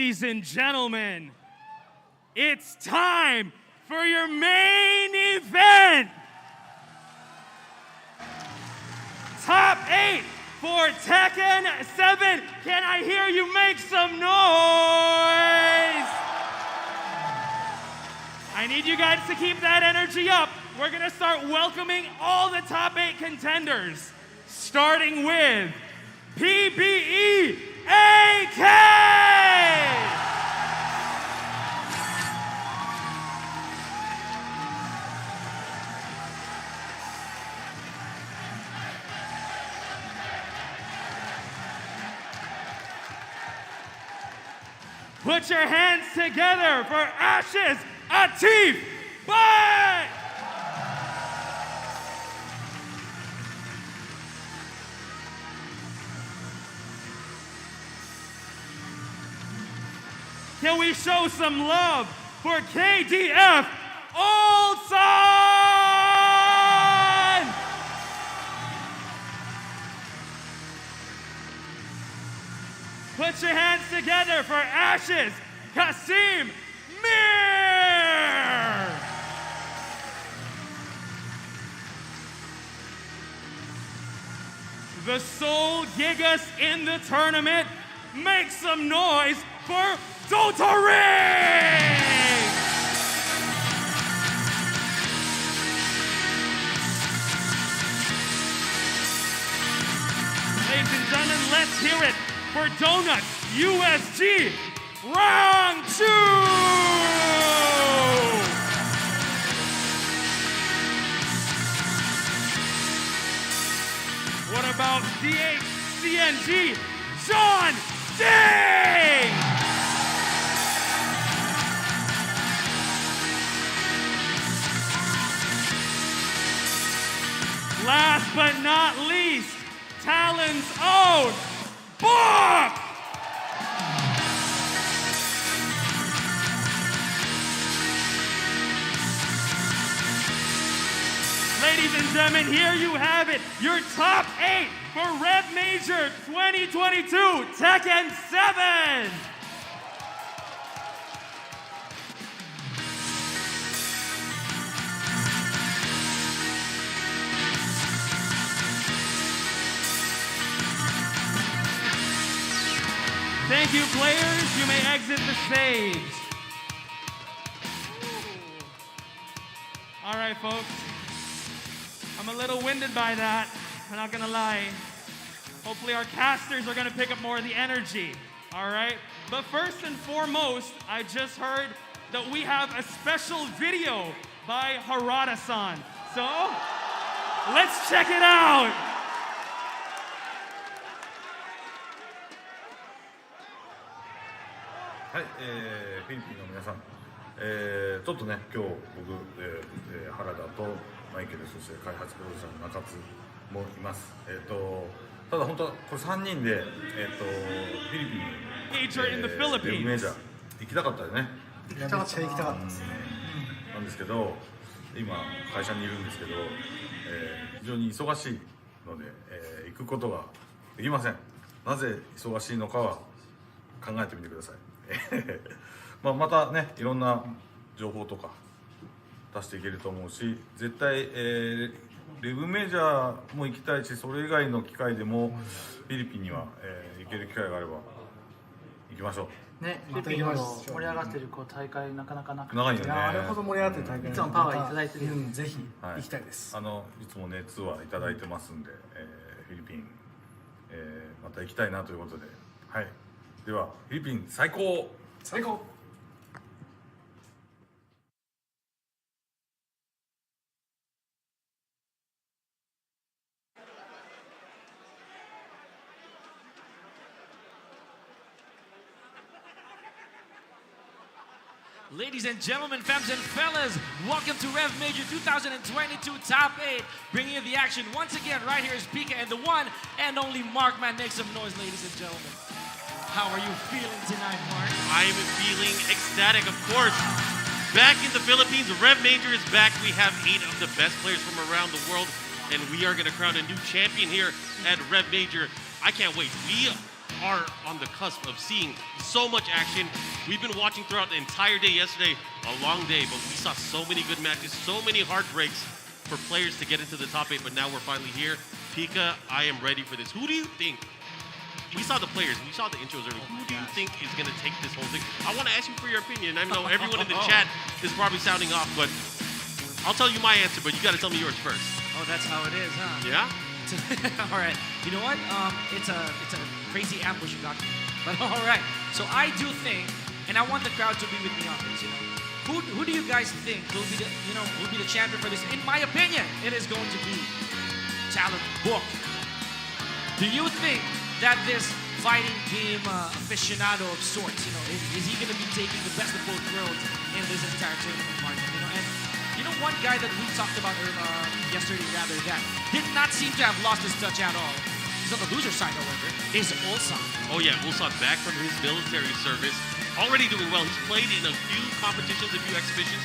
Ladies and gentlemen, it's time for your main event. Top 8 for Tekken 7. Can I hear you make some noise? I need you guys to keep that energy up. We're gonna start welcoming all the top 8 contenders, starting with PBE AK! Put your hands together for Ashes Atif Bye! Can we show some love for KDF Olson? Put your hands together for Ashes Kasim Mir. The sole Gigas in the tournament, make some noise for Dotaring! Ladies and gentlemen, let's hear it for Donuts USG Round 2! What about DHCNG John Ding? Last but not least, Talon's own Book! Ladies and gentlemen, here you have it, your top 8 for REV Major 2022 Tekken 7! Thank you, players. You may exit the stage. All right, folks. I'm a little winded by that. I'm not gonna lie. Hopefully our casters are gonna pick up more of the energy. All right? But first and foremost, I just heard that we have a special video by Harada-san. So, let's check it out. はい、フィリピンの皆さん、ちょっとね、今日僕、原田とマイケル、そして開発プロデューサーの中津もいます。ただ本当はこれ3人で、フィリピンに、レブメジャー行きたかったよね。めっちゃ行きたかったですね。なんですけど、今会社にいるんですけど、非常に忙しいので、行くことができません。なぜ忙しいのかは考えてみてください。またね、いろんな情報とか出していけると思うし、絶対、レブメジャーも行きたいし、それ以外の機会でもフィリピンには、行ける機会があれば行きましょう。ね、フィリピンほど盛り上がってる大会なかなかなくて、長いよね。あれほど盛り上がってる大会、いつもパワーいただいてる、ぜひ行きたいです。いつもねツアーいただいてますんで、フィリピン、また行きたいなということで、はい。ではフィリピン最高。最高。Ladies and gentlemen, femmes and fellas, welcome to REV Major 2022 Top 8. Bringing you the action once again, right here is Pika and the one and only Mark. Man, make some noise, ladies and gentlemen. How are you feeling tonight, Mark? I am feeling ecstatic, of course. Back in the Philippines, REV Major is back. We have 8 of the best players from around the world, and we are going to crown a new champion here at REV Major. I can't wait. We are on the cusp of seeing so much action. We've been watching throughout the entire day yesterday, a long day, but we saw so many good matches, so many heartbreaks for players to get into the top 8, but now we're finally here. Pika, I am ready for this. Who do you think? We saw the players, we saw the intros earlier. Who do you think is going to take this whole thing? I want to ask you for your opinion. I know everyone in the chat is probably sounding off, but I'll tell you my answer, but you got to tell me yours first. Oh, that's how it is, huh? Yeah? All right. You know what? It's a crazy ambush you got me. But all right. So I do think, and I want the crowd to be with me on this. You know, who do you guys think will be the champion for this? In my opinion, it is going to be Talent Book. Do you think that this fighting game aficionado of sorts, you know, is he going to be taking the best of both worlds in this entire tournament, Martin? You know, and you know, one guy that we talked about yesterday, rather, that did not seem to have lost his touch at all. He's on the loser side, however, is Ulsan. Oh yeah, Ulsan back from his military service, already doing well. He's played in a few competitions, a few exhibitions,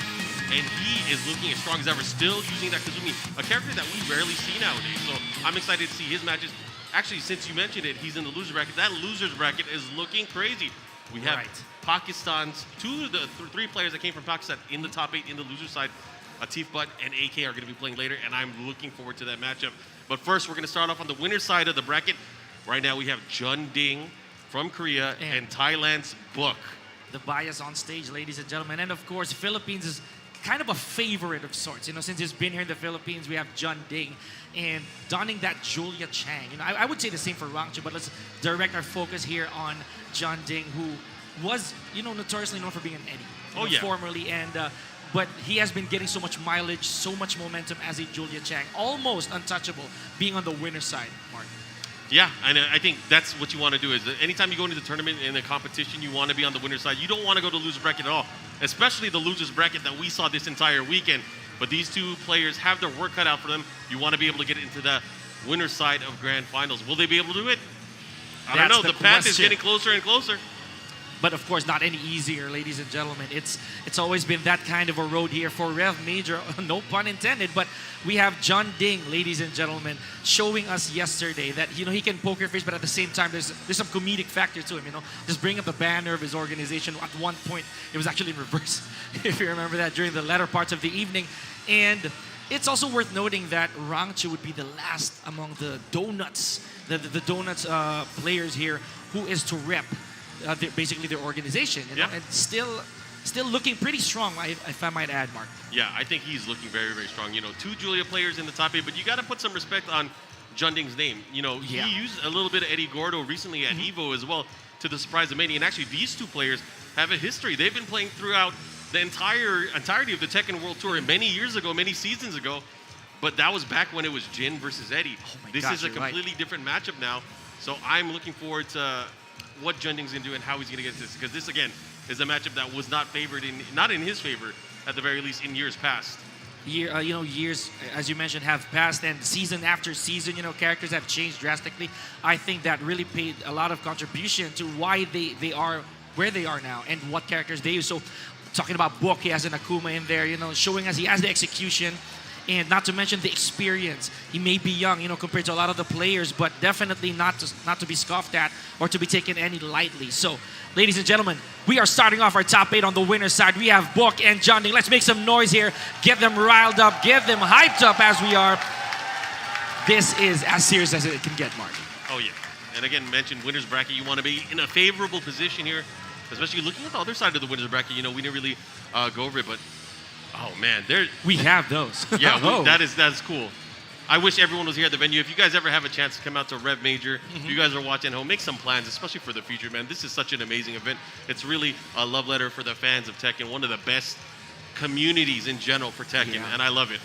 and he is looking as strong as ever, still using that Kazumi, a character that we rarely see nowadays. So I'm excited to see his matches. Actually, since you mentioned it, he's in the loser bracket. That loser's bracket is looking crazy. We have Pakistan's three players that came from Pakistan in the top 8 in the loser side. Atif Butt and AK are going to be playing later, and I'm looking forward to that matchup. But first, we're going to start off on the winner's side of the bracket. Right now, we have Jun Ding from Korea and Thailand's Book. The bias on stage, ladies and gentlemen. And of course, Philippines is kind of a favorite of sorts. You know, since he's been here in the Philippines, we have Jun Ding and donning that Julia Chang. You know, I would say the same for Rangchu, but let's direct our focus here on Jun Ding, who was, you know, notoriously known for being an Eddie. Formerly, and but he has been getting so much mileage, so much momentum as a Julia Chang, almost untouchable, being on the winner's side, Mark. Yeah, and I think that's what you want to do. Is that anytime you go into the tournament in a competition, you want to be on the winner's side. You don't want to go to the loser bracket at all, especially the loser's bracket that we saw this entire weekend. But these two players have their work cut out for them. You want to be able to get into the winner's side of grand finals. Will they be able to do it? I don't know. The path is getting closer and closer. But of course, not any easier, ladies and gentlemen. It's always been that kind of a road here for REV Major, no pun intended. But we have Jun Ding, ladies and gentlemen, showing us yesterday that, you know, he can poker face, but at the same time, there's some comedic factor to him. You know, just bring up the banner of his organization. At one point, it was actually in reverse, if you remember that, during the latter parts of the evening. And it's also worth noting that Rangchu would be the last among the donuts, the donuts players here, who is to rep. Basically their organization, you know, and still looking pretty strong, if I might add, Mark. Yeah, I think he's looking very, very strong. You know, 2 Julia players in the top 8, but you got to put some respect on Jun Ding's name. You know, he used a little bit of Eddie Gordo recently at EVO as well, to the surprise of many. And actually, these 2 players have a history. They've been playing throughout the entirety of the Tekken World Tour many years ago, many seasons ago. But that was back when it was Jin versus Eddie. This is a completely different matchup now. So I'm looking forward to what Jun Ding's going to do and how he's going to get this. Because this, again, is a matchup that was not in his favor, at the very least, in years past. Years, as you mentioned, have passed, and season after season, you know, characters have changed drastically. I think that really paid a lot of contribution to why they are where they are now and what characters they use. So, talking about Book, he has an Akuma in there, you know, showing us he has the execution. And not to mention the experience. He may be young, you know, compared to a lot of the players, but definitely not to be scoffed at or to be taken any lightly. So, ladies and gentlemen, we are starting off our top 8 on the winner's side. We have Book and Jun Ding. Let's make some noise here. Get them riled up. Get them hyped up as we are. This is as serious as it can get, Mark. Oh, yeah. And again, mentioned winner's bracket. You want to be in a favorable position here, especially looking at the other side of the winner's bracket. You know, we didn't really go over it, but oh man, we have those. Yeah, that is cool. I wish everyone was here at the venue. If you guys ever have a chance to come out to REV Major, if you guys are watching at home, make some plans, especially for the future, man. This is such an amazing event. It's really a love letter for the fans of Tekken, one of the best communities in general for Tekken, and I love it.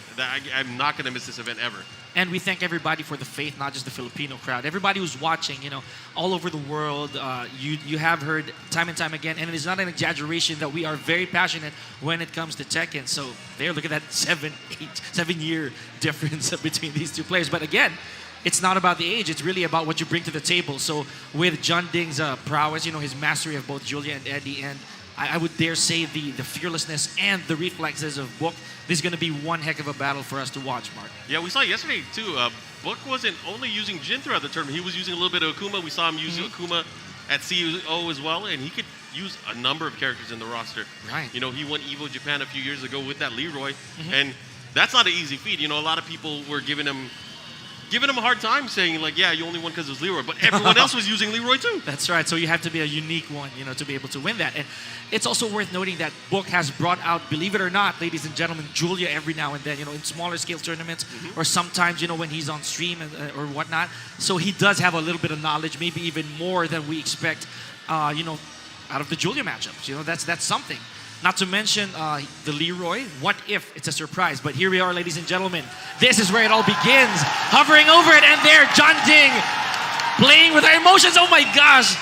I'm not going to miss this event ever. And we thank everybody for the faith, not just the Filipino crowd. Everybody who's watching, you know, all over the world. You have heard time and time again, and it is not an exaggeration that we are very passionate when it comes to Tekken. So there, look at that 7-year difference between these 2 players. But again, it's not about the age. It's really about what you bring to the table. So with Jun Ding's prowess, you know, his mastery of both Julia and Eddie, and I would dare say the fearlessness and the reflexes of Book. This is going to be one heck of a battle for us to watch, Mark. Yeah, we saw yesterday too. Book wasn't only using Jin throughout the tournament. He was using a little bit of Akuma. We saw him use Akuma at CO as well, and he could use a number of characters in the roster. Right. You know, he won Evo Japan a few years ago with that Leroy, and that's not an easy feat. You know, a lot of people were giving him a hard time, saying like, yeah, you only won because it was Leroy, but everyone else was using Leroy too. That's right. So you have to be a unique one, you know, to be able to win that. And it's also worth noting that Book has brought out, believe it or not, ladies and gentlemen, Julia every now and then, you know, in smaller scale tournaments, or sometimes, you know, when he's on stream or whatnot. So he does have a little bit of knowledge, maybe even more than we expect, you know, out of the Julia matchups. You know, that's something. Not to mention the Leroy. What if it's a surprise? But here we are, ladies and gentlemen. This is where it all begins. Hovering over it, and there, John Ding playing with our emotions. Oh my gosh.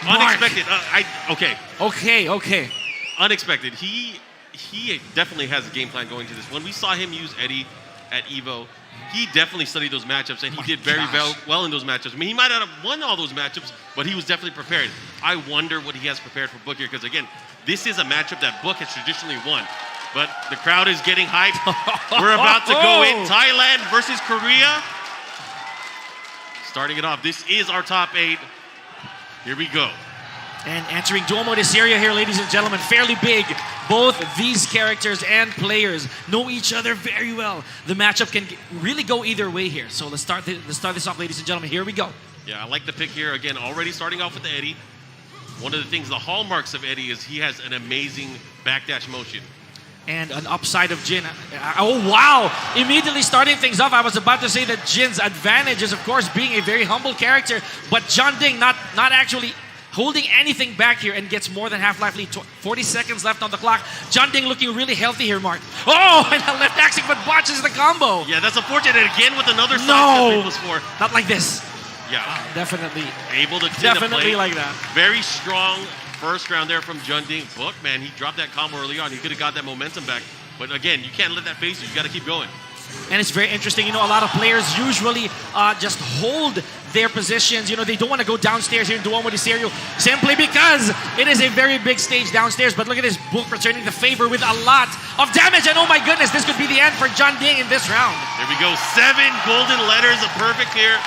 Mark. Unexpected. Okay. Unexpected. He definitely has a game plan going to this. When we saw him use Eddie at Evo, he definitely studied those matchups, and he did very well in those matchups. I mean, he might not have won all those matchups, but he was definitely prepared. I wonder what he has prepared for Book here, because again, this is a matchup that Book has traditionally won. But the crowd is getting hyped. We're about to go in. Thailand versus Korea. Starting it off. This is our top 8. Here we go. And entering Duomo de Serie here, ladies and gentlemen, fairly big. Both these characters and players know each other very well. The matchup can really go either way here. So let's start this off, ladies and gentlemen. Here we go. Yeah, I like the pick here. Again, already starting off with the Eddie. One of the things, the hallmarks of Eddie is he has an amazing backdash motion. And an upside of Jin. Oh, wow. Immediately starting things off, I was about to say that Jin's advantage is, of course, being a very humble character. But John Ding not actually holding anything back here and gets more than half life lead. 40 seconds left on the clock. John Ding looking really healthy here, Mark. Oh, and a left axing, but botches the combo. Yeah, that's unfortunate. Again with another side step +4. Not like this. Yeah. Definitely. Able to Definitely like that. Very strong first round there from John Ding. Book, man, he dropped that combo early on. He could have got that momentum back. But again, you can't let that face you. You got to keep going. And it's very interesting. You know, a lot of players usually just hold their positions. You know, they don't want to go downstairs here in Duomo de Serie simply because it is a very big stage downstairs. But look at this, Book returning the favor with a lot of damage. And oh my goodness, this could be the end for John Ding in this round. There we go. 7 golden letters of perfect here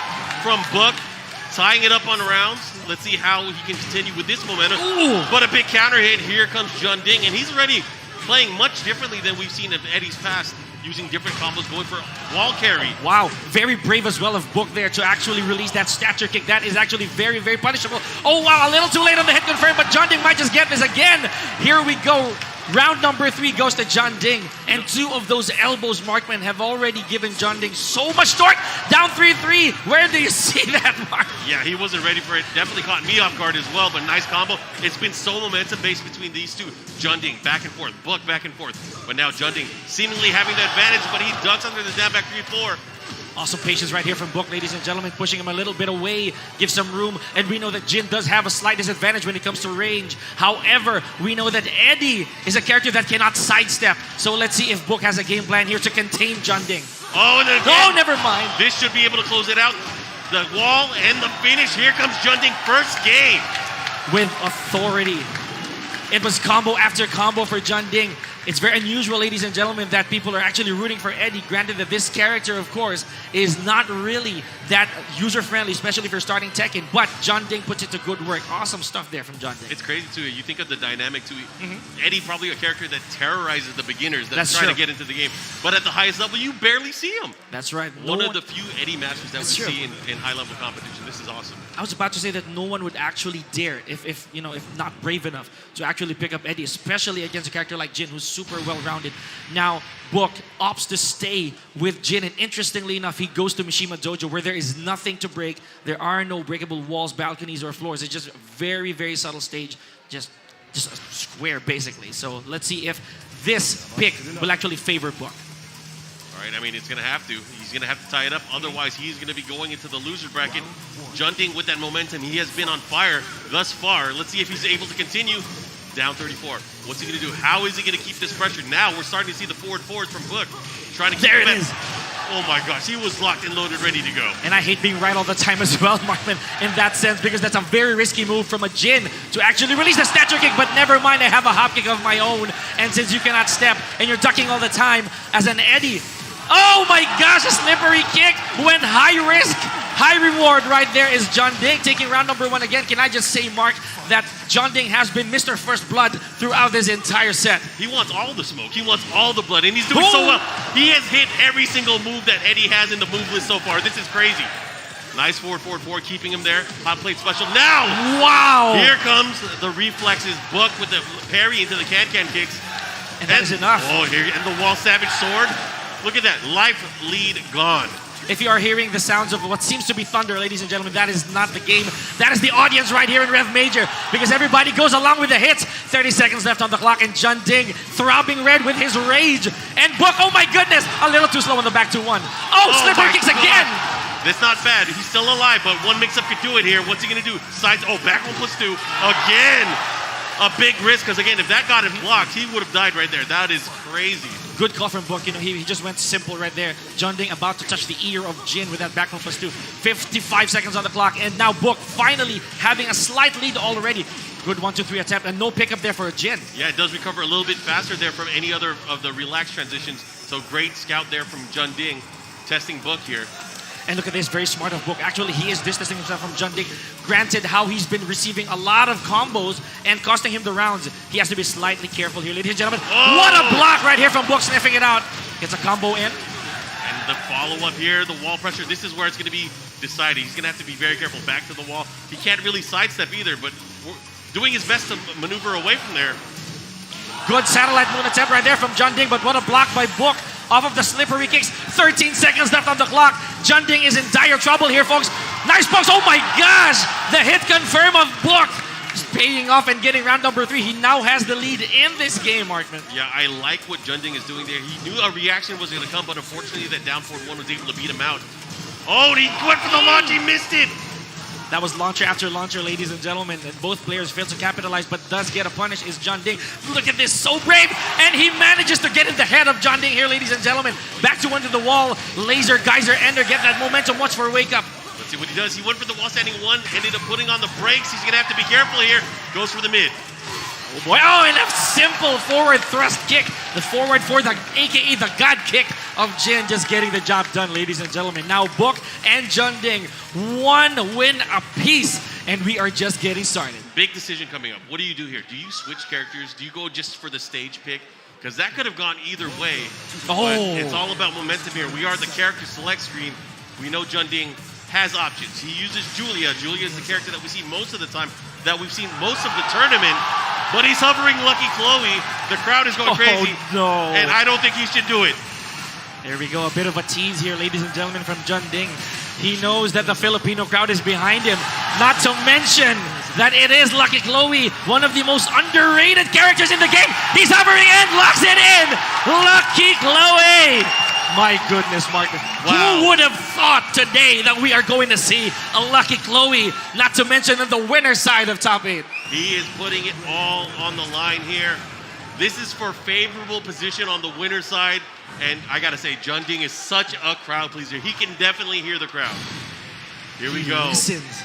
from Book. Tying it up on rounds. Let's see how he can continue with this momentum. Ooh. But a big counter hit. Here comes John Ding. And he's already playing much differently than we've seen of Eddie's past. Using different combos, going for wall carry. Wow, very brave as well of Book there to actually release that stature kick. That is actually very, very punishable. Oh wow, a little too late on the hit confirm, but John Ding might just get this again. Here we go. Round number 3 goes to John Ding. And 2 of those elbows, Markman, have already given John Ding so much torque. Down 3-3. Where do you see that, Mark? Yeah, he wasn't ready for it. Definitely caught me off guard as well, but nice combo. It's been so momentum-based between these two. John Ding back and forth, Book back and forth. But now John Ding seemingly having the advantage, but he ducks under the down back 3-4. Awesome patience right here from Book, ladies and gentlemen, pushing him a little bit away, give some room, and we know that Jin does have a slight disadvantage when it comes to range. However, we know that Eddie is a character that cannot sidestep. So let's see if Book has a game plan here to contain John Ding. Oh, never mind. This should be able to close it out. The wall and the finish. Here comes John Ding, first game. With authority. It was combo after combo for John Ding. It's very unusual, ladies and gentlemen, that people are actually rooting for Eddie. Granted that this character, of course, is not really that user-friendly, especially if you're starting Tekken. But John Ding puts it to good work. Awesome stuff there from John Ding. It's crazy, too. You think of the dynamic, too. Eddie probably a character that terrorizes the beginners that are trying to get into the game. But at the highest level, you barely see him. That's right. One of the few Eddie masters that we see in high-level competition. This is awesome. I was about to say that no one would actually dare, if not brave enough, to actually pick up Eddie, especially against a character like Jin, who's super well-rounded. Now, Book opts to stay with Jin, and interestingly enough, he goes to Mishima Dojo, where there is nothing to break. There are no breakable walls, balconies, or floors. It's just a very, very subtle stage, just a square, basically. So let's see if this pick will actually favor Book. All right, I mean, it's going to have to. He's going to have to tie it up. Otherwise, he's going to be going into the loser bracket. John Ding with that momentum. He has been on fire thus far. Let's see if he's able to continue. Down 34. What's he going to do? How is he going to keep this pressure? Now we're starting to see the forward fours from Book. Trying to keep There him it is. Oh my gosh, he was locked and loaded, ready to go. And I hate being right all the time as well, Markman, in that sense, because that's a very risky move from a Jin to actually release the snatcher kick, but never mind, I have a hop kick of my own. And since you cannot step and you're ducking all the time as an Eddie, oh my gosh, a slippery kick went high risk, high reward right there is John Ding taking round number 1 again. Can I just say, Mark, that John Ding has been Mr. First Blood throughout this entire set. He wants all the smoke. He wants all the blood, and he's doing so well. He has hit every single move that Eddie has in the move list so far. This is crazy. Nice forward, keeping him there. Hot plate special now. Wow. Here comes the reflexes. Book with the parry into the can-can kicks. And that is enough. Oh, here, and the wall savage sword. Look at that, life lead gone. If you are hearing the sounds of what seems to be thunder, ladies and gentlemen, that is not the game. That is the audience right here in Rev Major, because everybody goes along with the hits. 30 seconds left on the clock, and Jun Ding throbbing red with his rage. And Book, oh my goodness, a little too slow on the back 2-1. Oh, slipper kicks again. That's not bad. He's still alive, but one mix-up could do it here. What's he gonna do? Sides, back 1+2. Again, a big risk, because again, if that got him blocked, he would have died right there. That is crazy. Good call from Book. You know, he just went simple right there. Jun Ding about to touch the ear of Jin with that back 1+2. 55 seconds on the clock, and now Book finally having a slight lead already. Good 1-2-3 attempt, and no pickup there for Jin. Yeah, it does recover a little bit faster there from any other of the relaxed transitions. So great scout there from Jun Ding, testing Book here. And look at this, very smart of Book. Actually, he is distancing himself from Jun Ding. Granted, how he's been receiving a lot of combos and costing him the rounds. He has to be slightly careful here, ladies and gentlemen. Oh! What a block right here from Book, sniffing it out. Gets a combo in. And the follow-up here, the wall pressure, this is where it's going to be decided. He's going to have to be very careful. Back to the wall. He can't really sidestep either, but doing his best to maneuver away from there. Good satellite moon attempt right there from Jun Ding, but what a block by Book off of the slippery kicks. 13 seconds left on the clock. Jun Ding is in dire trouble here, folks. Nice box. Oh my gosh! The hit confirm of Book. He's paying off and getting round number 3. He now has the lead in this game, Markman. Yeah, I like what Jun Ding is doing there. He knew a reaction was going to come, but unfortunately that down forward 1 was able to beat him out. Oh, he went for the launch. He missed it. That was launcher after launcher, ladies and gentlemen. And both players failed to capitalize, but does get a punish is Jun Ding. Look at this, so brave. And he manages to get in the head of Jun Ding here, ladies and gentlemen. Back to under the wall. Laser, geyser, ender, get that momentum. Watch for a wake up. Let's see what he does. He went for the wall standing 1, ended up putting on the brakes. He's going to have to be careful here. Goes for the mid. Oh boy, and a simple forward thrust kick. The forward for the, AKA the God kick of Jin, just getting the job done, ladies and gentlemen. Now Book and Jun Ding, 1 win apiece, and we are just getting started. Big decision coming up. What do you do here? Do you switch characters? Do you go just for the stage pick? Because that could have gone either way. Oh. But it's all about momentum here. We are the character select screen. We know Jun Ding has options. He uses Julia. Julia is the character that we see most of the time, that we've seen most of the tournament. But he's hovering Lucky Chloe. The crowd is going crazy. Oh, no. And I don't think he should do it. There we go, a bit of a tease here, ladies and gentlemen, from Jun Ding. He knows that the Filipino crowd is behind him. Not to mention that it is Lucky Chloe, one of the most underrated characters in the game. He's hovering in, locks it in. Lucky Chloe. My goodness, Martin. Wow. Who would have thought today that we are going to see a Lucky Chloe, not to mention on the winner's side of top 8. He is putting it all on the line here. This is for favorable position on the winner's side. And I got to say, Jun Ding is such a crowd pleaser. He can definitely hear the crowd. Here we go. Listens.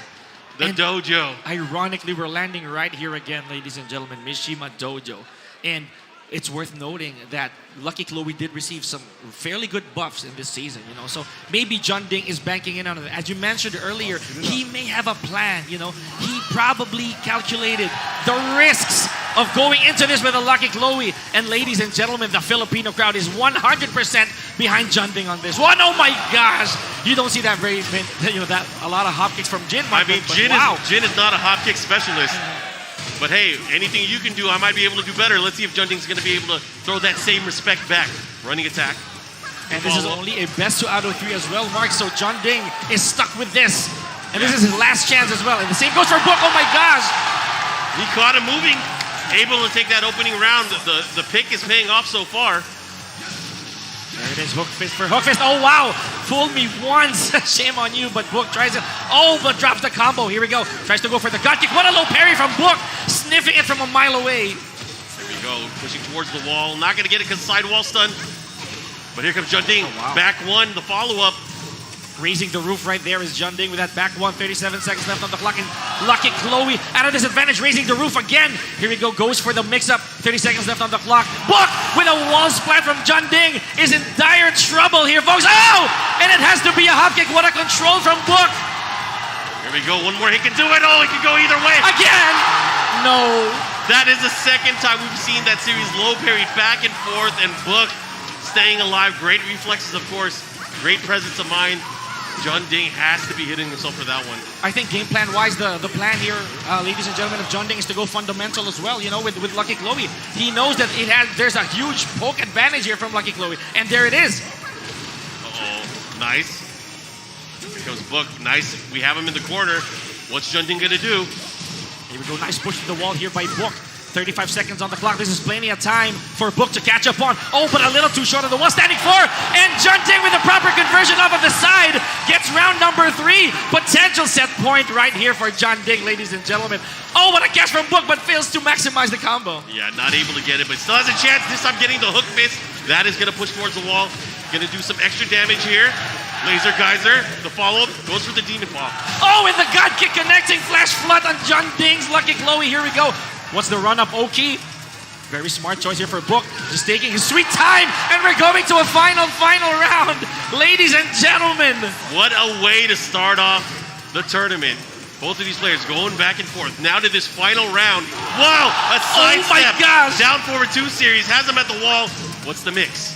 The And dojo. Ironically, we're landing right here again, ladies and gentlemen, Mishima Dojo. And it's worth noting that Lucky Chloe did receive some fairly good buffs in this season, you know. So maybe Jun Ding is banking in on it. As you mentioned earlier, he may have a plan, you know. He probably calculated the risks of going into this with a Lucky Chloe. And ladies and gentlemen, the Filipino crowd is 100% behind Jun Ding on this one. Oh my gosh! You don't see that very, you know, that a lot of hop kicks from Jin. I mean, Jin is not a hop kick specialist. Mm-hmm. But hey, anything you can do, I might be able to do better. Let's see if Jun Ding's going to be able to throw that same respect back. Running attack. And this is only a best 2 out of 3 as well, Mark. So Jun Ding is stuck with this. And this is his last chance as well. And the same goes for Book. Oh my gosh. He caught him moving. Able to take that opening round. The pick is paying off so far. There it is, hook fist for hook fist. Oh wow, fooled me once. Shame on you, but Book tries it. Oh, but drops the combo. Here we go. Tries to go for the gut kick. What a low parry from Book. Sniffing it from a mile away. There we go. Pushing towards the wall. Not going to get it because sidewall stun. But here comes Junding, Oh, wow. back one, the follow-up. Raising the roof right there is Junding with that back one. 37 seconds left on the clock. And Lucky Chloe at a disadvantage, raising the roof again. Here we go, goes for the mix-up. 30 seconds left on the clock. Book with a wall splat from Junding is in dire trouble here, folks. Oh! And it has to be a hop kick. What a control from Book. Here we go, one more, he can do it. Oh, he can go either way. Again! No. That is the second time we've seen that series low parried back and forth, and Book staying alive. Great reflexes, of course. Great presence of mind. Junding has to be hitting himself for that one. I think game plan-wise, the plan here, ladies and gentlemen, of Junding is to go fundamental as well, you know, with Lucky Chloe. He knows that there's a huge poke advantage here from Lucky Chloe, and there it is. Uh-oh, nice. Here comes Book, nice. We have him in the corner. What's Junding gonna do? Here we go, nice push to the wall here by Book. 35 seconds on the clock. This is plenty of time for Book to catch up on. Oh, but a little too short of the one standing for. And Junding with the proper conversion off of the side gets round number 3. Potential set point right here for Junding, ladies and gentlemen. Oh, what a catch from Book, but fails to maximize the combo. Yeah, not able to get it, but still has a chance. This time getting the hook miss. That is gonna push towards the wall. Gonna do some extra damage here. Laser Geyser, the follow-up, goes for the Demon Paw. Oh, and the God Kick connecting flash flood on Junding's Lucky Chloe. Here we go. What's the run-up, Oki? Very smart choice here for Book. Just taking his sweet time, and we're going to a final round. Ladies and gentlemen. What a way to start off the tournament. Both of these players going back and forth. Now to this final round. Wow, a sidestep. Oh my gosh. Down forward 2 series, has him at the wall. What's the mix?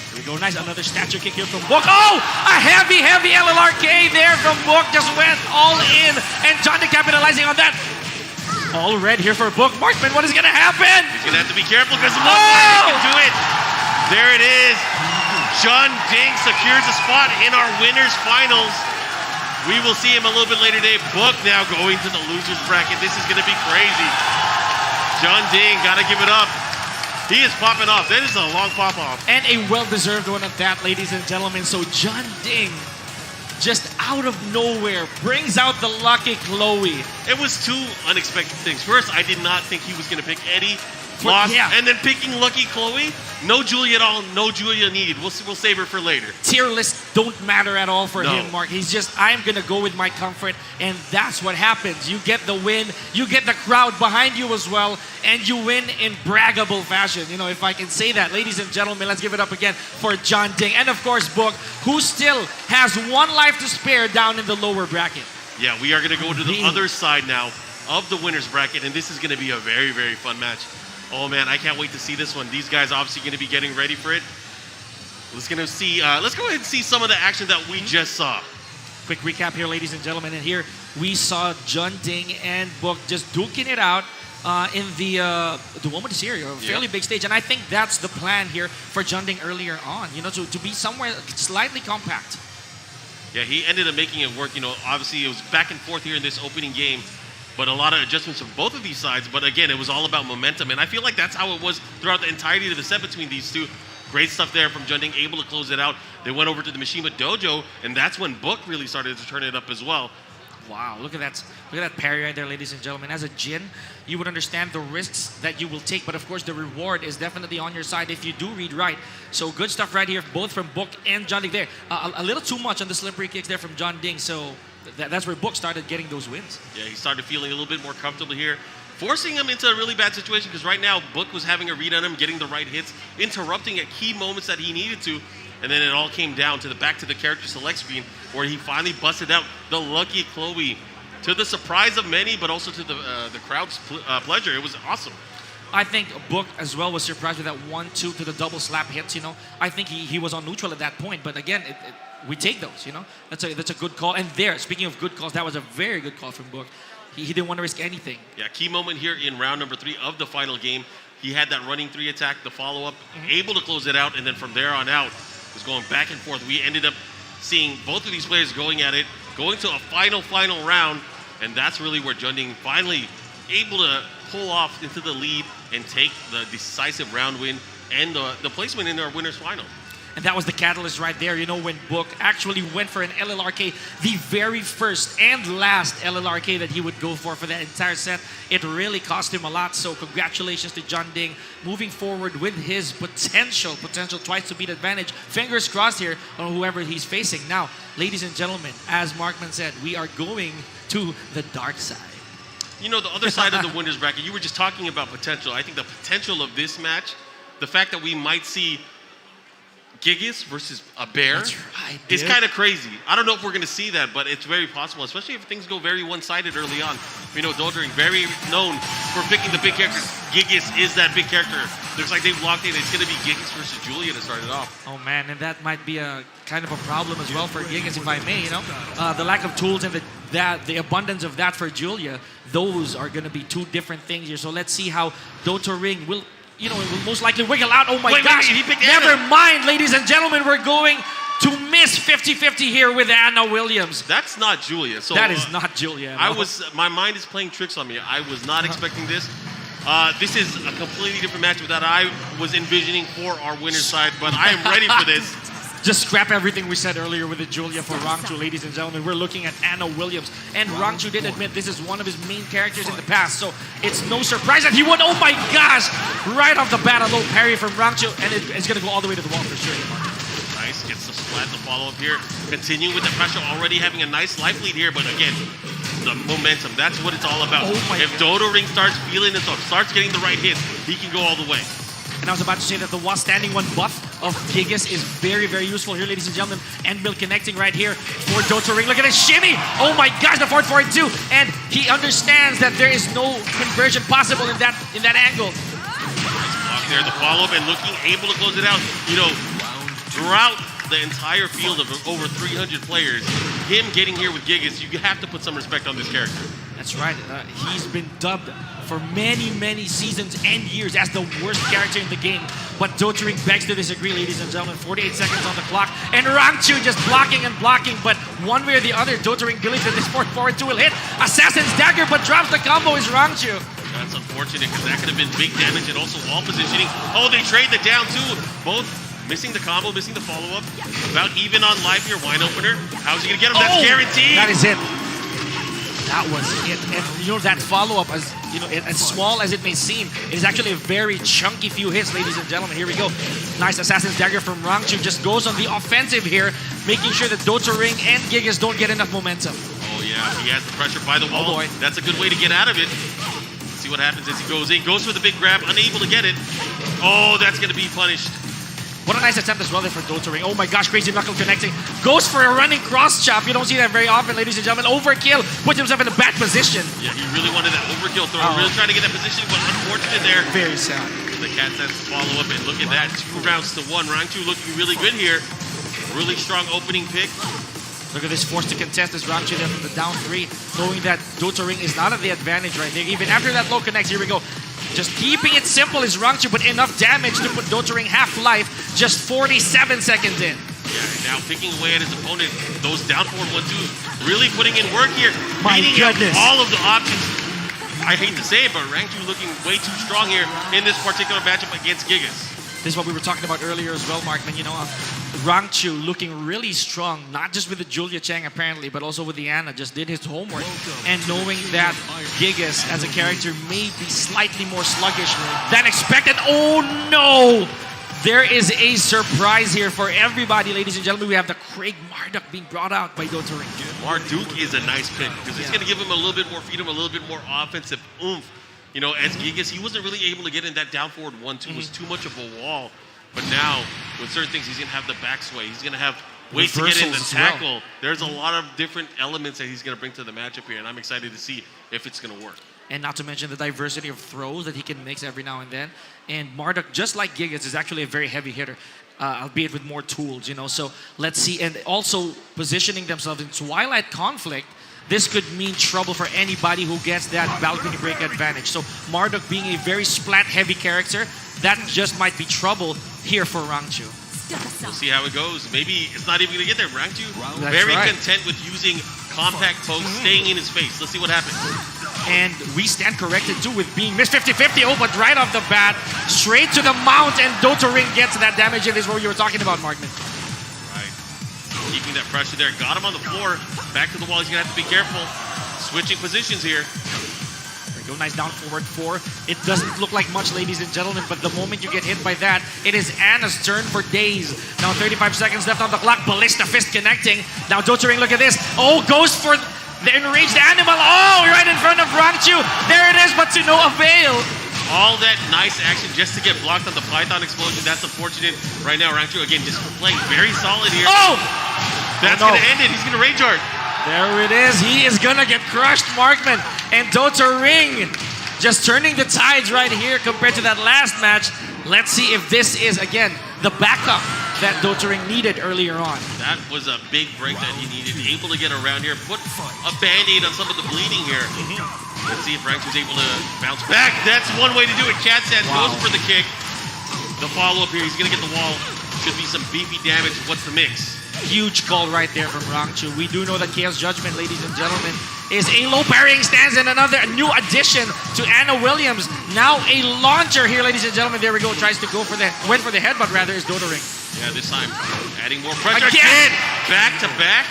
Here we go, nice, another stature kick here from Book. Oh, a heavy LLRK there from Book. Just went all in, and Junding capitalizing on that. All red here for Book. Marksman, what is gonna happen? He's gonna have to be careful because he can do it. There it is. Junding secures a spot in our winners finals. We will see him a little bit later today. Book now going to the losers bracket. This is gonna be crazy. Junding, gotta give it up. He is popping off. That is a long pop off. And a well-deserved one at that, ladies and gentlemen. So Junding, just out of nowhere, brings out the Lucky Chloe. It was 2 unexpected things. First, I did not think he was going to pick Eddie. Lost, yeah. and then picking Lucky Chloe. No Julia at all. No Julia needed. We'll save her for later. Tier lists don't matter at all for No. him, Mark. He's just, I'm going to go with my comfort, and that's what happens. You get the win, you get the crowd behind you as well, and you win in braggable fashion. You know, if I can say that. Ladies and gentlemen, let's give it up again for Junding. And of course, Book, who still has 1 life to spare down in the lower bracket. Yeah, we are going to go to the Really? other side now of the winner's bracket, and this is going to be a very, very fun match. Oh man, I can't wait to see this one. These guys obviously going to be getting ready for it. Let's go ahead and see some of the action that we just saw. Quick recap here, ladies and gentlemen. And here we saw Junding and Book just duking it out in the one with the series, a fairly big stage. And I think that's the plan here for Junding earlier on, you know, to be somewhere slightly compact. Yeah, he ended up making it work. You know, obviously it was back and forth here in this opening game, but a lot of adjustments from both of these sides. But again, it was all about momentum, and I feel like that's how it was throughout the entirety of the set between these two. Great stuff there from Junding, able to close it out. They went over to the Mishima Dojo, and that's when Book really started to turn it up as well. Wow, look at that parry right there, ladies and gentlemen. As a Jin, you would understand the risks that you will take, but of course the reward is definitely on your side if you do read right. So good stuff right here, both from Book and Junding there. A little too much on the slippery kicks there from Junding, so that's where Book started getting those wins. Yeah, he started feeling a little bit more comfortable here, forcing him into a really bad situation because right now Book was having a read on him, getting the right hits, interrupting at key moments that he needed to, and then it all came down to the back to the character select screen where he finally busted out the Lucky Chloe to the surprise of many, but also to the crowd's pleasure. It was awesome. I think Book as well was surprised with that 1-2 to the double slap hits, you know. I think he was on neutral at that point, but again, we take those, you know. That's a good call. And there, speaking of good calls, that was a very good call from Book. He didn't want to risk anything. Yeah, key moment here in round number 3 of the final game. He had that running 3 attack, the follow-up, able to close it out, and then from there on out, was going back and forth. We ended up seeing both of these players going at it, going to a final round, and that's really where Junding finally able to pull off into the lead and take the decisive round win and the placement in our winner's final. And that was the catalyst right there, you know, when Book actually went for an LLRK, the very first and last LLRK that he would go for that entire set. It really cost him a lot, so congratulations to John Ding moving forward with his potential twice to beat advantage. Fingers crossed here on whoever he's facing. Now, ladies and gentlemen, as Markman said, we are going to the dark side. You know, the other side of the winners bracket, you were just talking about potential. I think the potential of this match, the fact that we might see Gigas versus a bear is kind of crazy. I don't know if we're going to see that, but it's very possible, especially if things go very one-sided early on. You know, Doldering, very known for picking the big characters. Gigas is that big character. Looks like they've locked in. It's going to be Gigas versus Julia to start it off. Oh man, and that might be a kind of a problem as well for Gigas, if I may. You know, the lack of tools and the abundance of that for Julia. Those are going to be two different things here. So let's see how Doldering will. You know, it will most likely wiggle out. Oh my gosh. He picked Never Anna. mind, ladies and gentlemen. We're going to miss 50-50 here with Anna Williams. That's not Julia. So That is not Julia. No. My mind is playing tricks on me. I was not expecting this. This is a completely different matchup that I was envisioning for our winner's side, but I am ready for this. Just scrap everything we said earlier with the Julia for Rangchu, ladies and gentlemen. We're looking at Anna Williams. And Rangchu did admit this is one of his main characters in the past, so it's no surprise that he won. Oh my gosh! Right off the bat, a low parry from Rangchu, and it's going to go all the way to the wall for sure. Nice, gets the splat, the follow-up here. Continuing with the pressure, already having a nice life lead here, but again, the momentum, that's what it's all about. Oh my if Doldering starts feeling this, starts getting the right hits, he can go all the way. And I was about to say that the while standing one buff of Gigas is very, very useful here, ladies and gentlemen. End mill connecting right here for Doldering. Look at this shimmy! Oh my gosh, the forward 4-2. And he understands that there is no conversion possible in that angle. Nice block there, the follow-up, and looking able to close it out. You know, throughout the entire field of over 300 players, him getting here with Gigas, you have to put some respect on this character. That's right. He's been dubbed for many, many seasons and years as the worst character in the game. But Doldering begs to disagree, ladies and gentlemen. 48 seconds on the clock. And Rangchu just blocking and blocking. But one way or the other, Doldering believes that this forward 2 will hit. Assassin's Dagger, but drops the combo is Rangchu. That's unfortunate because that could have been big damage and also wall positioning. Oh, they trade the down too. Both missing the combo, missing the follow-up. About even on life here, wine opener. How's he going to get him? That's guaranteed. That is it. That was it. And you know, that follow-up, as you know, as small as it may seem, it is actually a very chunky few hits, ladies and gentlemen. Here we go. Nice Assassin's Dagger from Rangchu. Just goes on the offensive here, making sure that Doldering and Gigas don't get enough momentum. Oh yeah, he has the pressure by the wall. Oh boy. That's a good way to get out of it. Let's see what happens as he goes in. Goes for the big grab, unable to get it. Oh, that's going to be punished. What a nice attempt as well there for Doldering. Oh my gosh, crazy knuckle connecting. Goes for a running cross chop. You don't see that very often, ladies and gentlemen. Overkill, puts himself in a bad position. Yeah, he really wanted that overkill throw. Really trying to get that position, but unfortunate there. Very sad. The cat sets the follow up, and look at that. 2 rounds to 1. Rangchu looking really good here. Really strong opening pick. Look at this, forced to contest as Rangchu there from the down 3, knowing that Doldering is not at the advantage right there. Even after that low connects, here we go. Just keeping it simple is Rangchu, but enough damage to put Doldering half life, just 47 seconds in. Yeah, and now picking away at his opponent. Those down forward 1-2s, really putting in work here. My beating goodness. All of the options. I hate to say it, but Rangchu looking way too strong here in this particular matchup against Gigas. This is what we were talking about earlier as well, Markman. You know, Rangchu looking really strong, not just with the Julia Chang apparently, but also with the Anna. Just did his homework. And knowing that Gigas as a character may be slightly more sluggish than expected. Oh no! There is a surprise here for everybody, ladies and gentlemen. We have the Craig Marduk being brought out by Doldering. Marduk is a nice pick because it's going to give him a little bit more freedom, a little bit more offensive oomph. You know, as Gigas, he wasn't really able to get in that down forward 1-2. It was too much of a wall. But now, with certain things, he's going to have the back sway. He's going to have ways to get in the tackle. Well. There's a lot of different elements that he's going to bring to the matchup here, and I'm excited to see if it's going to work. And not to mention the diversity of throws that he can mix every now and then. And Marduk, just like Gigas, is actually a very heavy hitter, albeit with more tools, you know. So let's see. And also positioning themselves in Twilight Conflict, this could mean trouble for anybody who gets that balcony break advantage. So Marduk being a very splat-heavy character, that just might be trouble here for Rangchu. We'll see how it goes. Maybe it's not even going to get there. Rangchu, That's very right. content with using compact pokes, staying in his face. Let's see what happens. And we stand corrected too with being missed 50-50. Oh, but right off the bat, straight to the mount, and Ring gets that damage. It is what you were talking about, Markman. Right. Keeping that pressure there. Got him on the floor. Back to the wall. He's going to have to be careful. Switching positions here. There we go. Nice down forward 4. It doesn't look like much, ladies and gentlemen, but the moment you get hit by that, it is Anna's turn for days. Now 35 seconds left on the clock. Ballista fist connecting. Now Ring, look at this. Oh, goes for the enraged animal. Oh, right in front of Rangchu. There it is, but to no avail. All that nice action just to get blocked on the Python explosion. That's unfortunate. Right now, Rangchu again just playing very solid here. Oh! That's going to end it. He's going to rage art. There it is. He is going to get crushed, Markman. And Ring just turning the tides right here compared to that last match. Let's see if this is, again, the backup that Ring needed earlier on. That was a big break that he needed. Able to get around here, put a band-aid on some of the bleeding here. Let's see if Rangchu's able to bounce back. That's one way to do it. Cat said goes for the kick. The follow-up here, he's going to get the wall. Should be some beefy damage. What's the mix? Huge call right there from Rangchu. We do know that Chaos Judgment, ladies and gentlemen, is a low parrying stance and another new addition to Anna Williams. Now a launcher here, ladies and gentlemen. There we go. Tries to go for the went for the headbutt rather is Ring. Yeah, this time adding more pressure. Again! Back to back.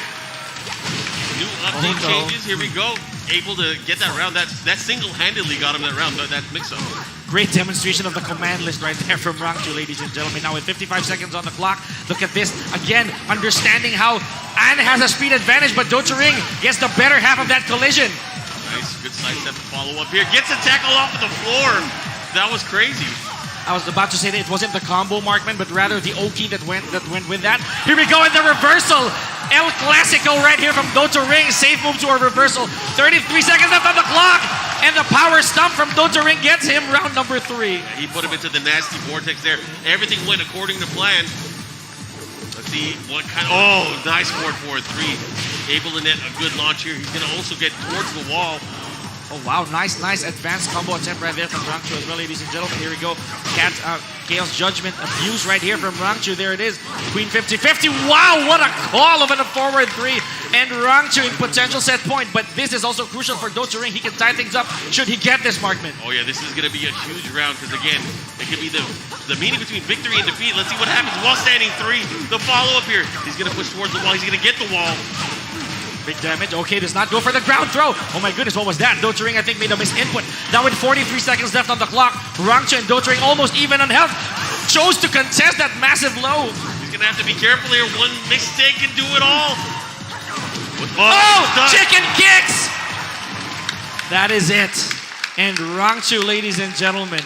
New update changes. Here we go. Able to get that round. That single-handedly got him that round. That mix-up. Great demonstration of the command list right there from Rangchu, ladies and gentlemen. Now with 55 seconds on the clock, look at this. Again, understanding how Anna has a speed advantage, but Ring gets the better half of that collision. Nice, good sidestep to follow up here. Gets a tackle off of the floor. That was crazy. I was about to say that it wasn't the combo, Markman, but rather the Oki that went with that. Here we go in the reversal. El Clasico right here from Ring. Safe move to a reversal. 33 seconds left on the clock. And the power stomp from Ring gets him round number 3. Yeah, he put him into the nasty vortex there. Everything went according to plan. Let's see what kind of... Oh, nice forward 3. Able to net a good launch here. He's going to also get towards the wall. Oh, wow. Nice advanced combo attempt right there from Rangchu as well, ladies and gentlemen. Here we go. Chaos Judgment abuse right here from Rangchu. There it is. Queen 50-50. Wow, what a call of a forward 3. And Rangchu in potential set point. But this is also crucial for Ring. He can tie things up should he get this, Markman. Oh, yeah, this is going to be a huge round because, again, it could be the meaning between victory and defeat. Let's see what happens. Wall standing 3. The follow-up here. He's going to push towards the wall. He's going to get the wall. Big damage. Okay, does not go for the ground throw. Oh my goodness, what was that? Ring, I think, made a misinput. Now with 43 seconds left on the clock, Rangchu and Ring almost even on health. Chose to contest that massive low. He's going to have to be careful here. One mistake can do it all. Oh, chicken kicks! That is it. And Rangchu, ladies and gentlemen,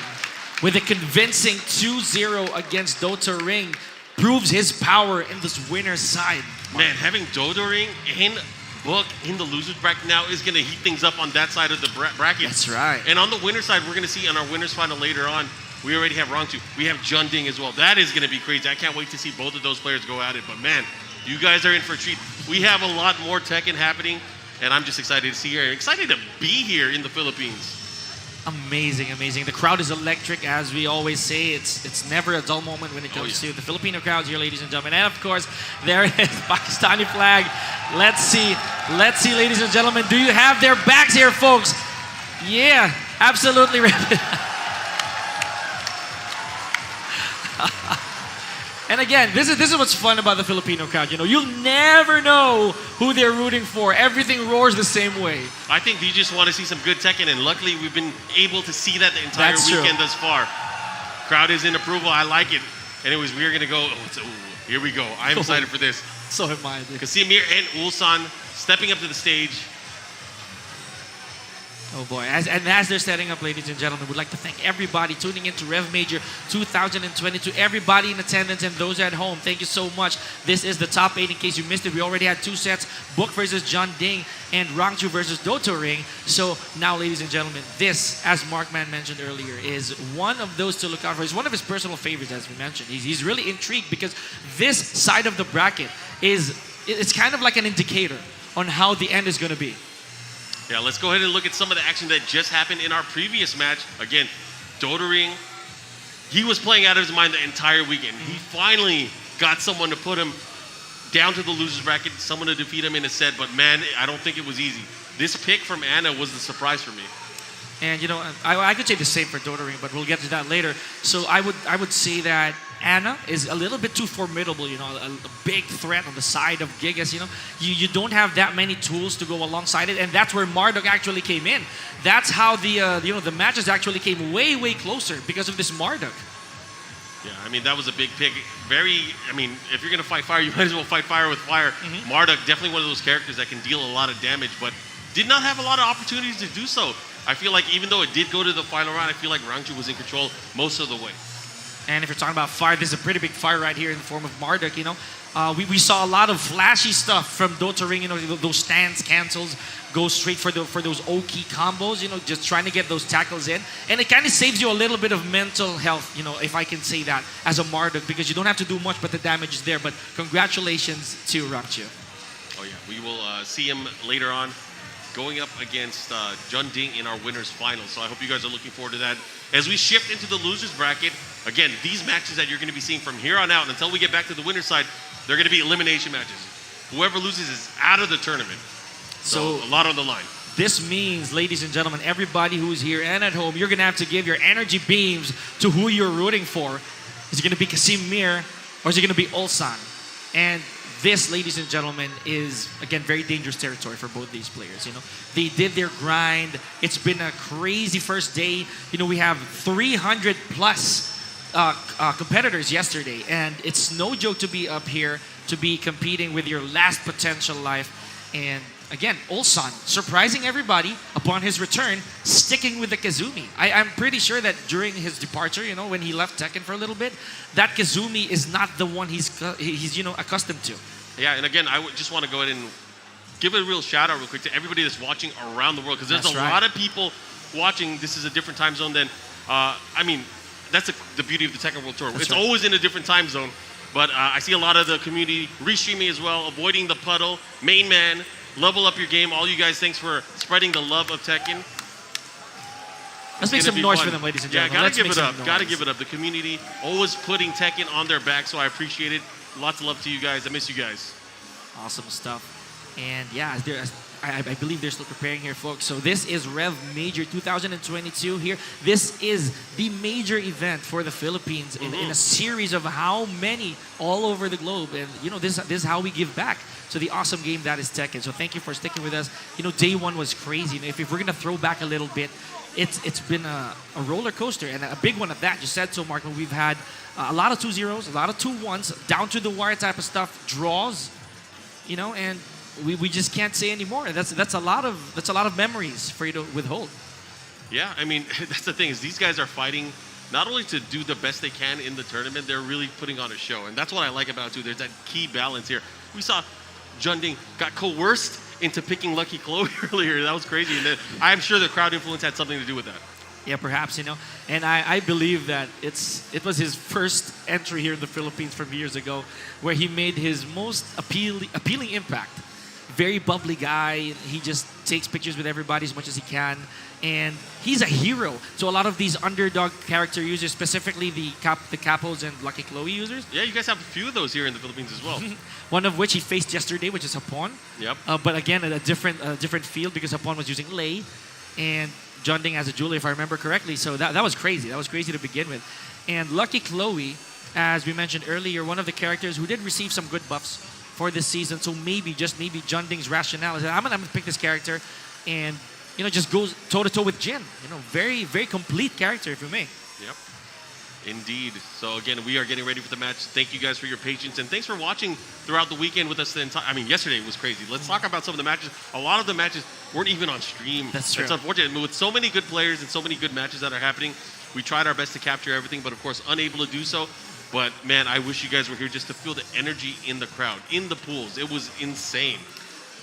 with a convincing 2-0 against Ring, proves his power in this winner's side. Man, having Ring in Book in the loser's bracket now is going to heat things up on that side of the bracket. That's right. And on the winner's side, we're going to see on our winner's final later on, we already have Rangchu. We have Jun Ding as well. That is going to be crazy. I can't wait to see both of those players go at it. But man, you guys are in for a treat. We have a lot more Tekken happening, and I'm just excited to see here. Excited to be here in the Philippines. Amazing. The crowd is electric, as we always say. It's never a dull moment when it comes to the Filipino crowd here, ladies and gentlemen. And of course, there is Pakistani flag. Let's see, ladies and gentlemen. Do you have their backs here, folks? Yeah, absolutely. And again, this is what's fun about the Filipino crowd. You know, you'll never know who they're rooting for. Everything roars the same way. I think they just want to see some good Tekken, and luckily we've been able to see that the entire weekend thus far. Crowd is in approval. I like it. Anyways, we're going to go. Here we go. I'm excited for this. So am I. Casimir and Ulsan stepping up to the stage. Oh boy, as they're setting up, ladies and gentlemen, we'd like to thank everybody tuning in to REV Major 2022, everybody in attendance and those at home. Thank you so much. This is the top 8. In case you missed it, we already had 2 sets, Book versus Jun Ding and Rangchu versus Ring. So now, ladies and gentlemen, this, as Markman mentioned earlier, is one of those to look out for. It's one of his personal favorites, as we mentioned. He's really intrigued because this side of the bracket it's kind of like an indicator on how the end is going to be. Yeah, let's go ahead and look at some of the action that just happened in our previous match. Again, Ring, he was playing out of his mind the entire weekend. He finally got someone to put him down to the losers bracket, someone to defeat him in a set, but man, I don't think it was easy. This pick from Anna was the surprise for me. And you know, I could say the same for Dodoring, but we'll get to that later. So I would say that Anna is a little bit too formidable. You know, a big threat on the side of Gigas. You know, you don't have that many tools to go alongside it, and that's where Marduk actually came in. That's how the matches actually came way closer because of this Marduk. Yeah, I mean, that was a big pick. If you're going to fight fire, you might as well fight fire with fire. Marduk, definitely one of those characters that can deal a lot of damage, but did not have a lot of opportunities to do so. I feel like even though it did go to the final round, I feel like Rangju was in control most of the way. And if you're talking about fire, this is a pretty big fire right here in the form of Marduk, you know. We saw a lot of flashy stuff from Dotoring, you know, those stance cancels, go straight for those O-key combos, you know, just trying to get those tackles in. And it kind of saves you a little bit of mental health, you know, if I can say that, as a Marduk, because you don't have to do much, but the damage is there. But congratulations to Rangju. Oh yeah, we will see him later on going up against Jun Ding in our winners final. So I hope you guys are looking forward to that. As we shift into the losers bracket, again, these matches that you're going to be seeing from here on out until we get back to the winner's side, they're going to be elimination matches. Whoever loses is out of the tournament. So a lot on the line. This means, ladies and gentlemen, everybody who's here and at home, you're going to have to give your energy beams to who you're rooting for. Is it going to be Kasim Mir or is it going to be Ulsan? And this, ladies and gentlemen, is, again, very dangerous territory for both these players. You know, they did their grind. It's been a crazy first day. You know, we have 300 plus competitors yesterday, and it's no joke to be up here to be competing with your last potential life. And again, Ulsan surprising everybody upon his return, sticking with the Kazumi. I'm pretty sure that during his departure, you know, when he left Tekken for a little bit, that Kazumi is not the one he's you know, accustomed to. Yeah, and again, I just want to go ahead and give a real shout out real quick to everybody that's watching around the world, because there's a lot of people watching. This is a different time zone than, that's the beauty of the Tekken World Tour. It's always in a different time zone, but I see a lot of the community restreaming as well, avoiding the puddle, main man, level up your game. All you guys, thanks for spreading the love of Tekken. Let's make some noise for them, ladies and gentlemen. Yeah, gotta give it up. Gotta give it up. The community always putting Tekken on their back, so I appreciate it. Lots of love to you guys. I miss you guys. Awesome stuff. And yeah, I believe they're still preparing here, folks. So this is REV Major 2022 here. This is the major event for the Philippines in a series of how many all over the globe. And you know, this is how we give back to the awesome game that is Tekken. So thank you for sticking with us. You know, day one was crazy. If we're gonna throw back a little bit, it's been a roller coaster, and a big one at that. You said so, Mark. We've had a lot of 2-0s, a lot of 2-1s, down to the wire type of stuff, draws, you know, and we just can't say anymore. That's a lot of memories for you to withhold. Yeah, I mean, that's the thing, is these guys are fighting not only to do the best they can in the tournament, they're really putting on a show, and that's what I like about it too. There's that key balance here. We saw Jun Ding got coerced into picking Lucky Chloe earlier. That was crazy, and then I'm sure the crowd influence had something to do with that. Yeah, perhaps, you know. And I believe that it was his first entry here in the Philippines from years ago, where he made his most appealing impact. Very bubbly guy. He just takes pictures with everybody as much as he can. And he's a hero to a lot of these underdog character users, specifically the Capos and Lucky Chloe users. Yeah, you guys have a few of those here in the Philippines as well. One of which he faced yesterday, which is Hapon. Yep. But again, a different field, because Hapon was using Lei, and Jun Ding as a Julie, if I remember correctly. So that was crazy. That was crazy to begin with. And Lucky Chloe, as we mentioned earlier, one of the characters who did receive some good buffs for this season. So maybe, just maybe, Jun Ding's rationale is that I'm gonna pick this character, and you know, just goes toe to toe with Jin. You know, very, very complete character, if you may. Yep. Indeed. So again, we are getting ready for the match. Thank you guys for your patience, and thanks for watching throughout the weekend with us. Yesterday was crazy. Let's talk about some of the matches. A lot of the matches weren't even on stream. That's true. It's unfortunate. With so many good players and so many good matches that are happening, we tried our best to capture everything, but of course, unable to do so. But man, I wish you guys were here just to feel the energy in the crowd, in the pools. It was insane.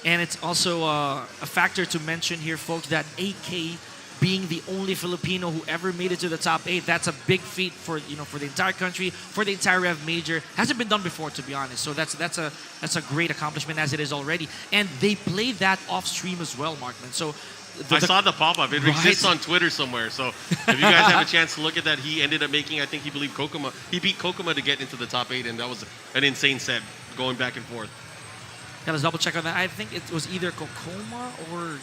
And it's also a factor to mention here, folks, that AK being the only Filipino who ever made it to the top 8, that's a big feat for the entire country, for the entire REV Major. Hasn't been done before, to be honest. So that's a great accomplishment as it is already. And they play that off stream as well, Markman. So I saw the pop-up. It exists on Twitter somewhere. So if you guys have a chance to look at that, he ended up making, I think he beat Kokuma to get into the top 8, and that was an insane set. going back and forth. Yeah, let's double check on that. I think it was either Kokoma or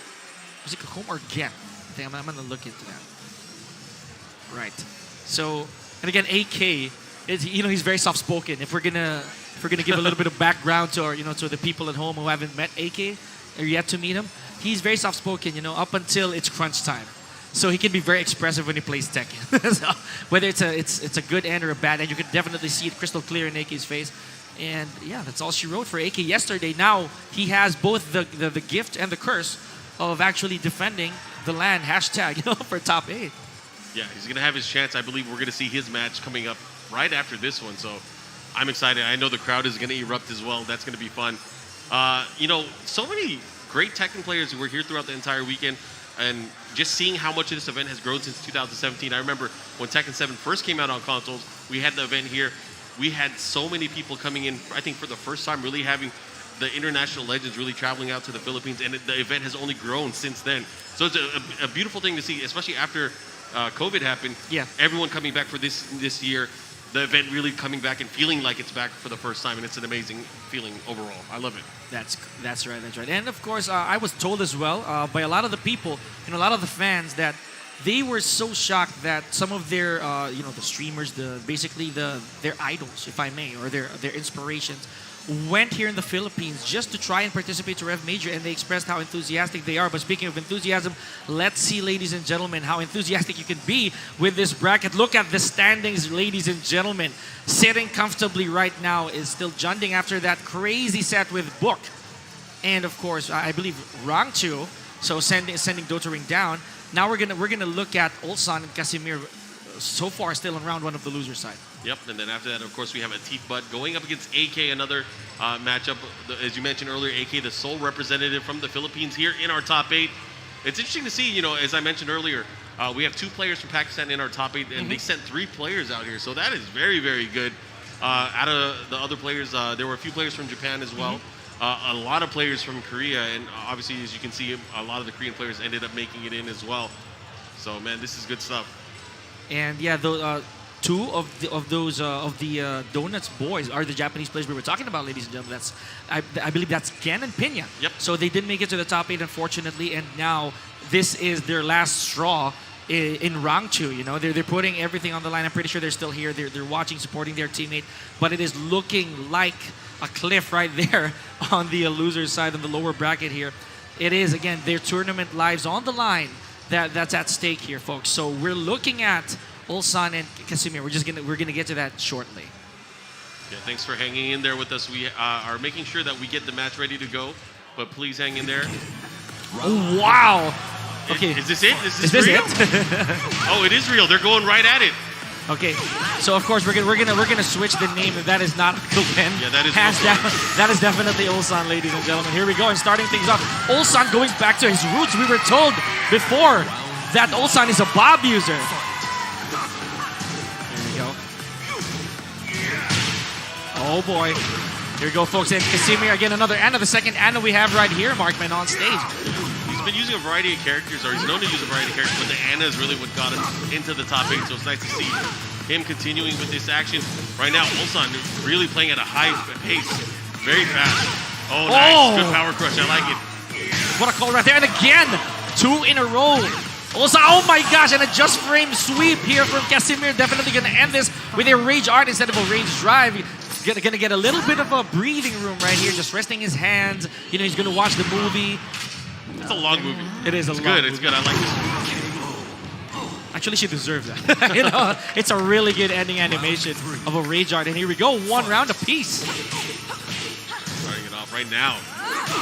was it Kokoma or Gen? I think I'm gonna look into that. Right. So, and again, AK is, you know, he's very soft-spoken. If we're gonna give a little bit of background to our, you know, to the people at home who haven't met AK or yet to meet him, he's very soft-spoken, you know, up until it's crunch time. So he can be very expressive when he plays Tekken. So whether it's a good end or a bad end, you can definitely see it crystal clear in AK's face. And yeah, that's all she wrote for AK yesterday. Now he has both the gift and the curse of actually defending the LAN hashtag, you know, for top 8. Yeah, he's going to have his chance. I believe we're going to see his match coming up right after this one. So I'm excited. I know the crowd is going to erupt as well. That's going to be fun. You know, so many great Tekken players who were here throughout the entire weekend. And just seeing how much of this event has grown since 2017. I remember when Tekken 7 first came out on consoles, we had the event here. We had so many people coming in, I think for the first time, really having the international legends really traveling out to the Philippines. And the event has only grown since then. So it's a beautiful thing to see, especially after COVID happened. Yeah. Everyone coming back for this year. The event really coming back and feeling like it's back for the first time, and it's an amazing feeling overall. I love it. That's right. And of course, I was told as well by a lot of the people and a lot of the fans that they were so shocked that some of their, you know, the streamers, basically their idols, if I may, or their inspirations, went here in the Philippines just to try and participate to REV Major, and they expressed how enthusiastic they are. But speaking of enthusiasm, let's see, ladies and gentlemen, how enthusiastic you can be with this bracket. Look at the standings, ladies and gentlemen. Sitting comfortably right now is still Junding after that crazy set with Book. And of course, I believe Rang 2, so sending Dota Ring down. Now we're gonna look at Ulsan and Casimir, so far still on round 1 of the loser side. Yep, and then after that, of course, we have a Teeth Butt going up against AK, another matchup. As you mentioned earlier, AK, the sole representative from the Philippines here in our top 8. It's interesting to see, you know, as I mentioned earlier, we have 2 players from Pakistan in our top 8, and they sent 3 players out here. So that is very, very good. Out of the other players, there were a few players from Japan as well. A lot of players from Korea, and obviously, as you can see, a lot of the Korean players ended up making it in as well. So, man, this is good stuff. And yeah, 2 of the Donuts boys are the Japanese players we were talking about, ladies and gentlemen. I believe that's Gen and Pinya. Yep. So they didn't make it to the top 8, unfortunately, and now this is their last straw in Rang 2. You know, they're putting everything on the line. I'm pretty sure they're still here. They're watching, supporting their teammate, but it is looking like a cliff right there on the loser side in the lower bracket here. It is, again, their tournament lives on the line that's at stake here, folks. So we're looking at Ulsan and Casimir. We're gonna get to that shortly. Yeah, thanks for hanging in there with us. We are making sure that we get the match ready to go, but please hang in there. Oh, wow. Okay. Is this it? Is this real? it? Oh, it is real. They're going right at it. Okay, so of course we're gonna switch the name, and that is not Glenn. Yeah, that is that is definitely Ulsan, ladies and gentlemen. Here we go, and starting things off, Ulsan going back to his roots. We were told before that Ulsan is a Bob user. Here we go. Oh boy. Here we go, folks. And Casimir again, another Anna, the second Anna we have right here, Markman on stage. He's been using a variety of characters, or he's known to use a variety of characters, but the Anna is really what got him into the top 8, so it's nice to see him continuing with this action. Right now, Ulsan really playing at a high pace, very fast. Oh, nice. Good power crush. I like it. What a call right there. And again, 2 in a row. Ulsan, oh my gosh, and a just frame sweep here from Casimir. Definitely going to end this with a Rage Art instead of a Rage Drive. Gonna get a little bit of a breathing room right here, just resting his hands. You know, he's gonna watch the movie. It's a long movie. It is a long movie. It's good. I like this. Actually, she deserves that. You know, it's a really good ending animation of a Rage Art. And here we go, 1 round apiece. Starting it off right now.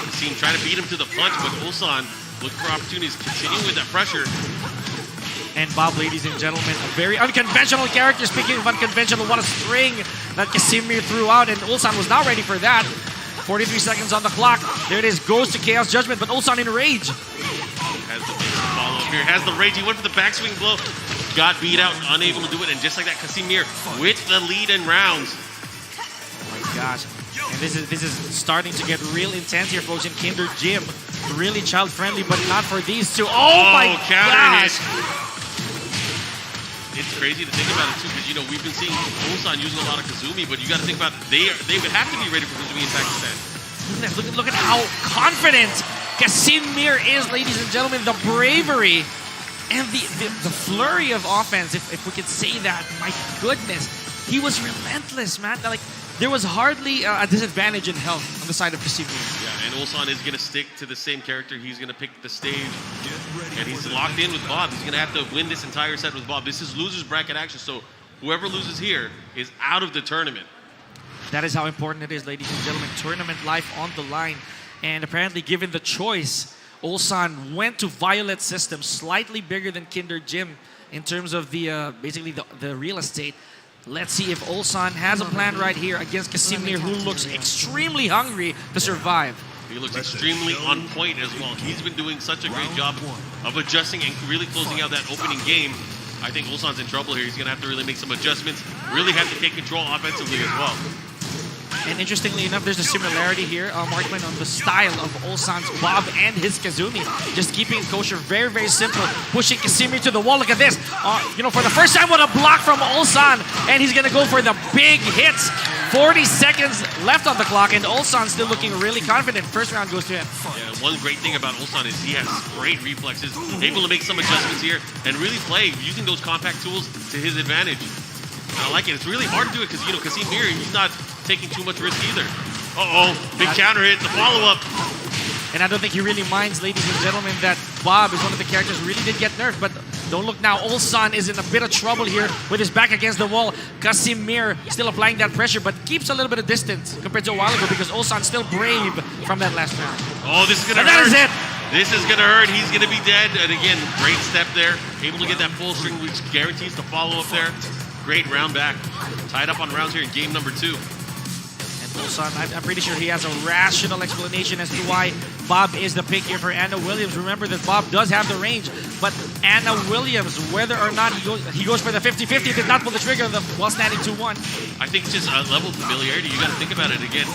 Kasim trying to beat him to the punch, but Ulsan looking for opportunities, continuing with that pressure. And Bob, ladies and gentlemen, a very unconventional character. Speaking of unconventional, what a string that Casimir threw out, and Ulsan was not ready for that. 43 seconds on the clock. There it is, goes to Chaos Judgment, but Ulsan in rage. Has the follow up here, has the rage. He went for the backswing blow, got beat out, unable to do it, and just like that, Casimir with the lead in rounds. Oh my gosh. And this is starting to get real intense here, folks, in Kinder Gym. Really child-friendly, but not for these two. Oh my gosh! it's crazy to think about it too, because we've been seeing Ulsan using a lot of Kazumi, but you got to think about they would have to be ready for Kazumi in Pakistan. Look at how confident Casimir is, ladies and gentlemen. The bravery and the flurry of offense, if we could say that. My goodness, he was relentless, man. Like, there was hardly a disadvantage in health on the side of Casimir. Yeah, and Ulsan is going to stick to the same character. He's going to pick the stage, and he's locked in with Bob. He's going to have to win this entire set with Bob. This is losers bracket action, so whoever loses here is out of the tournament. That is how important it is, ladies and gentlemen. Tournament life on the line. And apparently, given the choice, Ulsan went to Violet system, slightly bigger than Kinder Gym in terms of the basically the real estate. Let's see if Ulsan has a plan right here against Casimir, who looks extremely hungry to survive. He looks extremely on point as well. He's been doing such a great job of adjusting and really closing out that opening game. I think Ulsan's in trouble here. He's going to have to really make some adjustments, really have to take control offensively as well. And interestingly enough, there's a similarity here, Markman, on the style of Ulsan's Bob and his Kazumi. Just keeping it kosher, very, very simple. Pushing Casimir to the wall. Look at this. For the first time, what a block from Ulsan. And he's going to go for the big hits. 40 seconds left on the clock, and Ulsan still looking really confident. First round goes to him. Yeah, one great thing about Ulsan is he has great reflexes, able to make some adjustments here, and really play using those compact tools to his advantage. And I like it. It's really hard to do it because, Casimir, he's not taking too much risk either. Big counter hit, the follow-up. And I don't think he really minds, ladies and gentlemen, that Bob is one of the characters who really did get nerfed. But don't look now, Ulsan is in a bit of trouble here with his back against the wall. Casimir still applying that pressure, but keeps a little bit of distance compared to a while ago because Ulsan's still brave from that last round. Oh, this is going to hurt. That is it. This is going to hurt. He's going to be dead. And again, great step there. Able to get that full string, which guarantees the follow-up there. Great round back. Tied up on rounds here in game number 2. Ulsan, I'm pretty sure he has a rational explanation as to why Bob is the pick here for Anna Williams. Remember that Bob does have the range, but Anna Williams, whether or not he goes for the 50-50, did not pull the trigger while standing 2-1. I think it's just a level of familiarity. You got to think about it again.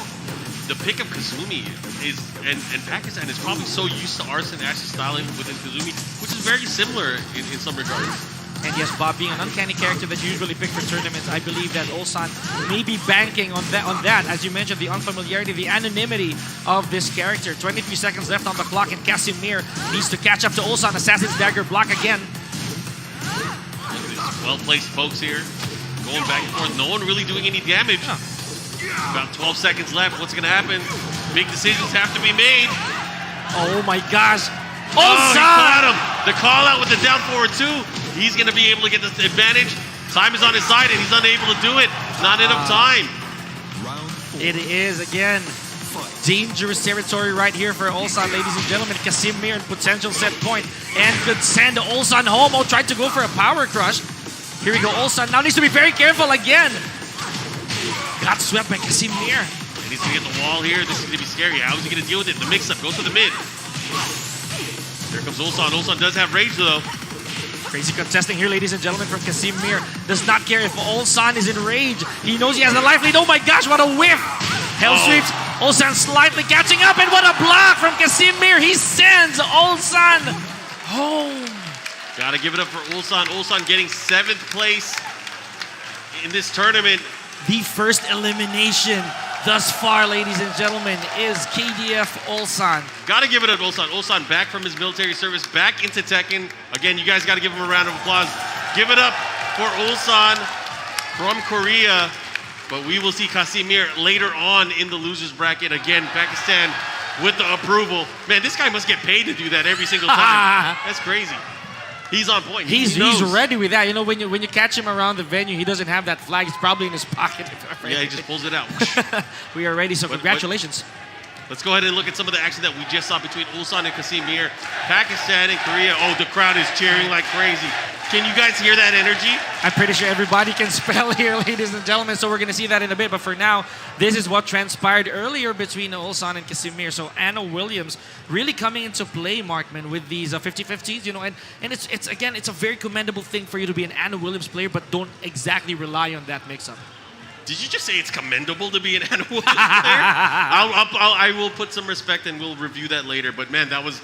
The pick of Kazumi is, and Pakistan is probably so used to Arts and Ash's styling within Kazumi, which is very similar in some regards. And yes, Bob being an uncanny character that you usually pick for tournaments, I believe that Ulsan may be banking on that. As you mentioned, the unfamiliarity, the anonymity of this character. 23 seconds left on the clock, and Casimir needs to catch up to Ulsan. Assassin's Dagger block again. Well-placed folks here, going back and forth. No one really doing any damage. About 12 seconds left. What's going to happen? Big decisions have to be made. Oh my gosh. Ulsan! Oh, he caught him. The call out with the down forward 2. He's going to be able to get this advantage. Time is on his side, and he's unable to do it. Not enough time. It is, again, dangerous territory right here for Ulsan, ladies and gentlemen. Casimir in potential set point and could send Ulsan home. Tried to go for a power crush. Here we go. Ulsan now needs to be very careful again. Got swept by Casimir. He needs to get the wall here. This is going to be scary. How is he going to deal with it? The mix-up goes to the mid. Here comes Ulsan. Ulsan does have rage, though. Crazy contesting here, ladies and gentlemen, from Casimir. Does not care if Ulsan is in rage. He knows he has the life lead. Oh my gosh, what a whiff. Hell sweeps. Ulsan slightly catching up, and what a block from Casimir. He sends Ulsan home. Gotta give it up for Ulsan. Ulsan getting 7th place in this tournament. The first elimination thus far, ladies and gentlemen, is KDF Ulsan. Gotta give it up to Ulsan. Ulsan back from his military service, back into Tekken. Again, you guys gotta give him a round of applause. Give it up for Ulsan from Korea. But we will see Casimir later on in the losers bracket. Again, Pakistan with the approval. Man, this guy must get paid to do that every single time. That's crazy. He's on point. He's ready with that. You know, when you catch him around the venue, he doesn't have that flag. It's probably in his pocket. Yeah, he just pulls it out. We are ready, so congratulations. Let's go ahead and look at some of the action that we just saw between Ulsan and Casimir. Pakistan and Korea. Oh, the crowd is cheering like crazy. Can you guys hear that energy? I'm pretty sure everybody can spell here, ladies and gentlemen, so we're going to see that in a bit. But for now, this is what transpired earlier between Ulsan and Casimir. So Anna Williams really coming into play, Markman, with these 50-50s, you know, and it's again, it's a very commendable thing for you to be an Anna Williams player, but don't exactly rely on that mix-up. Did you just say it's commendable to be an Anna Williams player? I will put some respect and we'll review that later. But man, that was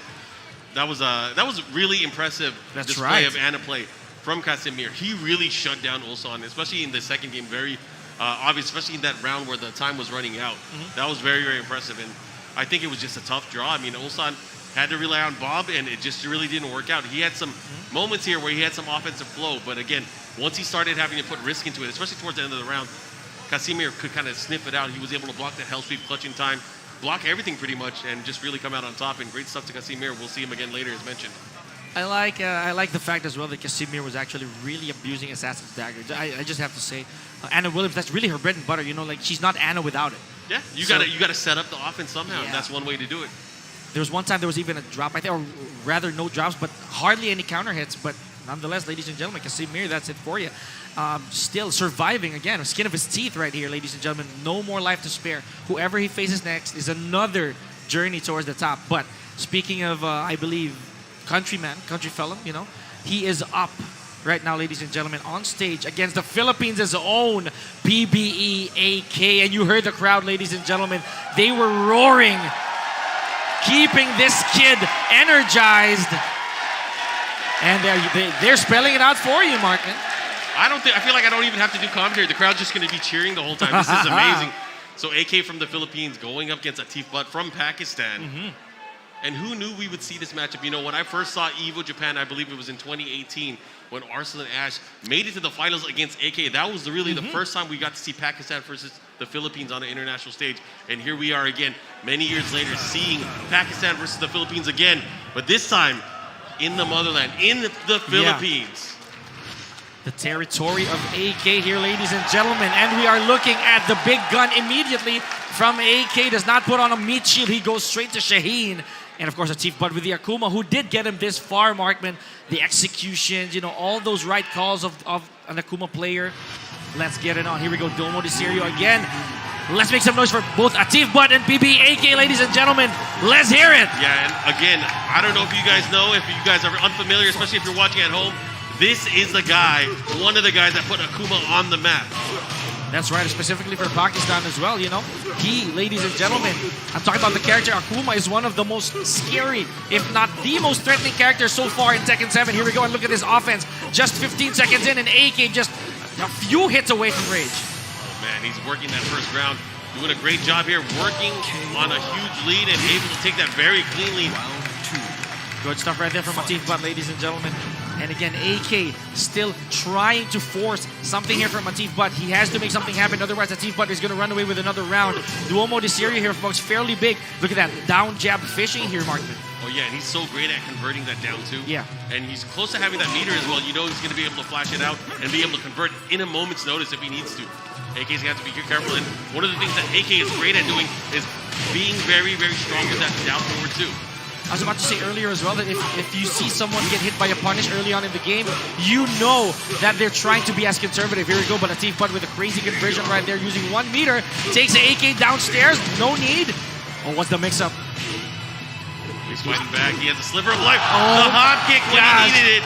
really impressive display of Anna play. from Casimir. He really shut down Ulsan, especially in the second game. Very obvious, especially in that round where the time was running out. That was very, very impressive. And I think it was just a tough draw. I mean, Ulsan had to rely on Bob, and it just really didn't work out. He had some moments here where he had some offensive flow, but again, once he started having to put risk into it, especially towards the end of the round, Casimir could kind of sniff it out. He was able to block that hell sweep, clutch in time, block everything pretty much, and just really come out on top. And great stuff to Casimir. We'll see him again later, as mentioned. I like the fact as well that Casimir was actually really abusing Assassin's Dagger. I just have to say, Anna Williams, that's really her bread and butter. You know, like she's not Anna without it. Yeah, you gotta set up the offense somehow. And that's one way to do it. There was one time there was even a drop, I think, or rather no drops, but hardly any counter hits. But nonetheless, ladies and gentlemen, Casimir, that's it for you. Still surviving again, skin of his teeth right here, ladies and gentlemen. No more life to spare. Whoever he faces next is another journey towards the top. But speaking of, I believe, country fellow, you know, he is up right now, ladies and gentlemen, on stage against the Philippines' own PBE AK. And you heard the crowd, ladies and gentlemen. They were roaring, keeping this kid energized. And they're spelling it out for you, Markman. I feel like I don't even have to do commentary. The crowd's just going to be cheering the whole time. This is amazing. So AK from the Philippines going up against Atif Butt from Pakistan. And who knew we would see this matchup? You know, when I first saw EVO Japan, I believe it was in 2018, when Arsenal and Ash made it to the finals against AK. That was really the first time we got to see Pakistan versus the Philippines on an international stage. And here we are again, many years later, seeing Pakistan versus the Philippines again. But this time, in the motherland, in the Philippines. The territory of AK here, ladies and gentlemen. And we are looking at the big gun immediately from AK. Does not put on a meat shield. He goes straight to Shaheen. And of course, Atif Butt with the Akuma, who did get him this far, Markman. The executions, you know, all those right calls of an Akuma player. Let's get it on. Here we go, Domo de Serio again. Let's make some noise for both Atif Butt and PBAK, ladies and gentlemen. Let's hear it. Yeah, and again, I don't know if you guys know, if you guys are unfamiliar, especially if you're watching at home. This is the guy, one of the guys that put Akuma on the map. That's right, specifically for Pakistan as well, you know. He, ladies and gentlemen, I'm talking about the character Akuma, is one of the most scary, if not the most threatening characters so far in Tekken 7. Here we go, and look at his offense. Just 15 seconds in, and AK just a few hits away from Rage. Oh man, he's working that first round. Doing a great job here, working on a huge lead and able to take that very cleanly. Good stuff right there from Atif Butt, ladies and gentlemen. And again, AK still trying to force something here from Atif Butt. He has to make something happen, otherwise Atif Butt is going to run away with another round. Duomo de Serio here, folks, fairly big. Look at that, down jab fishing here, Markman. Oh yeah, and he's so great at converting that down too. Yeah. And he's close to having that meter as well. You know he's going to be able to flash it out and be able to convert in a moment's notice if he needs to. AK's going to have to be careful. And one of the things that AK is great at doing is being very, very strong with that down forward too. I was about to say earlier as well that if you see someone get hit by a punish early on in the game, you know that they're trying to be as conservative. Here we go, but Atif Butt with a crazy conversion right there using 1 meter. Takes the AK downstairs, no need. Oh, what's the mix-up? He's fighting back, he has a sliver of life. Oh, the hop kick when he needed it.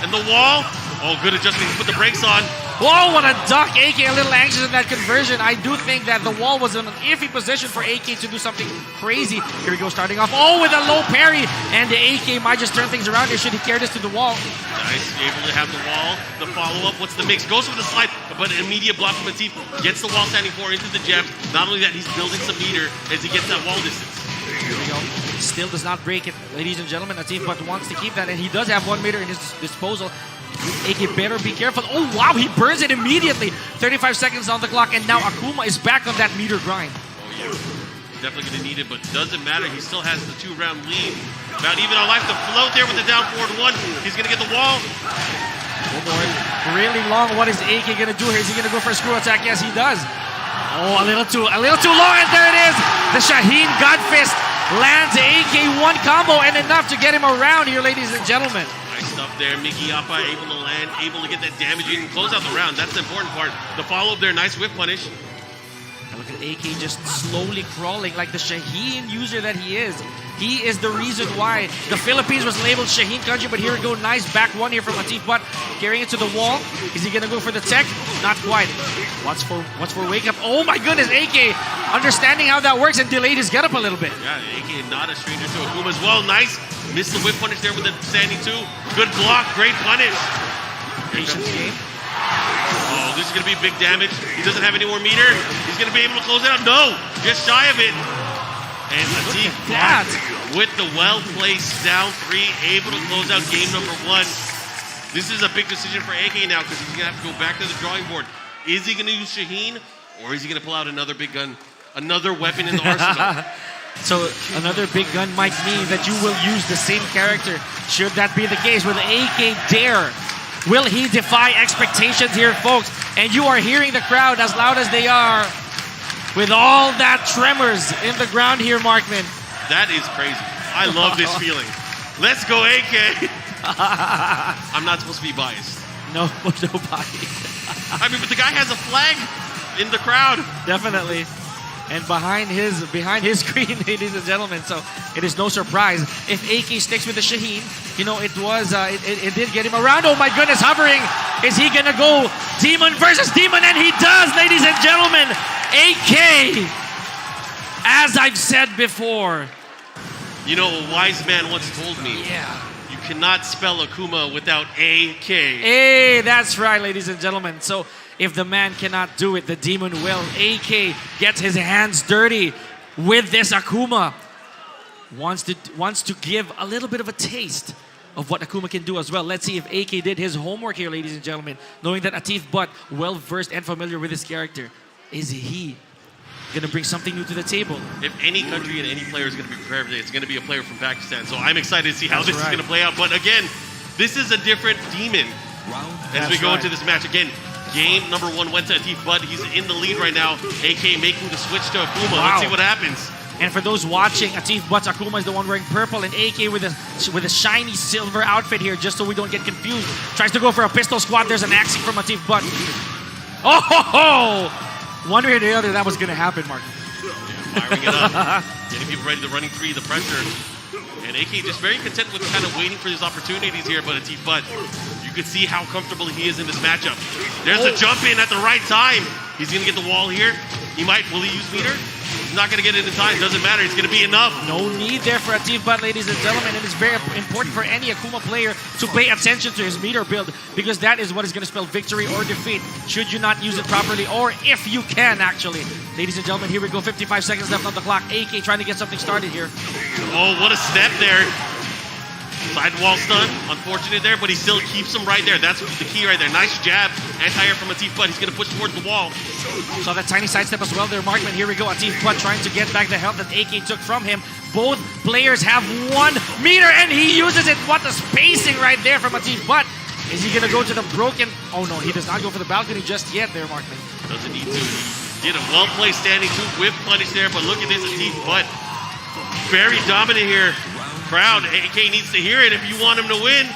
And the wall, oh good adjustment, he put the brakes on. Whoa, what a duck. AK a little anxious in that conversion. I do think that the wall was in an iffy position for AK to do something crazy. Here we go, starting off. Oh, with a low parry. And the AK might just turn things around here should he carry this to the wall. Nice, able to have the wall, the follow-up. What's the mix? Goes for the slide, but an immediate block from Atif. Gets the wall standing 4 into the jabs. Not only that, he's building some meter as he gets that wall distance. Here we go. Still does not break it, ladies and gentlemen. Atif Butt wants to keep that, and he does have 1 meter in his disposal. AK better be careful. Oh, wow, he burns it immediately. 35 seconds on the clock, and now Akuma is back on that meter grind. Oh, yeah. Definitely going to need it, but doesn't matter. He still has the 2-round lead. About even on life to float there with the down forward 1. He's going to get the wall. Oh, boy. Really long. What is AK going to do here? Is he going to go for a screw attack? Yes, he does. Oh, a little too long, and there it is. The Shaheen God Fist lands AK 1 combo, and enough to get him around here, ladies and gentlemen. Nice stuff there. Miki Appa able to land, able to get that damage in and close out the round. That's the important part. The follow-up there, nice whip punish. And look at AK just slowly crawling like the Shaheen user that he is. He is the reason why the Philippines was labeled Shaheen country, but here we go, nice back 1 here from Atif Butt. Carrying it to the wall. Is he gonna go for the tech? Not quite. Watch for wake up. Oh my goodness, AK understanding how that works and delayed his get up a little bit. Yeah, AK not a stranger to Akuma as well. Nice. Missed the whip punish there with the standing 2. Good block, great punish. Patience game. Oh, this is going to be big damage. He doesn't have any more meter. He's going to be able to close it out. No, just shy of it. And Atif that. with the well-placed down 3, able to close out game number 1. This is a big decision for AK now because he's going to have to go back to the drawing board. Is he going to use Shaheen or is he going to pull out another big gun, another weapon in the arsenal? So another big gun might mean that you will use the same character. Should that be the case with AK Dare? Will he defy expectations here, folks? And you are hearing the crowd as loud as they are with all that tremors in the ground here, Markman. That is crazy. I love this feeling. Let's go, AK. I'm not supposed to be biased. No, nobody. I mean, but the guy has a flag in the crowd. Definitely. And behind his screen, ladies and gentlemen, so it is no surprise if AK sticks with the Shaheen. You know, it did get him around. Oh my goodness, hovering. Is he gonna go Demon versus Demon? And he does, ladies and gentlemen. AK, as I've said before. You know, a wise man once told me. Yeah. You cannot spell Akuma without AK. Hey, that's right, ladies and gentlemen. So if the man cannot do it, the demon will. AK gets his hands dirty with this Akuma. Wants to give a little bit of a taste of what Akuma can do as well. Let's see if AK did his homework here, ladies and gentlemen. Knowing that Atif Butt, well versed and familiar with this character. Is he gonna bring something new to the table? If any country and any player is gonna be prepared for it, it's gonna be a player from Pakistan. So I'm excited to see how this is gonna play out. But again, this is a different demon as we go into this match. Again, game number 1 went to Atif Butt. He's in the lead right now. AK making the switch to Akuma. Wow. Let's see what happens. And for those watching, Atif Butt's Akuma is the one wearing purple, and AK with a shiny silver outfit here, just so we don't get confused. Tries to go for a pistol squat. There's an axing from Atif Butt. Oh ho ho! One way or the other, that was gonna happen, Mark. Yeah, firing it up. Getting people ready, the running 3, the pressure. And AK just very content with kind of waiting for his opportunities here, but Atif Butt, you can see how comfortable he is in this matchup. There's a jump in at the right time. He's gonna get the wall here. Will he use meter? He's not gonna get it in time, doesn't matter, it's gonna be enough. No need there for Atif Butt, ladies and gentlemen. It is very important for any Akuma player to pay attention to his meter build, because that is what is gonna spell victory or defeat, should you not use it properly, or if you can, actually. Ladies and gentlemen, here we go, 55 seconds left on the clock. AK trying to get something started here. Oh, what a step there. Sidewall stun, unfortunate there, but he still keeps him right there. That's the key right there. Nice jab, anti-air from Atif Butt. He's gonna push towards the wall. Saw that tiny sidestep as well there, Markman. Here we go, Atif Butt trying to get back the health that AK took from him. Both players have 1 meter, and he uses it. What a spacing right there from Atif Butt. Is he gonna go to the broken? Oh no, he does not go for the balcony just yet there, Markman. Doesn't need to. He did a well-placed standing 2 whip punish there, but look at this Atif Butt. Very dominant here. Crowd, AK needs to hear it if you want him to win.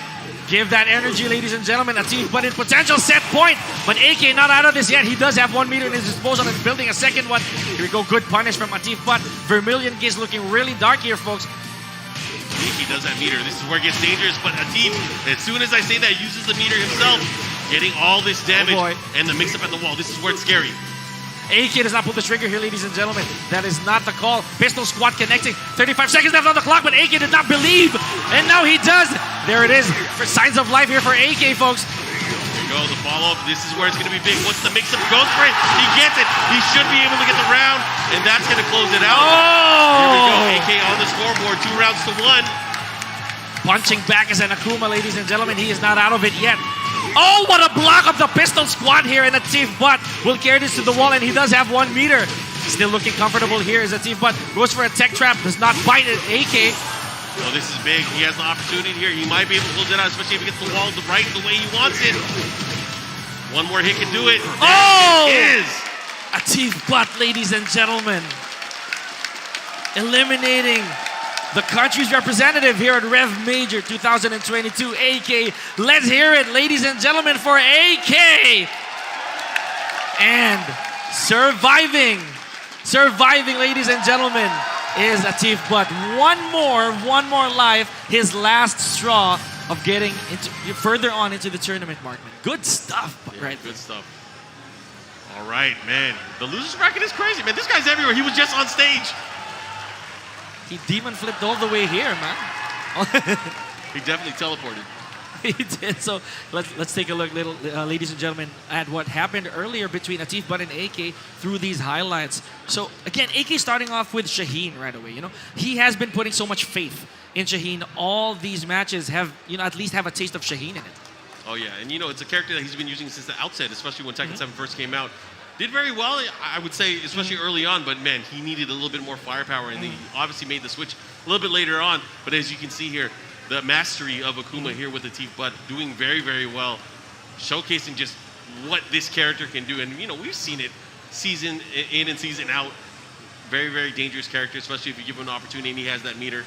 Give that energy, ladies and gentlemen. Atif Butt in potential set point, but AK not out of this yet. He does have 1 meter in his disposal and is building a second one. Here we go, good punish from Atif Butt. Vermilion is looking really dark here, folks. AK does that meter. This is where it gets dangerous, but Atif, as soon as I say that, uses the meter himself, getting all this damage and the mix-up at the wall. This is where it's scary. AK does not pull the trigger here, ladies and gentlemen. That is not the call. Pistol squat connecting. 35 seconds left on the clock, but AK did not believe. And now he does. There it is. For signs of life here for AK, folks. There you go, the follow-up. This is where it's going to be big. Once the mix-up goes for it, he gets it. He should be able to get the round, and that's going to close it out. Oh! Here we go. AK on the scoreboard. 2 rounds to 1. Punching back as an Akuma, ladies and gentlemen. He is not out of it yet. Oh, what a block of the pistol squat here, and Atif Butt will carry this to the wall, and he does have 1 meter. Still looking comfortable here as Atif Butt goes for a tech trap, does not bite it. AK. Oh, this is big. He has the opportunity here. He might be able to close it out, especially if he gets the wall right the way he wants it. 1 more hit can do it. Oh! There it is. Atif Butt, ladies and gentlemen. Eliminating the country's representative here at REV Major 2022, AK. Let's hear it, ladies and gentlemen, for AK. And surviving, ladies and gentlemen, is Atif Butt. One more life, his last straw of getting further on into the tournament, Markman. Good stuff, right? Good stuff. All right, man. The losers bracket is crazy, man. This guy's everywhere. He was just on stage. He demon flipped all the way here, man. He definitely teleported. He did. So let's take a look, ladies and gentlemen, at what happened earlier between Atif Butt and AK through these highlights. So again, AK starting off with Shaheen right away. You know, he has been putting so much faith in Shaheen. All these matches have, you know, at least have a taste of Shaheen in it. Oh yeah, and you know, it's a character that he's been using since the outset, especially when Tekken 7 first came out. Did very well, I would say, especially early on, but man, he needed a little bit more firepower, and he obviously made the switch a little bit later on. But as you can see here, the mastery of Akuma here with Atif Butt doing very, very well, showcasing just what this character can do. And you know, we've seen it season in and season out. Very, very dangerous character, especially if you give him an opportunity and he has that meter.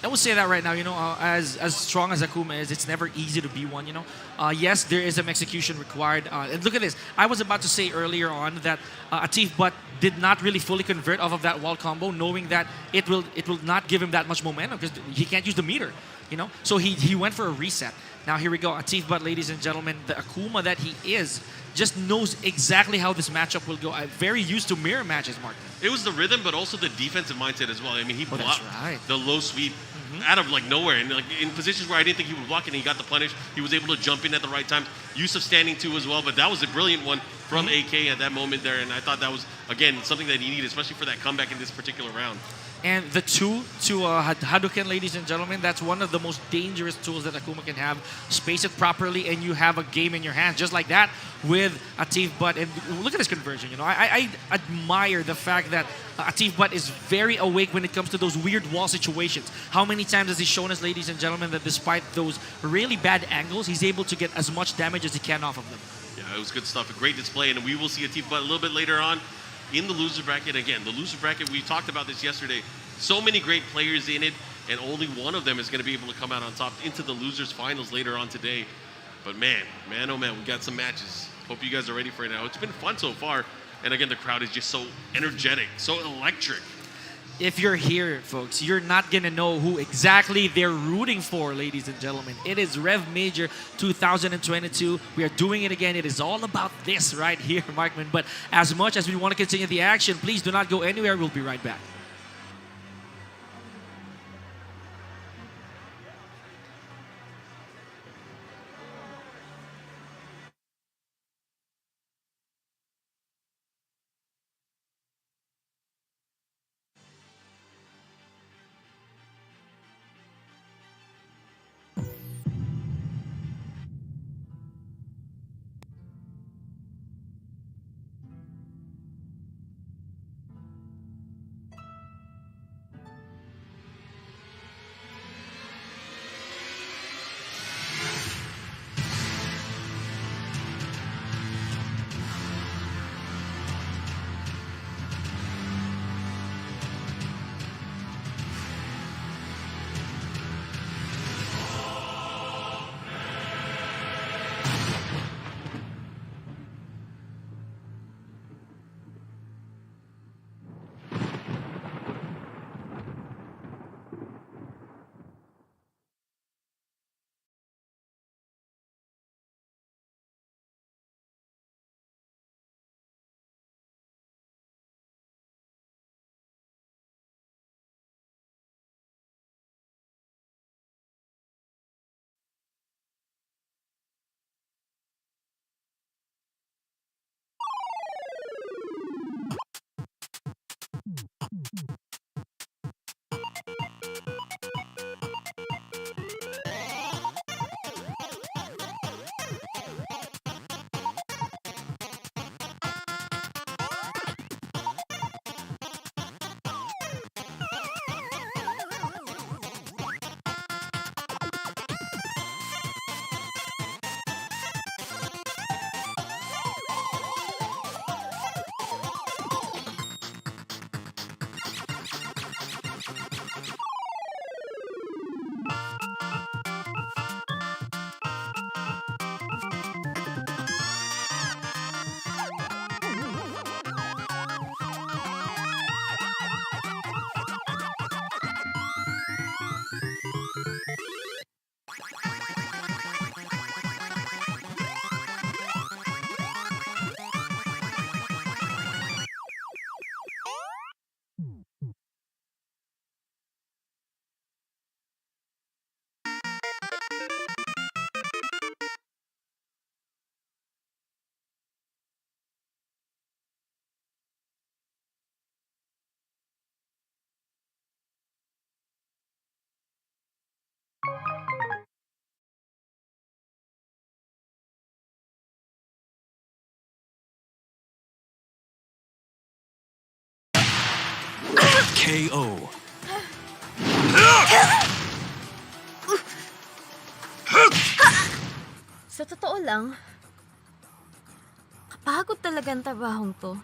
I will say that right now, you know, as strong as Akuma is, it's never easy to be one, you know. Yes, there is some execution required. And look at this. I was about to say earlier on that Atif Butt did not really fully convert off of that wall combo, knowing that it will not give him that much momentum because he can't use the meter, you know. So he went for a reset. Now here we go. Atif Butt, ladies and gentlemen, the Akuma that he is, just knows exactly how this matchup will go. I'm very used to mirror matches, Mark. It was the rhythm, but also the defensive mindset as well. I mean, he blocked right. the low sweep out of like nowhere, and like in positions where I didn't think he would block it, and he got the punish. He was able to jump in at the right time. Use of standing too as well, but that was a brilliant one from AK at that moment there, and I thought that was again something that he needed, especially for that comeback in this particular round. And the 2 to Hadouken, ladies and gentlemen, that's one of the most dangerous tools that Akuma can have. Space it properly, and you have a game in your hands, just like that with Atif Butt. And look at his conversion. You know, I admire the fact that Atif Butt is very awake when it comes to those weird wall situations. How many times has he shown us, ladies and gentlemen, that despite those really bad angles, he's able to get as much damage as he can off of them. Yeah, it was good stuff. A great display, and we will see Atif Butt a little bit later on in the loser bracket. Again, the loser bracket, we talked about this yesterday. So many great players in it, and only one of them is going to be able to come out on top into the losers finals later on today. But man, oh man, we got some matches. Hope you guys are ready for it now. It's been fun so far. And again, the crowd is just so energetic, so electric. If you're here, folks, you're not going to know who exactly they're rooting for, ladies and gentlemen. It is REV Major 2022. We are doing it again. It is all about this right here, Markman. But as much as we want to continue the action, please do not go anywhere. We'll be right back. KO. Sa totoo lang, kapagod talaga ang trabahong to.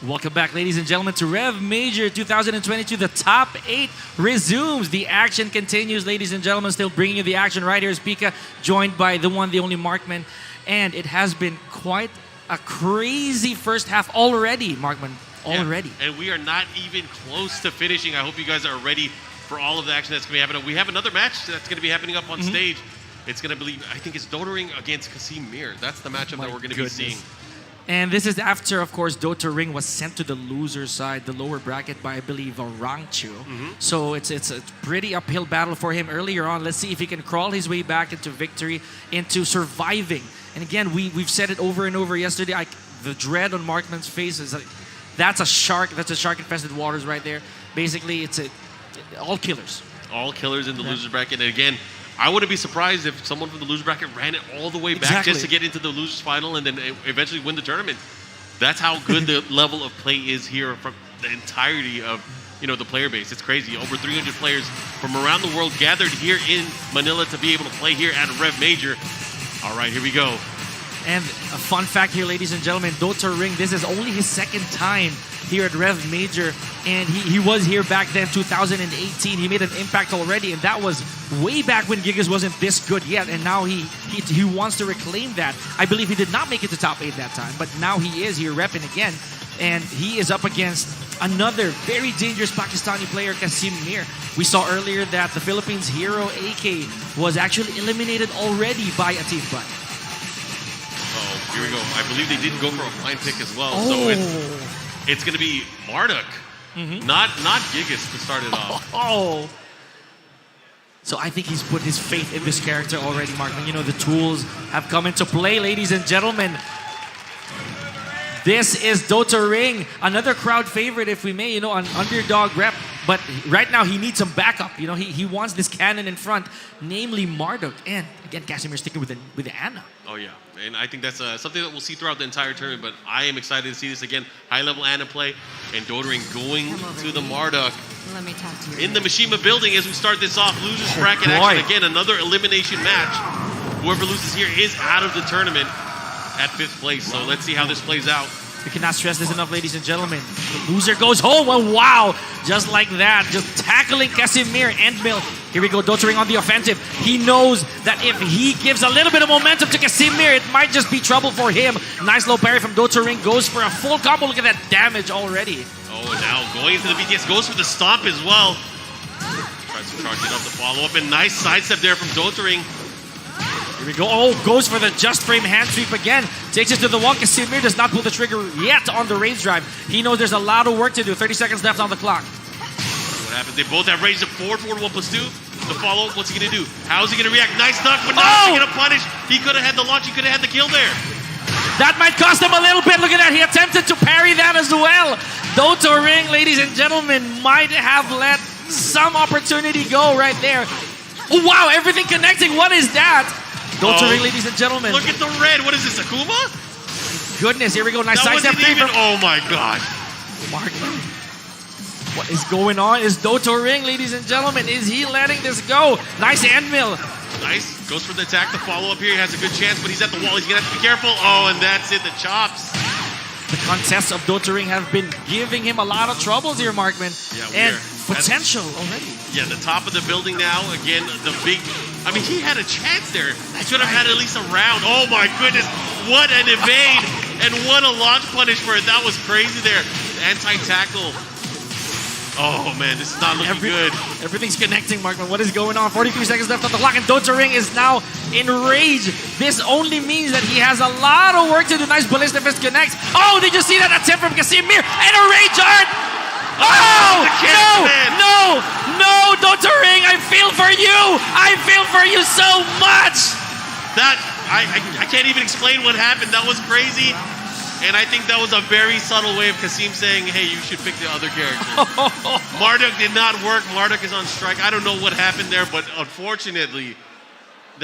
Welcome back, ladies and gentlemen, to Rev Major 2022. The top 8 resumes. The action continues, ladies and gentlemen. Still bringing you the action. Right here is Pika, joined by the one, the only Markman. And it has been quite a crazy first half already, Markman. Already. Yeah. And we are not even close to finishing. I hope you guys are ready for all of the action that's going to be happening. We have another match that's going to be happening up on stage. It's going to be, I think it's Dotering against Kasim Mir. That's the matchup that we're going to be seeing. And this is after, of course, Dota Ring was sent to the loser side, the lower bracket, by, I believe, Rangchu. So it's a pretty uphill battle for him earlier on. Let's see if he can crawl his way back into victory, into surviving. And again, we've said it over and over yesterday. The dread on Markman's face is that's a shark. That's a shark-infested waters right there. Basically, it's all killers. All killers in the loser's bracket. And again, I wouldn't be surprised if someone from the loser bracket ran it all the way back just to get into the loser's final and then eventually win the tournament. That's how good the level of play is here from the entirety of the player base. It's crazy. Over 300 players from around the world gathered here in Manila to be able to play here at Rev Major. All right, here we go. And a fun fact here, ladies and gentlemen, Dota Ring, this is only his second time here at Rev Major, and he was here back then, 2018. He made an impact already, and that was way back when Gigas wasn't this good yet, and now he wants to reclaim that. I believe he did not make it to top 8 that time, but now he is here repping again, and he is up against another very dangerous Pakistani player, Kasim Mir. We saw earlier that the Philippines hero AK was actually eliminated already by Atif Bud. Oh, here we go. I believe they didn't go for a blind pick as well, so it's going to be Marduk, not Gigas to start it off. So I think he's put his faith in this character already, Markman. The tools have come into play, ladies and gentlemen. This is Dota Ring, another crowd favorite, if we may, an underdog rep. But right now, he needs some backup. He wants this cannon in front, namely Marduk. And again, Casimir sticking with the Ana. Oh, yeah. And I think that's something that we'll see throughout the entire tournament. But I am excited to see this again. High-level Ana play and Dota Ring going to the Marduk. Let me talk to you. In the Mishima building as we start this off. Losers bracket action. Again, another elimination match. Whoever loses here is out of the tournament at 5th place. So let's see how this plays out. We cannot stress this enough, ladies and gentlemen. The loser goes home. Oh, wow. Just like that. Just tackling Casimir. Endmill. Here we go. Dota Ring on the offensive. He knows that if he gives a little bit of momentum to Casimir, it might just be trouble for him. Nice low parry from Dota Ring. Goes for a full combo. Look at that damage already. Oh, and now going into the BTS. Goes for the stomp as well. Tries to charge it up to follow up. And nice sidestep there from Dota Ring. Here we go. Oh, goes for the just frame hand sweep again. Takes it to the wall. Casimir does not pull the trigger yet on the rage drive. He knows there's a lot of work to do. 30 seconds left on the clock. What happens? They both have rage to forward 1+2. The follow-up, what's he going to do? How's he going to react? Nice duck, but not going to punish. He could have had the launch. He could have had the kill there. That might cost him a little bit. Look at that. He attempted to parry that as well. Dota Ring, ladies and gentlemen, might have let some opportunity go right there. Oh, wow, everything connecting. What is that? Dota Ring, ladies and gentlemen. Look at the red. What is this, Akuma? Goodness, here we go. Nice sidestep. Oh my god. Markman. What is going on? Is Dota Ring, ladies and gentlemen, is he letting this go? Nice endmill. Nice. Goes for the attack. The follow-up here. He has a good chance, but he's at the wall. He's going to have to be careful. Oh, and that's it. The chops. The contests of Dota Ring have been giving him a lot of troubles here, Markman. Yeah, and potential already. Yeah, the top of the building now. Again, the big... I mean, he had a chance there. He should have had at least a round. Oh, my goodness. What an evade. And what a launch punish for it. That was crazy there. Anti-tackle. Oh, man, this is not looking good. Everything's connecting, Markman. What is going on? 43 seconds left on the clock, and Dota Ring is now enraged. This only means that he has a lot of work to do. Nice Ballista Fist connects. Oh, did you see that attempt from Casimir? And a rage art! Oh, no, Dota Ring, I feel for you. I feel for you so much. That, I can't even explain what happened. That was crazy. And I think that was a very subtle way of Kasim saying, hey, you should pick the other character. Marduk did not work. Marduk is on strike. I don't know what happened there, but unfortunately,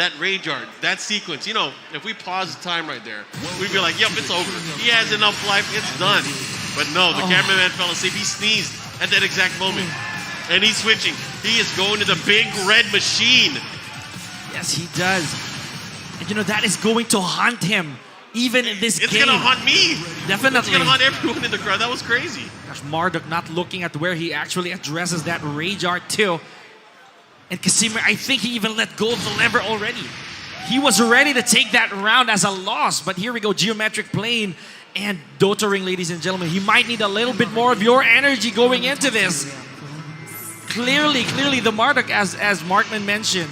that rage art, that sequence, you know, if we pause the time right there, we'd be like, yep, it's over. He has enough life. It's done. But no, the cameraman fell asleep. He sneezed at that exact moment. And he's switching. He is going to the big red machine. Yes, he does. And you know, that is going to haunt him even in this It's game. gonna haunt me. Definitely. It's gonna haunt everyone in the crowd. That was crazy. Gosh, Marduk not looking at where he actually addresses that rage art too. And Casimir, I think he even let go of the lever already. He was ready to take that round as a loss, but here we go, geometric plane and Dottering, ladies and gentlemen. He might need a little bit more of your energy going into this. Clearly, the Marduk, as Markman mentioned,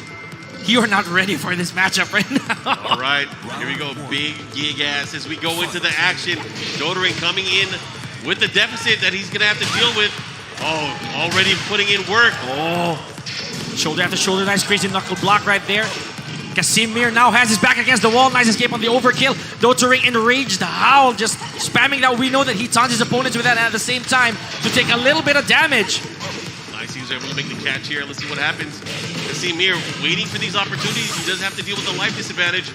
you are not ready for this matchup right now. All right, here we go. Big gig ass as we go into the action. Dottering coming in with the deficit that he's gonna have to deal with. Oh, already putting in work. Oh, shoulder after shoulder, nice crazy knuckle block right there. Casimir now has his back against the wall. Nice escape on the overkill. Dottering enraged howl, just spamming that. We know that he taunts his opponents with that at the same time to take a little bit of damage. Nice, he was able to make the catch here. Let's see what happens. Casimir waiting for these opportunities. He does have to deal with the life disadvantage.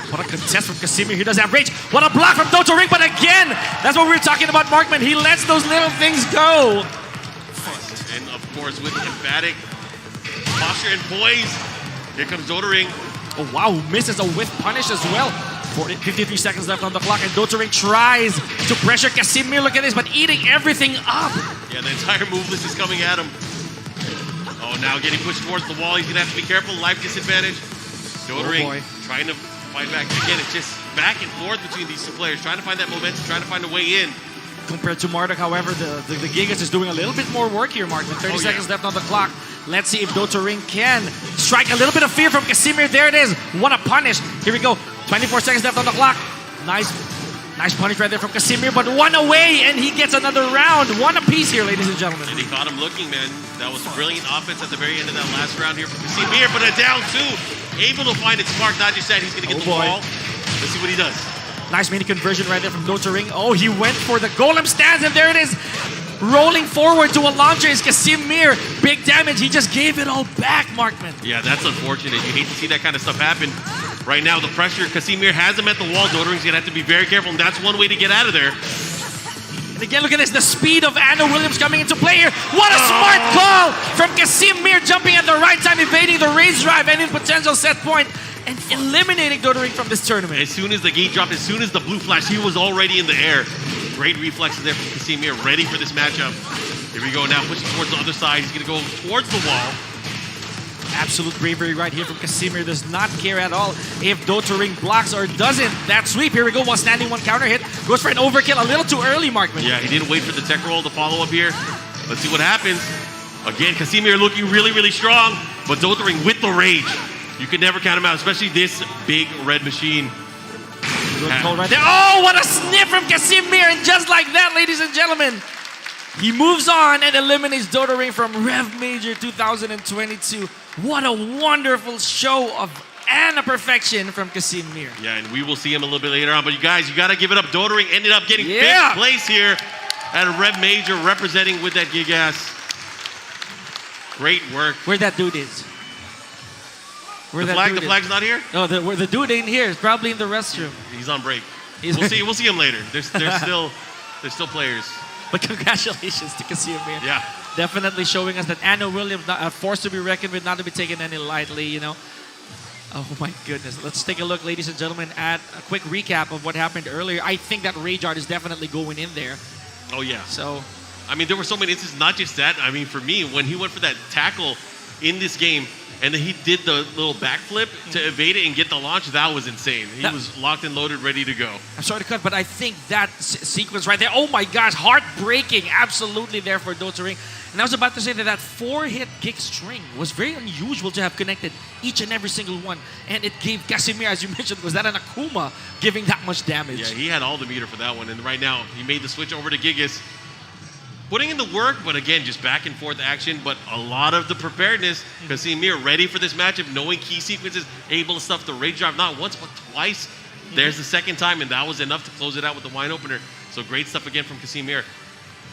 What a contest from Casimir. He does have rage. What a block from Dottering, but again, that's what we were talking about, Markman. He lets those little things go. And of course, with emphatic posture and poise, here comes Dottering. Oh wow, misses a whiff punish as well. 53 seconds left on the clock, and Dottering tries to pressure Casimir. Look at this, but eating everything up. Yeah, the entire move list is coming at him. Oh, now getting pushed towards the wall. He's gonna have to be careful. Life disadvantage. Dottering trying to fight back. Again, it's just back and forth between these two players, trying to find that momentum, trying to find a way in. Compared to Marduk, however, the Gigas is doing a little bit more work here, Markman. 30 seconds left on the clock. Let's see if Dottering can strike a little bit of fear from Casimir. There it is. What a punish. Here we go. 24 seconds left on the clock. Nice punish right there from Casimir, but one away, and he gets another round. One apiece here, ladies and gentlemen. And he caught him looking, man. That was brilliant offense at the very end of that last round here from Casimir, but a down two. Able to find it smart. Not just that, he's going to get the ball. Let's see what he does. Nice mini conversion right there from Dottering. Oh, he went for the golem stance, and there it is. Rolling forward to a launcher is Casimir. Big damage. He just gave it all back, Markman. Yeah, that's unfortunate. You hate to see that kind of stuff happen. Right now, the pressure, Casimir has him at the wall. Dottering's going to have to be very careful, and that's one way to get out of there. And again, look at this. The speed of Anna Williams coming into play here. What a smart call from Casimir, jumping at the right time, evading the raise drive, any potential set point, and eliminating Dottering from this tournament. As soon as the gate dropped, as soon as the blue flash, he was already in the air. Great reflexes there from Casimir, ready for this matchup. Here we go now, pushing towards the other side. He's going to go towards the wall. Absolute bravery right here from Casimir. Does not care at all if Dottering blocks or doesn't. That sweep, here we go. One standing, one counter hit. Goes for an overkill a little too early, Markman. Yeah, he didn't wait for the tech roll to follow up here. Let's see what happens. Again, Casimir looking really, really strong, but Dottering with the rage. You can never count him out, especially this big red machine. Good call right there. Oh, what a sniff from Casimir. And just like that, ladies and gentlemen, he moves on and eliminates Dottering from REV Major 2022. What a wonderful show of and a perfection from Casimir. Yeah, and we will see him a little bit later on. But you guys, you got to give it up. Dottering ended up getting 5th place here at REV Major, representing with that gig ass. Great work. Where that dude is? The flag's not here? No, the dude ain't here. It's probably in the restroom. He's on break. We'll see him later. There's still players. But congratulations to Casimir. Yeah. Definitely showing us that Anna Williams, a force to be reckoned with, not to be taken any lightly, you know. Oh my goodness. Let's take a look, ladies and gentlemen, at a quick recap of what happened earlier. I think that Rage Art is definitely going in there. Oh yeah. So, I mean, there were so many instances, not just that. I mean, for me, when he went for that tackle in this game, and then he did the little backflip to evade it and get the launch, that was insane. He was locked and loaded, ready to go. I'm sorry to cut, but I think that sequence right there, oh my gosh, heartbreaking, absolutely there for Dottering. And I was about to say that 4-hit kick string was very unusual to have connected each and every single one. And it gave Casimir, as you mentioned, was that an Akuma giving that much damage? Yeah, he had all the meter for that one. And right now, he made the switch over to Gigas. Putting in the work, but again, just back and forth action, but a lot of the preparedness. Casimir ready for this matchup, knowing key sequences, able to stuff the rage drive, not once, but twice. There's the second time, and that was enough to close it out with the wine opener. So great stuff again from Casimir.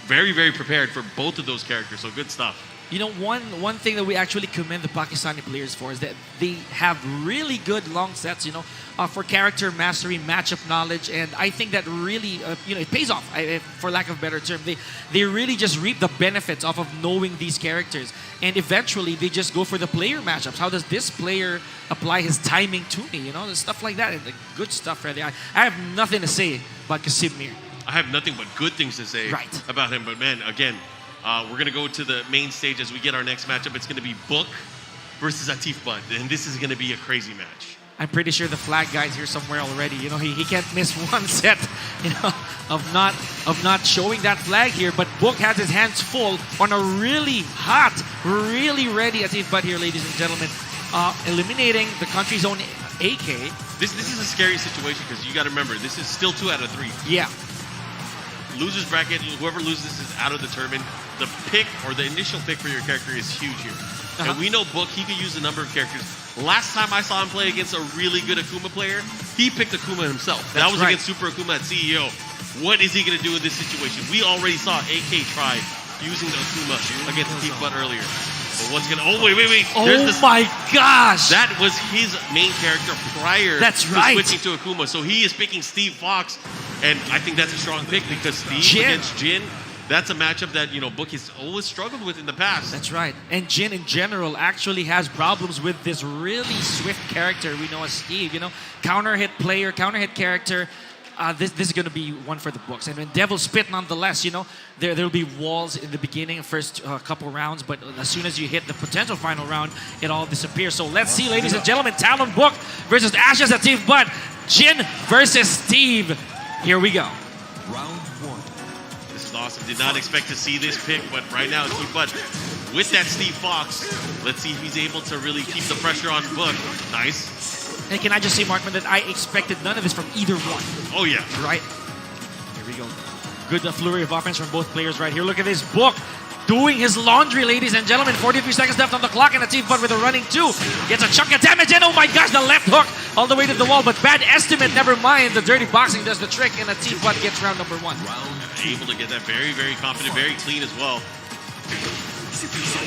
Very, very prepared for both of those characters, so good stuff. You know, one thing that we actually commend the Pakistani players for is that they have really good long sets, you know, for character mastery, matchup knowledge, and I think that really, you know, it pays off, for lack of a better term. They really just reap the benefits off of knowing these characters, and eventually they just go for the player matchups. How does this player apply his timing to me? You know, stuff like that. And the good stuff right there. I have nothing to say about Casimir. I have nothing but good things to say about him. But man, again, we're gonna go to the main stage as we get our next matchup. It's gonna be Book versus Atif Butt, and this is gonna be a crazy match. I'm pretty sure the flag guy's here somewhere already. You know, he can't miss one set, you know, of not showing that flag here. But Book has his hands full on a really hot, really ready Atif Butt here, ladies and gentlemen, eliminating the country's own AK. This is a scary situation because you got to remember this is still 2 out of 3. Yeah. Losers bracket, whoever loses is out of the tournament. The pick or the initial pick for your character is huge here. And we know Book, he can use a number of characters. Last time I saw him play against a really good Akuma player, he picked Akuma himself. That was against Super Akuma at CEO. What is he going to do in this situation? We already saw AK try using the Akuma against Atif Butt earlier. But what's going to... Oh, wait. Oh, my gosh. That was his main character prior to switching to Akuma. So he is picking Steve Fox. And I think that's a strong pick because Steve against Jin, that's a matchup that, you know, Book has always struggled with in the past. That's right. And Jin in general actually has problems with this really swift character we know as Steve. You know, counter hit player, counter hit character. This is going to be one for the books. And in Devil Spit, nonetheless, you know, there'll be walls in the beginning, first couple rounds, but as soon as you hit the potential final round, it all disappears. So let's see, ladies and gentlemen, Talon Book versus Ashes Atif Butt. Jin versus Steve. Here we go. Round 1. This is awesome. Did not expect to see this pick, but right now, Atif Butt with that Steve Fox. Let's see if he's able to really keep the pressure on Book. Nice. And can I just say, Markman, that I expected none of this from either one. Oh, yeah. Right? Here we go. Good flurry of offense from both players right here. Look at this Book doing his laundry, ladies and gentlemen. 43 seconds left on the clock, and Atif Butt with a running 2. Gets a chunk of damage, and oh my gosh, the left hook all the way to the wall. But bad estimate, never mind. The dirty boxing does the trick, and Atif Butt gets round number 1. Able to get that very, very confident, very clean as well.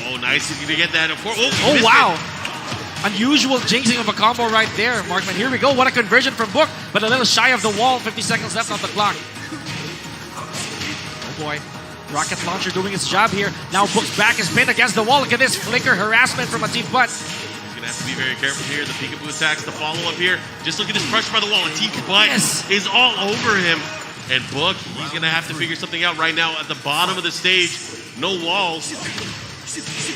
Oh, nice. He's going to get that. Oh, wow. Unusual jinxing of a combo right there, Markman. Here we go. What a conversion from Book, but a little shy of the wall. 50 seconds left on the clock. Oh boy. Rocket launcher doing its job here. Now Book's back is pinned against the wall. Look at this flicker harassment from Atif Butt. He's going to have to be very careful here. The peekaboo attacks, the follow-up here. Just look at this pressure by the wall. Atif Butt is all over him. And Book, he's going to have to figure something out right now at the bottom of the stage. No walls.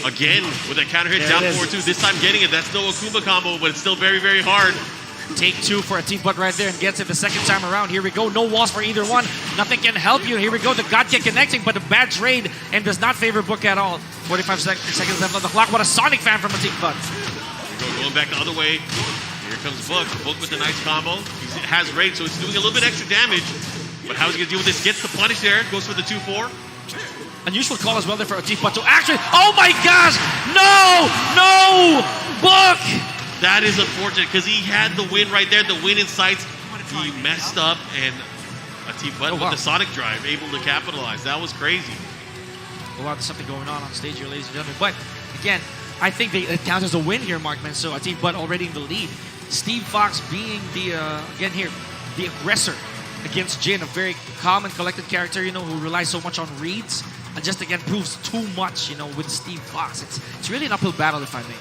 Again, with that counter hit down 4-2. This time getting it. That's no Akuma combo, but it's still very, very hard. Take 2 for Atif Butt right there and gets it the second time around. Here we go. No walls for either one. Nothing can help you. Here we go. The God kick connecting, but a bad trade and does not favor Book at all. 45 seconds left on the clock. What a Sonic fan from Atif Butt. Here we go. Going back the other way. Here comes Book. Book with a nice combo. He has rage, so he's doing a little bit extra damage. But how's he going to deal with this? Gets the punish there. Goes for the 2-4. Unusual call as well there for Atif Butt to actually... Oh my gosh! No! Book! That is unfortunate because he had the win right there, the win in sights. He messed up, and Atif Butt with the Sonic Drive able to capitalize. That was crazy. Oh wow, there's something going on stage here, ladies and gentlemen. But again, I think it counts as a win here, Markman. So Atif Butt already in the lead. Steve Fox being the, again here, the aggressor against Jin, a very calm and collected character, you know, who relies so much on reads. And just again proves too much, you know, with Steve Fox. It's really an uphill battle, if I may.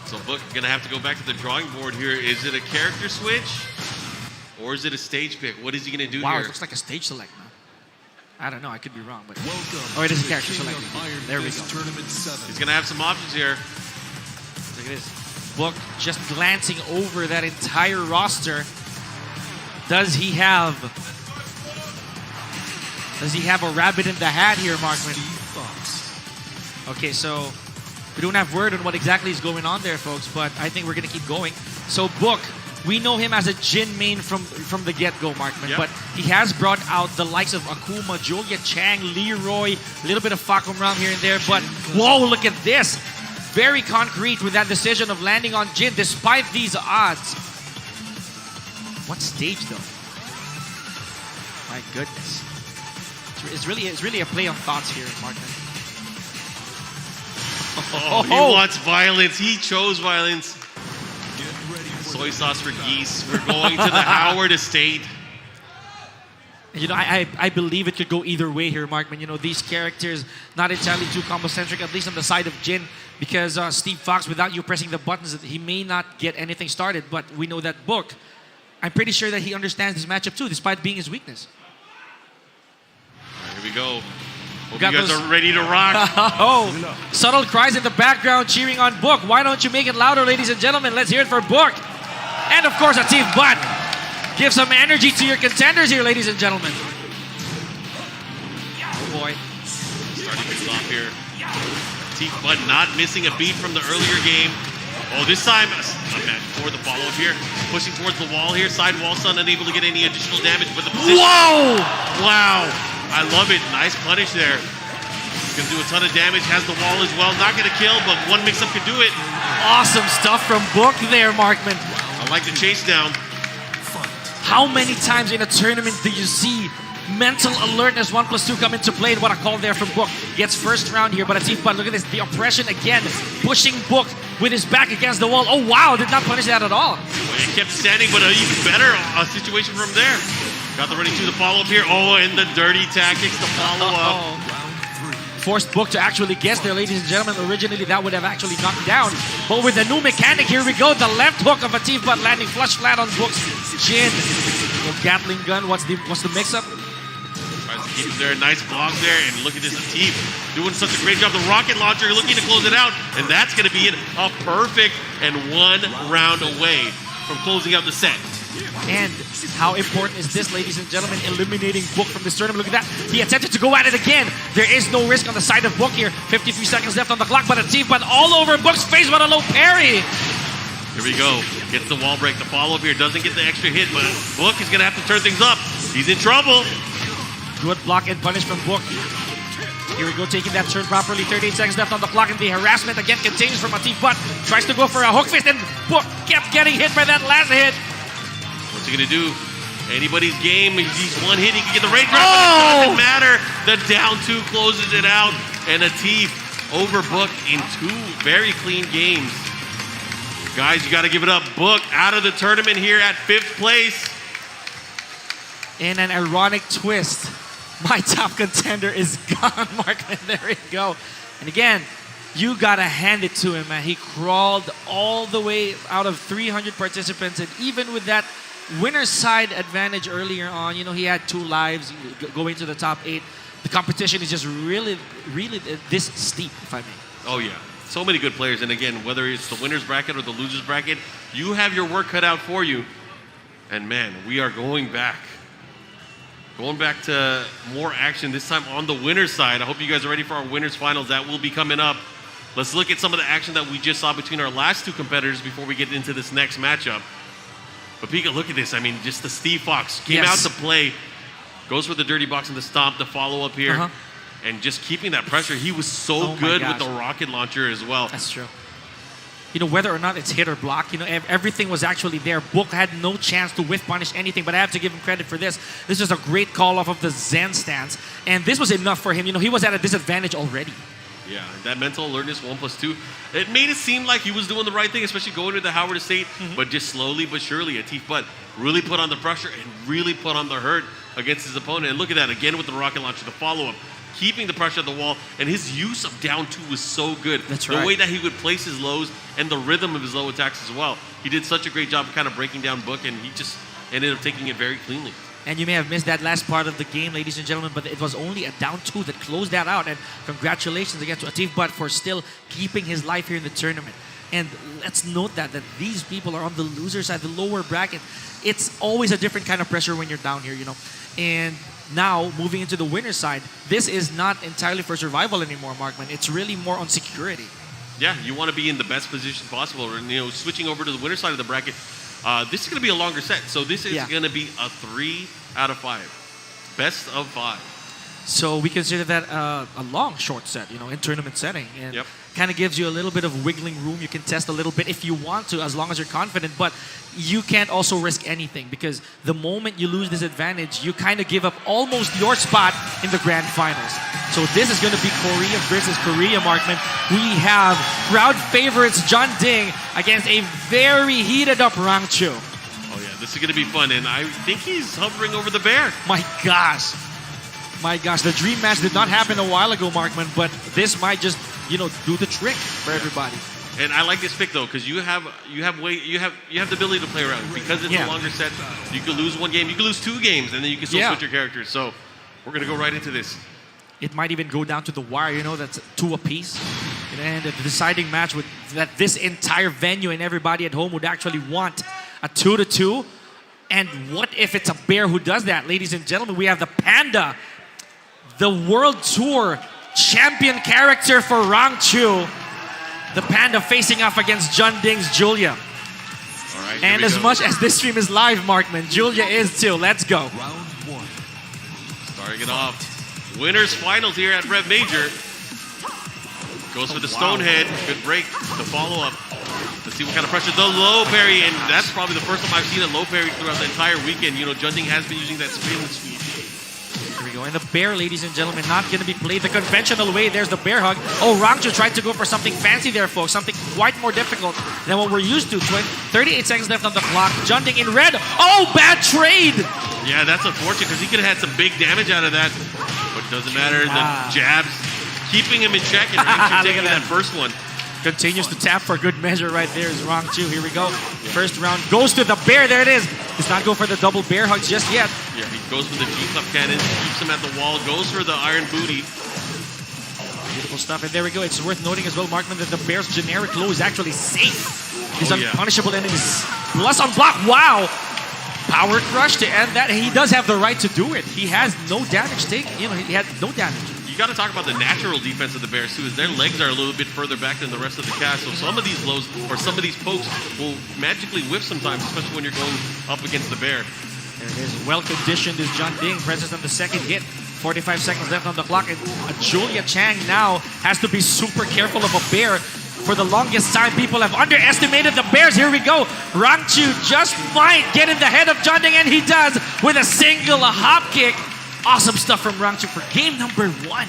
So Book gonna have to go back to the drawing board here. Is it a character switch or is it a stage pick? What is he gonna do here? Wow, it looks like a stage select now. I don't know, I could be wrong, but it is a character select. There we go. He's gonna have some options here. Look at this. Book just glancing over that entire roster. Does he have a rabbit in the hat here, Markman? Okay, so we don't have word on what exactly is going on there, folks, but I think we're going to keep going. So Book, we know him as a Jin main from the get-go, Markman, but he has brought out the likes of Akuma, Julia Chang, Leroy, a little bit of Fakum Ram here and there, but whoa, look at this. Very concrete with that decision of landing on Jin despite these odds. What stage, though? My goodness. It's really a play on thoughts here, Markman. Oh, he wants violence. He chose violence. Soy sauce for geese. We're going to the Howard estate. You know, I believe it could go either way here, Markman. You know, these characters not entirely too combo-centric, at least on the side of Jin, because Steve Fox, without you pressing the buttons, he may not get anything started. But we know that Book, I'm pretty sure that he understands this matchup too, despite being his weakness. Here we go. Hope Got you guys those- are ready to rock. Oh, subtle cries in the background cheering on Book. Why don't you make it louder, ladies and gentlemen? Let's hear it for Book. And of course, Atif Butt. Give some energy to your contenders here, ladies and gentlemen. Oh boy. Starting things off here. Teeth Bud not missing a beat from the earlier game. Oh, this time, for the follow-up here. Pushing towards the wall here. Side wall Sun unable to get any additional damage, but the position. Whoa! Wow. I love it. Nice punish there. Can do a ton of damage. Has the wall as well. Not going to kill, but one mix-up can do it. Awesome stuff from Book there, Markman. I like the chase down. How many times in a tournament do you see mental alertness 1+2 come into play? And what a call there from Book. Gets first round here, but Atif Butt, look at this. The oppression again, pushing Book with his back against the wall. Oh wow, did not punish that at all. It kept standing, but an even better situation from there. Got the ready to the follow-up here. Oh, and the dirty tactics to follow up. Forced Book to actually guess there, ladies and gentlemen. Originally, that would have actually knocked down. But with the new mechanic, here we go. The left hook of Atif Butt landing flush flat on Book's chin. The Gatling gun, what's the mix-up? Tries to keep him there. Nice block there. And look at this Atif doing such a great job. The rocket launcher looking to close it out. And that's going to be it. A perfect and 1 round away from closing out the set. And how important is this, ladies and gentlemen, eliminating Book from this tournament? Look at that. He attempted to go at it again. There is no risk on the side of Book here. 53 seconds left on the clock, but Atif Butt all over Book's face. What a low parry. Here we go. Gets the wall break. The follow-up here doesn't get the extra hit, but Book is going to have to turn things up. He's in trouble. Good block and punish from Book. Here we go, taking that turn properly. 38 seconds left on the clock, and the harassment again continues from Atif Butt. Tries to go for a hook fist, and Book kept getting hit by that last hit. What's he going to do? Anybody's game. He's one hit. He can get the rain drop. Oh! But it doesn't matter. The down 2 closes it out, and Atif overbooked in 2 very clean games. Guys, you got to give it up. Book out of the tournament here at 5th place. In an ironic twist, my top contender is gone, Markman. There you go. And again, you got to hand it to him, man. He crawled all the way out of 300 participants, and even with that winner's side advantage earlier on, you know, he had 2 lives going to the top 8. The competition is just really, really this steep, if I may. Oh, yeah. So many good players. And again, whether it's the winner's bracket or the loser's bracket, you have your work cut out for you. And man, we are going back. Going back to more action, this time on the winner's side. I hope you guys are ready for our winner's finals. That will be coming up. Let's look at some of the action that we just saw between our last 2 competitors before we get into this next matchup. But Pika, look at this. I mean, just the Steve Fox came out to play. Goes for the dirty box and the stomp, the follow-up here. And just keeping that pressure. He was so good with the rocket launcher as well. That's true. You know, whether or not it's hit or block, you know, everything was actually there. Book had no chance to whiff punish anything, but I have to give him credit for this. This is a great call off of the Zen stance. And this was enough for him. You know, he was at a disadvantage already. Yeah, that mental alertness, 1+2, it made it seem like he was doing the right thing, especially going to the Howard estate, but just slowly but surely, Atif Butt really put on the pressure and really put on the hurt against his opponent. And look at that, again with the rocket launcher, the follow-up, keeping the pressure at the wall, and his use of down 2 was so good. That's right. The way that he would place his lows and the rhythm of his low attacks as well. He did such a great job of kind of breaking down Book, and he just ended up taking it very cleanly. And you may have missed that last part of the game, ladies and gentlemen, but it was only a down 2 that closed that out. And congratulations again to Atif Butt for still keeping his life here in the tournament. And let's note that these people are on the loser side, the lower bracket. It's always a different kind of pressure when you're down here, you know. And now, moving into the winner's side, this is not entirely for survival anymore, Markman. It's really more on security. Yeah, you want to be in the best position possible. And, you know, switching over to the winner's side of the bracket, this is going to be a longer set. So this is going to be a 3 out of 5. Best of 5. So we consider that a long, short set, you know, in tournament setting. And kind of gives you a little bit of wiggling room. You can test a little bit if you want to, as long as you're confident. But you can't also risk anything, because the moment you lose this advantage, you kind of give up almost your spot in the grand finals. So this is going to be Korea versus Korea, Markman. We have crowd favorites John Ding against a very heated up Rangchu. Oh yeah, this is going to be fun, and I think he's hovering over the bear. My gosh. My gosh, the dream match did not happen a while ago, Markman, but this might just, do the trick for everybody. And I like this pick though, because you have the ability to play around because it's a longer set. You could lose one game, you could lose 2 games, and then you can still switch your characters. So we're gonna go right into this. It might even go down to the wire. That's 2 apiece, and the deciding match that this entire venue and everybody at home would actually want a 2-2. And what if it's a bear who does that, ladies and gentlemen? We have the Panda, the World Tour champion character for Rangchu. The Panda facing off against John Ding's Julia. All right, and as much as this stream is live, Markman, Julia is too. Let's go. Round 1. Starting it off. Winners finals here at REV Major. Goes for the Stonehead. Good break. The follow-up. Let's see what kind of pressure. The low parry, and that's probably the first time I've seen a low parry throughout the entire weekend. John Ding has been using that spin and sweep. Here we go. And the bear, ladies and gentlemen, not going to be played the conventional way. There's the bear hug. Oh, Rangchu tried to go for something fancy there, folks. Something quite more difficult than what we're used to. 38 seconds left on the clock. John Ding in red. Oh, bad trade. Yeah, that's unfortunate because he could have had some big damage out of that. But it doesn't matter. The jabs keeping him in check, and Rangchu taking that first one. Continues to tap for good measure right there is Rangchu. Here we go. First round goes to the bear. There it is. Does not go for the double bear hugs just yet. Yeah, he goes for the G-Club cannon, keeps him at the wall, goes for the iron booty. Beautiful stuff. And there we go. It's worth noting as well, Markman, that the bear's generic low is actually safe. These unpunishable enemies. Plus on block. Wow. Power crush to end that. And he does have the right to do it. He has no damage taken. He had no damage. You got to talk about the natural defense of the Bears too, is their legs are a little bit further back than the rest of the cast. So some of these lows or some of these pokes will magically whiff sometimes, especially when you're going up against the Bear. There it is. Well conditioned is John Ding, present on the second hit. 45 seconds left on the clock, and Julia Chang now has to be super careful of a bear. For the longest time, people have underestimated the Bears. Here we go. Rangchu just might get in the head of John Ding, and he does with a hop kick. Awesome stuff from Rangchu for game number 1.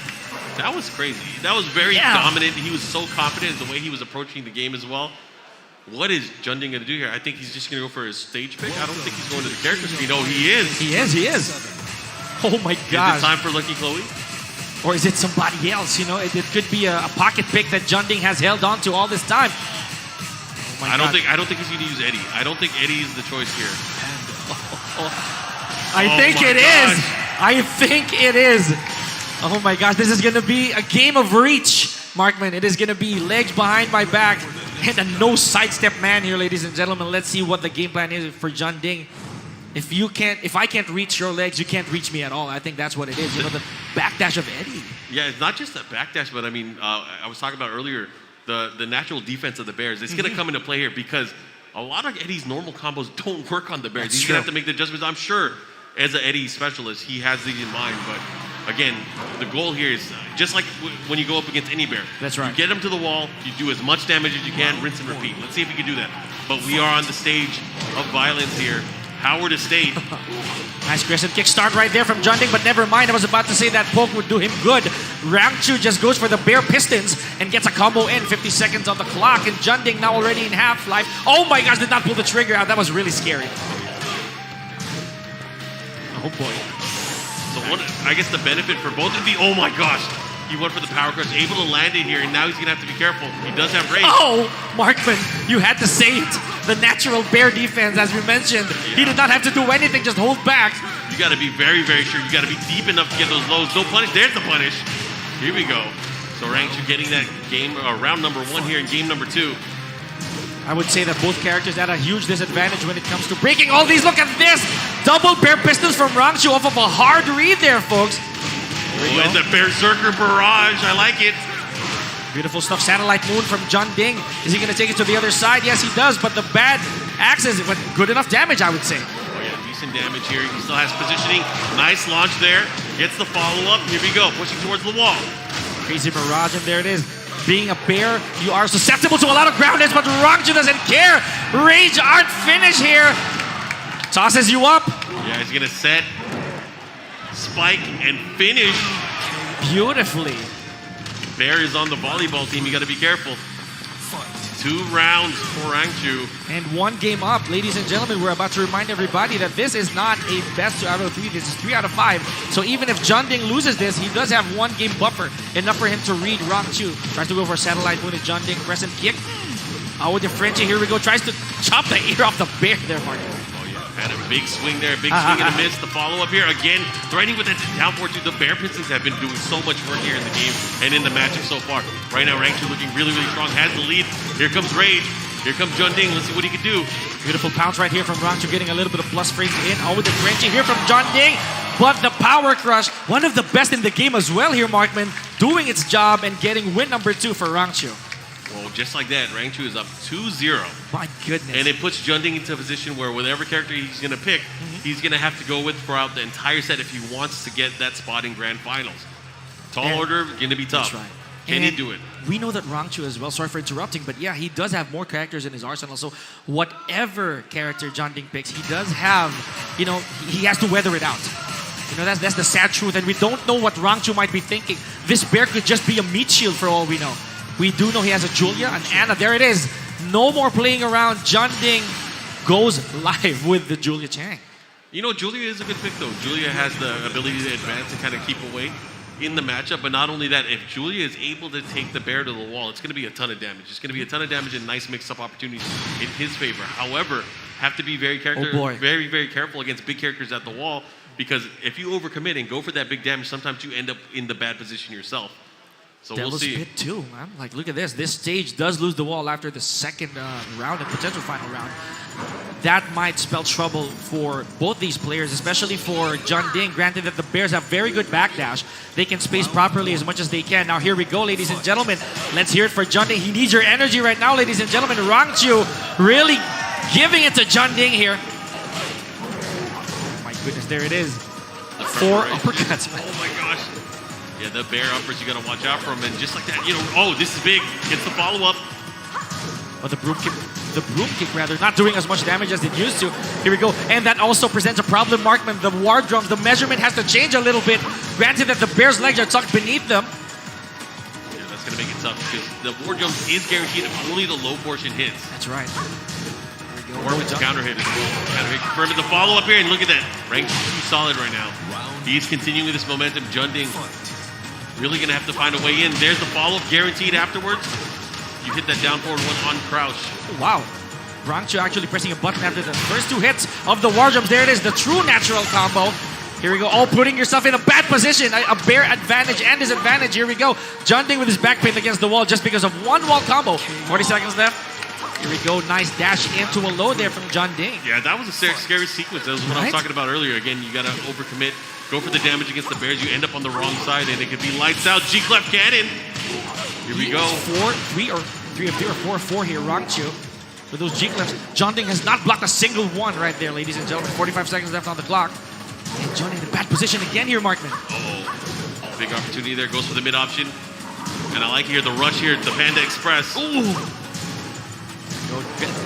That was crazy. That was very dominant. He was so confident in the way he was approaching the game as well. What is John Ding going to do here? I think he's just going to go for his stage pick. I don't think he's going to the character screen. Oh, he is. He is. Oh my gosh. Is it time for Lucky Chloe? Or is it somebody else? It could be a pocket pick that John Ding has held on to all this time. Oh I don't think he's going to use Eddie. I don't think Eddie is the choice here. I think it is. I think it is. Oh my gosh, this is going to be a game of reach, Markman. It is going to be legs behind my back and a no sidestep man here, ladies and gentlemen. Let's see what the game plan is for John Ding. If I can't reach your legs, you can't reach me at all. I think that's what it is. The backdash of Eddie. Yeah, it's not just a backdash, but I mean, I was talking about earlier, the natural defense of the Bears. It's going to come into play here because a lot of Eddie's normal combos don't work on the Bears. He's going to have to make the adjustments. I'm sure as an Eddie specialist, he has these in mind. But again, the goal here is just like when you go up against any Bear. That's right. You get him to the wall, you do as much damage as you can, rinse and repeat. Let's see if we can do that. But we are on the stage of violence here. Howard Estate. Nice crescent kick start right there from John Ding, but never mind. I was about to say that poke would do him good. Rangchu just goes for the bear pistons and gets a combo in. 50 seconds on the clock, and John Ding now already in half-life. Oh my gosh, did not pull the trigger out. That was really scary. Oh boy. So I guess the benefit for both of the, oh my gosh. He went for the power crush, able to land it here, and now he's going to have to be careful. He does have range. Oh, Markman, you had to say it. The natural bear defense, as we mentioned. Yeah. He did not have to do anything, just hold back. You got to be very, very sure. You got to be deep enough to get those lows. No punish. There's the punish. Here we go. So Rangchu getting that game, round number 1 here in game number 2. I would say that both characters had a huge disadvantage when it comes to breaking all these. Look at this. Double bear pistons from Rangchu off of a hard read there, folks. Oh, and the Berserker Barrage. I like it. Beautiful stuff. Satellite Moon from John Ding. Is he going to take it to the other side? Yes, he does. But the bad axes, but good enough damage, I would say. Oh, yeah. Decent damage here. He still has positioning. Nice launch there. Gets the follow-up. Here we go. Pushing towards the wall. Crazy Mirage, and there it is. Being a bear, you are susceptible to a lot of ground hits, but Rangchu doesn't care. Rage Art finish here. Tosses you up. Yeah, he's gonna set, spike, and finish. Beautifully. Bear is on the volleyball team. You gotta be careful. 2 rounds for Rangchu. And 1 game up, ladies and gentlemen. We're about to remind everybody that this is not a best out of 3. This is 3 out of 5. So even if Junding loses this, he does have 1 game buffer, enough for him to read Rangchu. Tries to go for a satellite moon. Junding crescent kick. With the Frenchie, here we go. Tries to chop the ear off the bear there, Mark. Had a big swing there, big swing and a miss. The follow-up here, again, threatening with that down forward two. The Bear Pistons have been doing so much work here in the game and in the matchup so far. Right now, Rangchu looking really, really strong, has the lead. Here comes Rage. Here comes Junding. Let's see what he can do. Beautiful pounce right here from Rangchu, getting a little bit of plus frames in. With the Frenchie here from Junding. But the Power Crush, one of the best in the game as well here, Markman, doing its job and getting win number 2 for Rangchu. Well, just like that, Rangchu is up 2-0. My goodness. And it puts Junding into a position where whatever character he's going to pick, he's going to have to go with throughout the entire set if he wants to get that spot in Grand Finals. Tall order, going to be tough. That's right. Can he do it? We know that Rangchu as well, sorry for interrupting, but yeah, he does have more characters in his arsenal. So whatever character Junding picks, he does have, you know, he has to weather it out. You know, that's the sad truth, and we don't know what Rangchu might be thinking. This bear could just be a meat shield for all we know. We do know he has a Julia, an Anna. There it is. No more playing around. Junding goes live with the Julia Chang. You know, Julia is a good pick, though. Julia has the ability to advance and kind of keep away in the matchup. But not only that, if Julia is able to take the bear to the wall, it's going to be a ton of damage. It's going to be a ton of damage and nice mix-up opportunities in his favor. However, have to be very very, very careful against big characters at the wall, because if you overcommit and go for that big damage, sometimes you end up in the bad position yourself. So Devil's we'll see. Pit too, man. Like, look at this. This stage does lose the wall after the second round, and potential final round. That might spell trouble for both these players, especially for Junding. Granted that the Bears have very good backdash. They can space properly as much as they can. Now here we go, ladies and gentlemen. Let's hear it for Junding. He needs your energy right now, ladies and gentlemen. Rangchu really giving it to Junding here. Oh my goodness, there it is. 4 uppercuts, man. Oh my gosh. Yeah, the bear uppers, you gotta watch out for him. And just like that, you know, oh, this is big. Gets the follow-up. But the broom kick rather, not doing as much damage as it used to. Here we go. And that also presents a problem, Markman. The war drums, the measurement has to change a little bit. Granted that the bear's legs are tucked beneath them. Yeah, that's gonna make it tough because the war jump is guaranteed if only the low portion hits. That's right. Or with the counter hit as well. Counter hit confirming the follow-up here, and look at that. Ranked too solid right now. He's continuing with this momentum. Junding really gonna have to find a way in. There's the follow-up guaranteed afterwards. You hit that down forward one on crouch. Oh, wow. Rangchu actually pressing a button after the first 2 hits of the war drums. There it is, the true natural combo. Here we go. Oh, putting yourself in a bad position. A bear advantage and disadvantage. Here we go. Junding with his back pin against the wall just because of 1 wall combo. 40 seconds left. Here we go. Nice dash into a low there from Junding. Yeah, that was a scary sequence. That was what I was talking about earlier. Again, you gotta overcommit. Go for the damage against the Bears. You end up on the wrong side, and it could be lights out. G-Clef cannon. Here we go. 3 or 4 or 4 here. Rangchu with those G-Clefs. Junding has not blocked a single one right there, ladies and gentlemen. 45 seconds left on the clock. And Junding in a bad position again here, Markman. Oh, big opportunity there. Goes for the mid option. And I like here the rush here. The Panda Express. Ooh.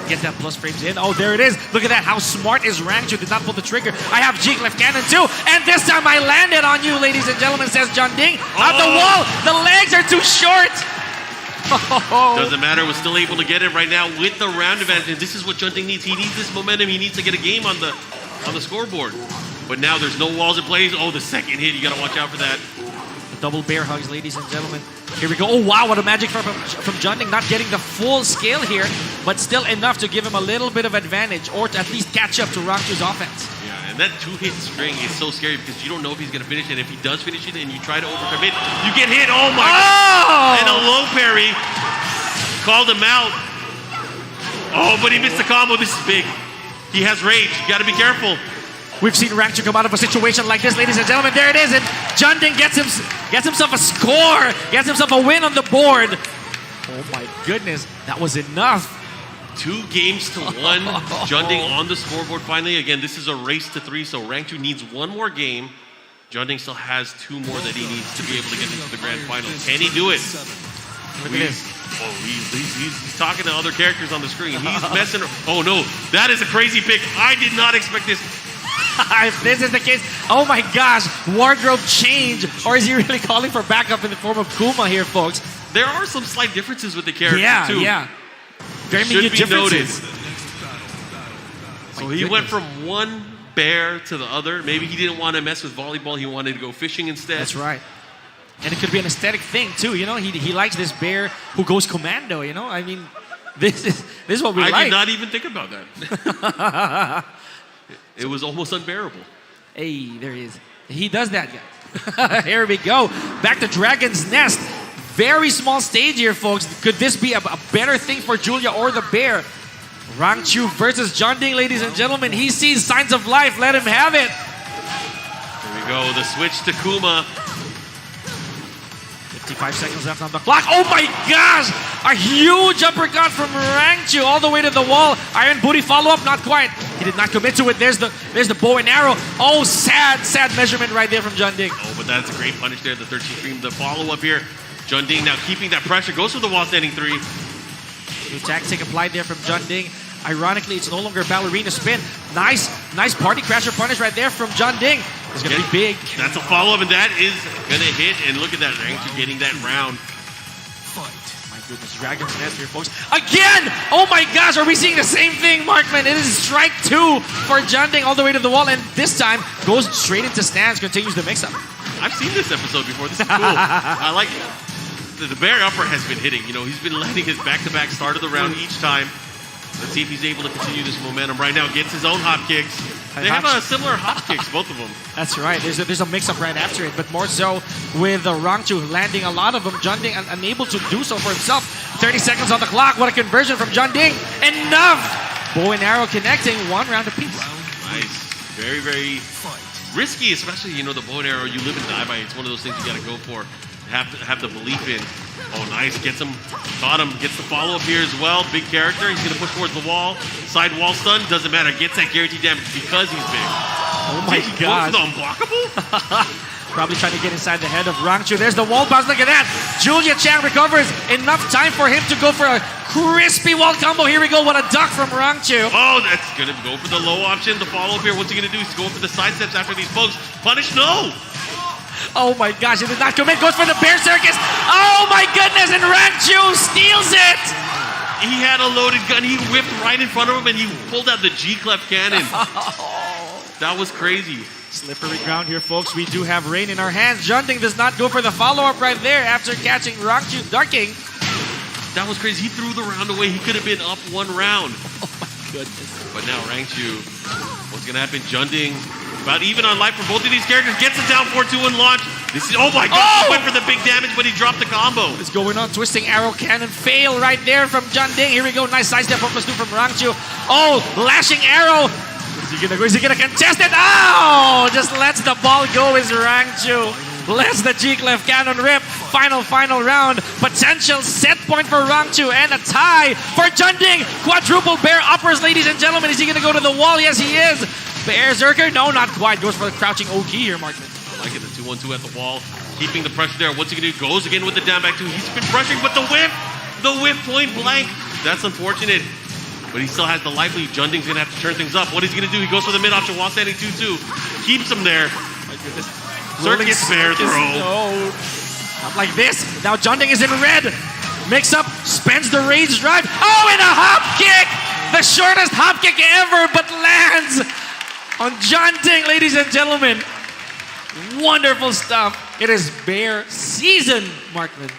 Get that plus frames in. Oh, there it is. Look at that. How smart is Rangchu? Did not pull the trigger. I have G-Clef cannon too. And this time I landed on you, ladies and gentlemen, says Junding. At the wall. The legs are too short. Doesn't matter. We're still able to get it right now with the round advantage. This is what Junding needs. He needs this momentum. He needs to get a game on the scoreboard. But now there's no walls in place. Oh, the second hit. You got to watch out for that. Double bear hugs, ladies and gentlemen. Here we go. Oh, wow, what a magic from Junding. Not getting the full scale here, but still enough to give him a little bit of advantage or to at least catch up to Rangchu's offense. Yeah, and that 2-hit string is so scary because you don't know if he's going to finish it. If he does finish it and you try to overcommit, you get hit. Oh, my God. And a low parry. Called him out. Oh, but he missed the combo. This is big. He has rage. You got to be careful. We've seen Rangchu come out of a situation like this, ladies and gentlemen. There it is, and Junding gets himself a score, gets himself a win on the board. Oh my goodness, that was enough. 2 games to 1. Junding on the scoreboard finally. Again, this is a race to 3, so Rangchu needs 1 more game. Junding still has 2 more that he needs to be able to get into the grand final. Can he do it? Look at this. Oh, he's talking to other characters on the screen. He's messing. Oh no, that is a crazy pick. I did not expect this. If this is the case, oh my gosh, wardrobe change. Or is he really calling for backup in the form of Kuma here, folks? There are some slight differences with the characters too. Yeah. Very Should minute be differences. noted. So he went from one bear to the other. Maybe he didn't want to mess with volleyball. He wanted to go fishing instead. That's right. And it could be an aesthetic thing too. You know, he likes this bear who goes commando. You know, I mean, this is what we like. I did not even think about that. It was almost unbearable. Hey, there he is. He does that, guys. Here we go. Back to Dragon's Nest. Very small stage here, folks. Could this be a better thing for Julia or the bear? Rangchu versus John Ding, ladies and gentlemen. He sees signs of life. Let him have it. Here we go. The switch to Kuma. 55 seconds left on the clock. Oh my gosh! A huge uppercut from Rangchu all the way to the wall. Iron booty follow-up, not quite. He did not commit to it. There's the bow and arrow. Oh, sad measurement right there from John Ding. Oh, but that's a great punish there. The 13 stream. The follow-up here. John Ding now keeping that pressure. Goes for the wall standing 3. New tactic applied there from John Ding. Ironically, it's no longer a ballerina spin. Nice party crasher punish right there from John Ding. It's going to be big. That's a follow-up, and that is going to hit. And look at that, Rangchu getting that round. My goodness, Dragon's Nest here, folks. Again! Oh my gosh, are we seeing the same thing, Markman? It is strike 2 for John Ding all the way to the wall, and this time goes straight into stands, continues the mix-up. I've seen this episode before. This is cool. I like it. The bear upper has been hitting. You know, he's been landing his back-to-back start of the round each time. Let's see if he's able to continue this momentum right now. Gets his own hop kicks. They have similar hop kicks, both of them. That's right. There's a mix-up right after it, but more so with Rangchu landing a lot of them. John Ding unable to do so for himself. 30 seconds on the clock. What a conversion from John Ding. Enough! Bow and arrow connecting. 1 round apiece. Nice. Very, very risky, especially, you know, the bow and arrow. You live and die by it. It's one of those things you got to go for. Have the belief in. Oh, nice. Gets him. Caught him. Gets the follow-up here as well. Big character. He's going to push towards the wall. Side wall stun. Doesn't matter. Gets that guaranteed damage because he's big. Oh, my God. Goes for the unblockable? Probably trying to get inside the head of Rangchu. There's the wall bounce. Look at that. Julia Chang recovers. Enough time for him to go for a crispy wall combo. Here we go. What a duck from Rangchu. Oh, that's going to go for the low option. The follow-up here. What's he going to do? He's going for the side steps after these pokes. Punish? No. Oh my gosh, it did not commit. Goes for the bear circus. Oh my goodness, and Rangchu steals it. He had a loaded gun. He whipped right in front of him, and he pulled out the G-clef cannon. That was crazy. Slippery ground here, folks. We do have rain in our hands. John Ding does not go for the follow-up right there after catching Rangchu ducking. That was crazy. He threw the round away. He could have been up 1 round. Oh my goodness. But now Rangchu, what's going to happen? John Ding, about even on life for both of these characters. Gets it down 4-2 and launch. This is, oh my God, he went for the big damage, but he dropped the combo. What's going on? Twisting arrow cannon fail right there from John Ding. Here we go. Nice side step 1+2 from Rangchu. Oh, lashing arrow. Is he gonna contest it? Oh, just lets the ball go is Rangchu. Lets the G-clef cannon rip. Final round. Potential set point for Rangchu and a tie for John Ding. Quadruple bear uppers, ladies and gentlemen. Is he gonna go to the wall? Yes, he is. Bear Zerker? No, not quite. Goes for the crouching OG here, Markman. I like it, the 2-1-2 at the wall. Keeping the pressure there. What's he gonna do? Goes again with the down back 2. He's been pressuring, but the whip point blank. That's unfortunate. But he still has the life lead. John Ding's gonna have to turn things up. What is he gonna do? He goes for the mid option while standing 2-2. Keeps him there. My goodness. Circus bear throw. No. Not like this. Now John Ding is in red. Mix up, spends the rage drive. Oh, and a hop kick! The shortest hop kick ever, but lands on John Ding, ladies and gentlemen. Wonderful stuff. It is bear season, Markman.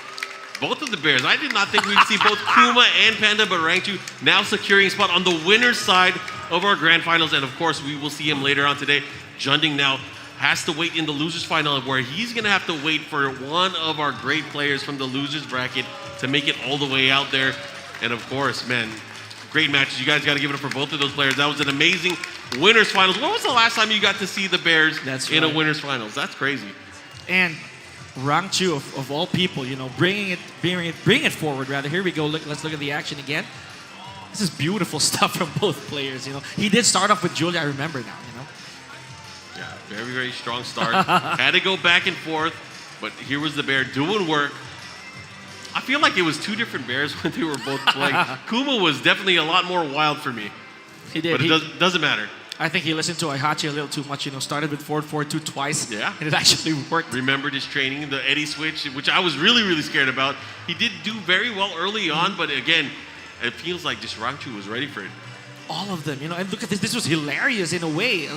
Both of the bears. I did not think we'd see both Kuma and Panda, but Rangchu now securing a spot on the winner's side of our grand finals. And of course, we will see him later on today. John Ding now has to wait in the losers final, where he's going to have to wait for one of our great players from the losers bracket to make it all the way out there. And of course, man, great matches. You guys got to give it up for both of those players. That was an amazing winners finals. When was the last time you got to see the Bears in a winners finals? That's crazy. And Rangchu, of all people, you know, bringing it forward. Rather, here we go. Let's look at the action again. This is beautiful stuff from both players. You know, he did start off with Julia. I remember now. You know. Yeah, very, very strong start. Had to go back and forth, but here was the bear doing work. I feel like it was two different bears when they were both playing. Kuma was definitely a lot more wild for me. He did. But it doesn't matter. I think he listened to Aihachi a little too much. Started with forward 4-2 twice. Yeah. And it actually worked. Remembered his training, the Eddie switch, which I was really, really scared about. He did do very well early on, but again, it feels like just Rangchu was ready for it. All of them, and look at this. This was hilarious in a way.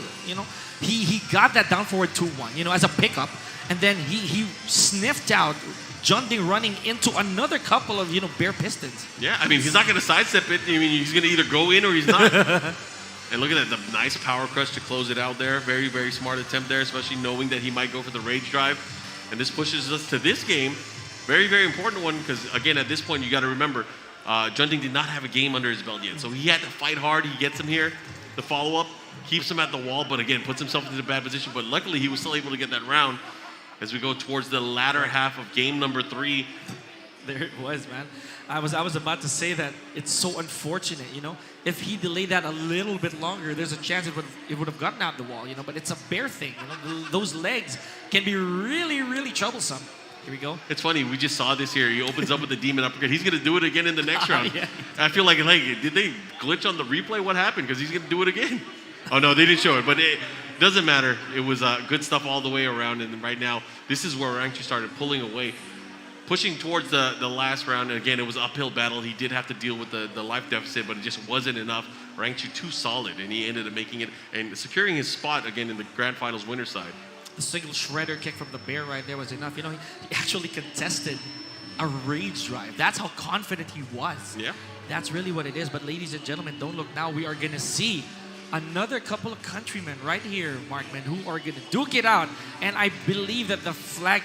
He got that down forward 2-1, as a pickup, and then he sniffed out Junding running into another couple of bear pistons. Yeah, I mean he's not going to sidestep it. I mean he's going to either go in or he's not. And look at that, the nice power crush to close it out there. Very, very smart attempt there, especially knowing that he might go for the rage drive. And this pushes us to this game. Very, very important one because again at this point you got to remember. Junding did not have a game under his belt yet, so he had to fight hard. He gets him here. The follow-up keeps him at the wall, but again, puts himself into a bad position. But luckily, he was still able to get that round as we go towards the latter half of game number 3. There it was, man. I was about to say that it's so unfortunate, If he delayed that a little bit longer, there's a chance it would have gotten out the wall, But it's a bear thing, Those legs can be really, really troublesome. Here we go. It's funny, we just saw this here. He opens up with the demon uppercut. He's going to do it again in the next round. Yeah. I feel like, did they glitch on the replay? What happened? Because he's going to do it again. Oh, no, they didn't show it. But it doesn't matter. It was good stuff all the way around. And right now, this is where Rangchu started pulling away. Pushing towards the last round. And again, it was an uphill battle. He did have to deal with the life deficit, but it just wasn't enough. Rangchu too solid. And he ended up making it and securing his spot again in the grand finals winner's side. The single shredder kick from the bear right there was enough. He actually contested a rage drive. That's how confident he was. Yeah. That's really what it is. But ladies and gentlemen, don't look now. We are going to see another couple of countrymen right here, Markman, who are going to duke it out. And I believe that the flag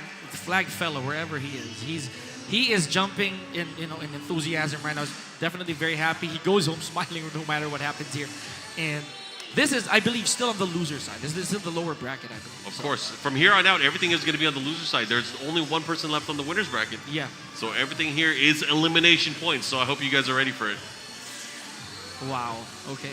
fella, wherever he is, he is jumping in enthusiasm right now. He's definitely very happy. He goes home smiling no matter what happens here. And this is, I believe, still on the loser side. This is the lower bracket, I believe. Of course. From here on out, everything is going to be on the loser side. There's only one person left on the winner's bracket. Yeah. So everything here is elimination points. So I hope you guys are ready for it. Wow. Okay.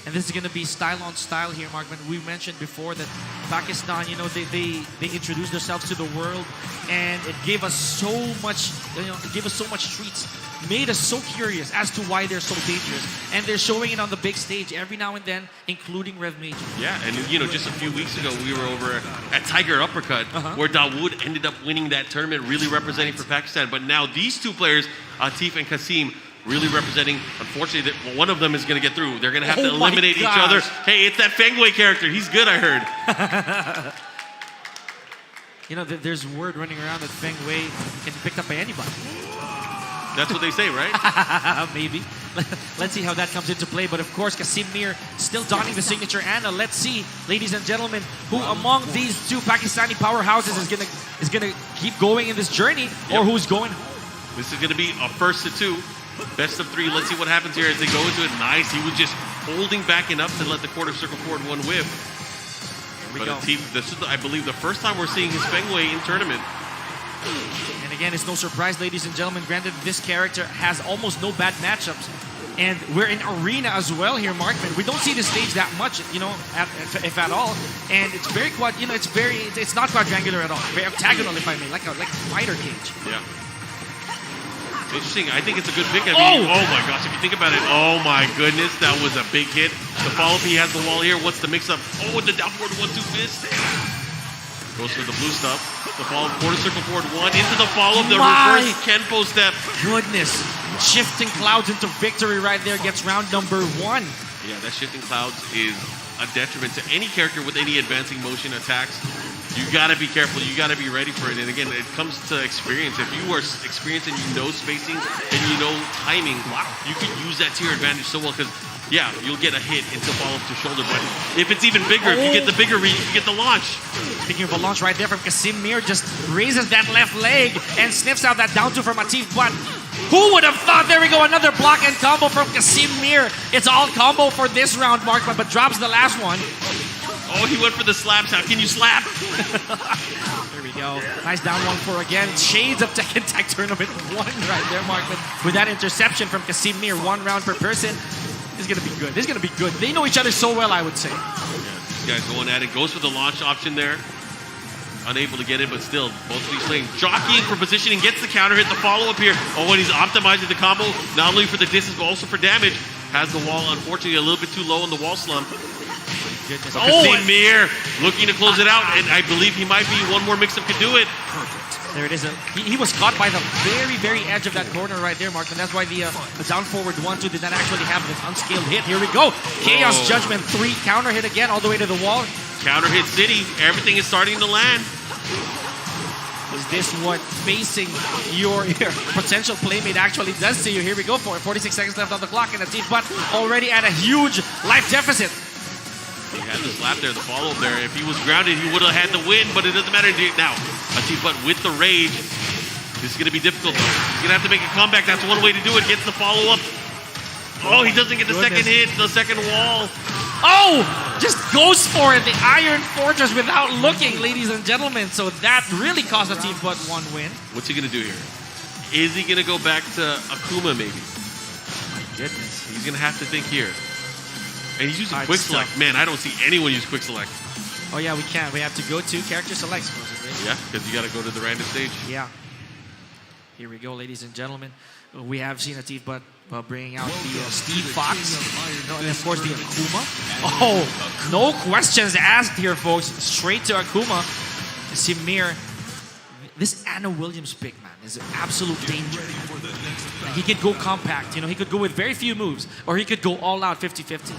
And this is going to be style on style here, Markman. We mentioned before that Pakistan, they introduced themselves to the world, and it gave us so much, it gave us so much treats, made us so curious as to why they're so dangerous. And they're showing it on the big stage every now and then, including REV Major. Yeah, and just a few weeks ago, we were over at Tiger Uppercut, where Dawood ended up winning that tournament, really representing for Pakistan. But now these two players, Atif and Kasim, really representing. Unfortunately, one of them is going to get through. They're going to have to eliminate each other. Hey, it's that Feng Wei character. He's good, I heard. There's word running around that Feng Wei can be picked up by anybody. That's what they say, right? Maybe. Let's see how that comes into play. But of course, Kasim Mir still donning the signature Anna. Let's see, ladies and gentlemen, who among these two Pakistani powerhouses is gonna keep going in this journey, or who's going home. This is going to be a first to 2. Best of 3. Let's see what happens here as they go into it. Nice. He was just holding back enough to let the quarter circle forward one whip. But this is, I believe, the first time we're seeing his Feng Wei in tournament. And again, it's no surprise, ladies and gentlemen. Granted, this character has almost no bad matchups. And we're in arena as well here, Markman. We don't see the stage that much, if at all. And it's very it's not quadrangular at all. Very octagonal, if I may, like a fighter cage. Yeah. Interesting. I think it's a good pick. I mean, oh my gosh, if you think about it, oh my goodness, that was a big hit. The follow-up, he has the wall here. What's the mix-up? Oh, the downward 1-2 fist. Goes for the blue stuff. The follow-up, quarter circle forward 1 into the follow-up. The reverse Kenpo step. Goodness. Shifting clouds into victory right there. Gets round number 1. Yeah, that shifting clouds is a detriment to any character with any advancing motion attacks. You gotta be careful. You gotta be ready for it. And again, it comes to experience. If you are experienced and you know spacing and you know timing, you can use that to your advantage so well. Because yeah, you'll get a hit into follow-up to shoulder. But if it's even bigger, if you get the bigger read, you get the launch. Speaking of a launch right there from Kasim Mir, just raises that left leg and sniffs out that down two from Atif. But who would have thought? There we go, another block and combo from Kasim Mir. It's all combo for this round, Markman, but drops the last one. Oh, he went for the slaps. How can you slap? There we go. Nice down 1-4 again. Shades of Tekken Tag Tournament 1 right there, Markman. With that interception from Kasim Mir, 1 round per person. This is going to be good. This is going to be good. They know each other so well, I would say. Yeah, these guys going at it. Goes for the launch option there. unable to get it, but still, both of these playing, jockeying for positioning, gets the counter hit, the follow-up here. Oh, and he's optimizing the combo, not only for the distance, but also for damage. Has the wall, unfortunately, a little bit too low in the wall slump. Goodness. Oh, Mir looking to close it out, and I believe he might be one more mix-up could do it. There it is. He was caught by the very, very edge of that corner right there, Mark, and that's why the down forward 1-2 did not actually have this unscaled hit. Here we go. Chaos Judgment 3 counter hit again all the way to the wall. Counter hit city. Everything is starting to land. Is this what facing your potential playmate actually does to you? Here we go for it. 46 seconds left on the clock, and the team but already at a huge life deficit. He had the slap there, the follow-up there. If he was grounded, he would have had the win, but it doesn't matter now. Atief Butt with the rage. This is going to be difficult, though. He's going to have to make a comeback. That's one way to do it. Gets the follow-up. Oh, he doesn't get the second hit, the second wall. Oh, just goes for it. The Iron Fortress without looking, ladies and gentlemen. So that really cost Atief Butt one win. What's he going to do here? Is he going to go back to Akuma, maybe? My goodness. He's going to have to think here. And he's using Hard quick stuff. select. Man, I don't see anyone use quick select. Oh, yeah, we can. We have to go to character select, supposedly. Yeah, because you got to go to the random stage. Yeah. Here we go, ladies and gentlemen. We have seen Atief Butt bringing out the Steve Fox. And of course, the Akuma. Oh, no questions asked here, folks. Straight to Akuma. Simir. This Anna Williams pick, man, is an absolute danger. He could go compact. You know, he could go with very few moves. Or he could go all out 50-50.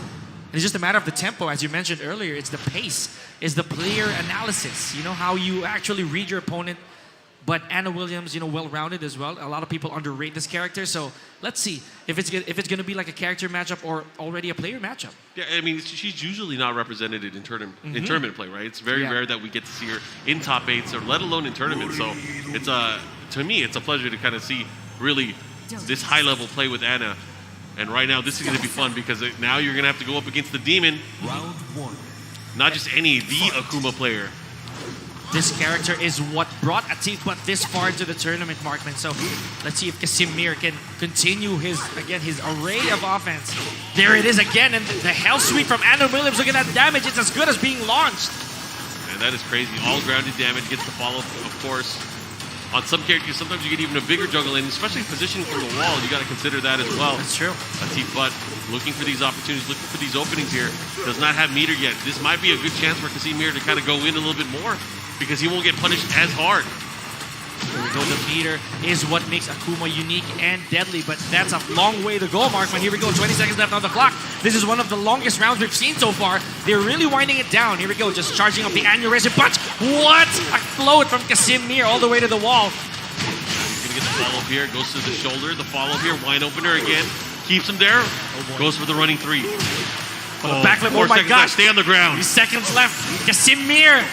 It's just a matter of the tempo, as you mentioned earlier. It's the pace, it's the player analysis. You know, how you actually read your opponent. But Anna Williams, you know, well-rounded as well. A lot of people underrate this character. So let's see if it's going to be like a character matchup or already a player matchup. Yeah, I mean, she's usually not represented in tournament play, right? It's very rare that we get to see her in top 8s, or let alone in tournaments. So it's to me, it's a pleasure to kind of see really this high-level play with Anna. And right now, this is going to be fun because now you're going to have to go up against the Demon. Round 1. Not just any, the Akuma player. This character is what brought Atief Butt this far into the tournament, Markman. So let's see if Casimir can continue his array of offense. There it is again, and the Hell Sweep from Anna Williams. Look at that damage. It's as good as being launched. And that is crazy. All grounded damage gets the follow, of course. On some characters, sometimes you get even a bigger juggle in, especially positioning from the wall. You got to consider that as well. That's true. Atief Butt looking for these opportunities, looking for these openings here. Does not have meter yet. This might be a good chance for Casimir to kind of go in a little bit more, because he won't get punished as hard. Here we go. The meter is what makes Akuma unique and deadly, but that's a long way to go, Markman. Here we go. 20 seconds left on the clock. This is one of the longest rounds we've seen so far. They're really winding it down. Here we go. Just charging up the aneurysm. But what a float from Casimir all the way to the wall. He's gonna get the follow-up here. Goes to the shoulder. The follow-up here. Wine opener again. Keeps him there. Goes for the running 3. The backflip. Oh my seconds gosh. left. Stay on the ground. 3 seconds left. Casimir.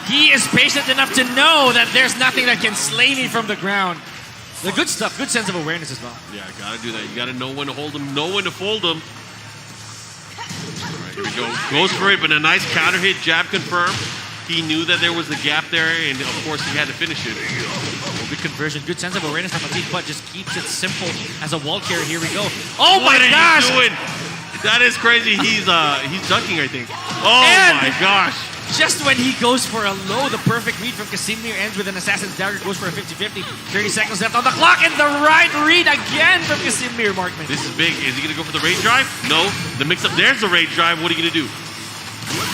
He is patient enough to know that there's nothing that can slay me from the ground. The good stuff, good sense of awareness as well. Yeah, gotta do that. You gotta know when to hold him, know when to fold him. All right, here we go. Goes for it, but a nice counter hit, jab confirmed. He knew that there was a gap there, and of course he had to finish it. Oh, good conversion, good sense of awareness from Atief Butt. Just keeps it simple as a wall carry. Here we go. Oh What my are gosh! you doing? That is crazy. He's ducking, I think. Oh And- my gosh. Just when he goes for a low, the perfect read from Casimir ends with an Assassin's Dagger, goes for a 50-50. 30 seconds left on the clock, and the right read again from Casimir, Markman. This is big. Is he gonna go for the rage drive? No. The mix-up, there's the rage drive. What are you gonna do?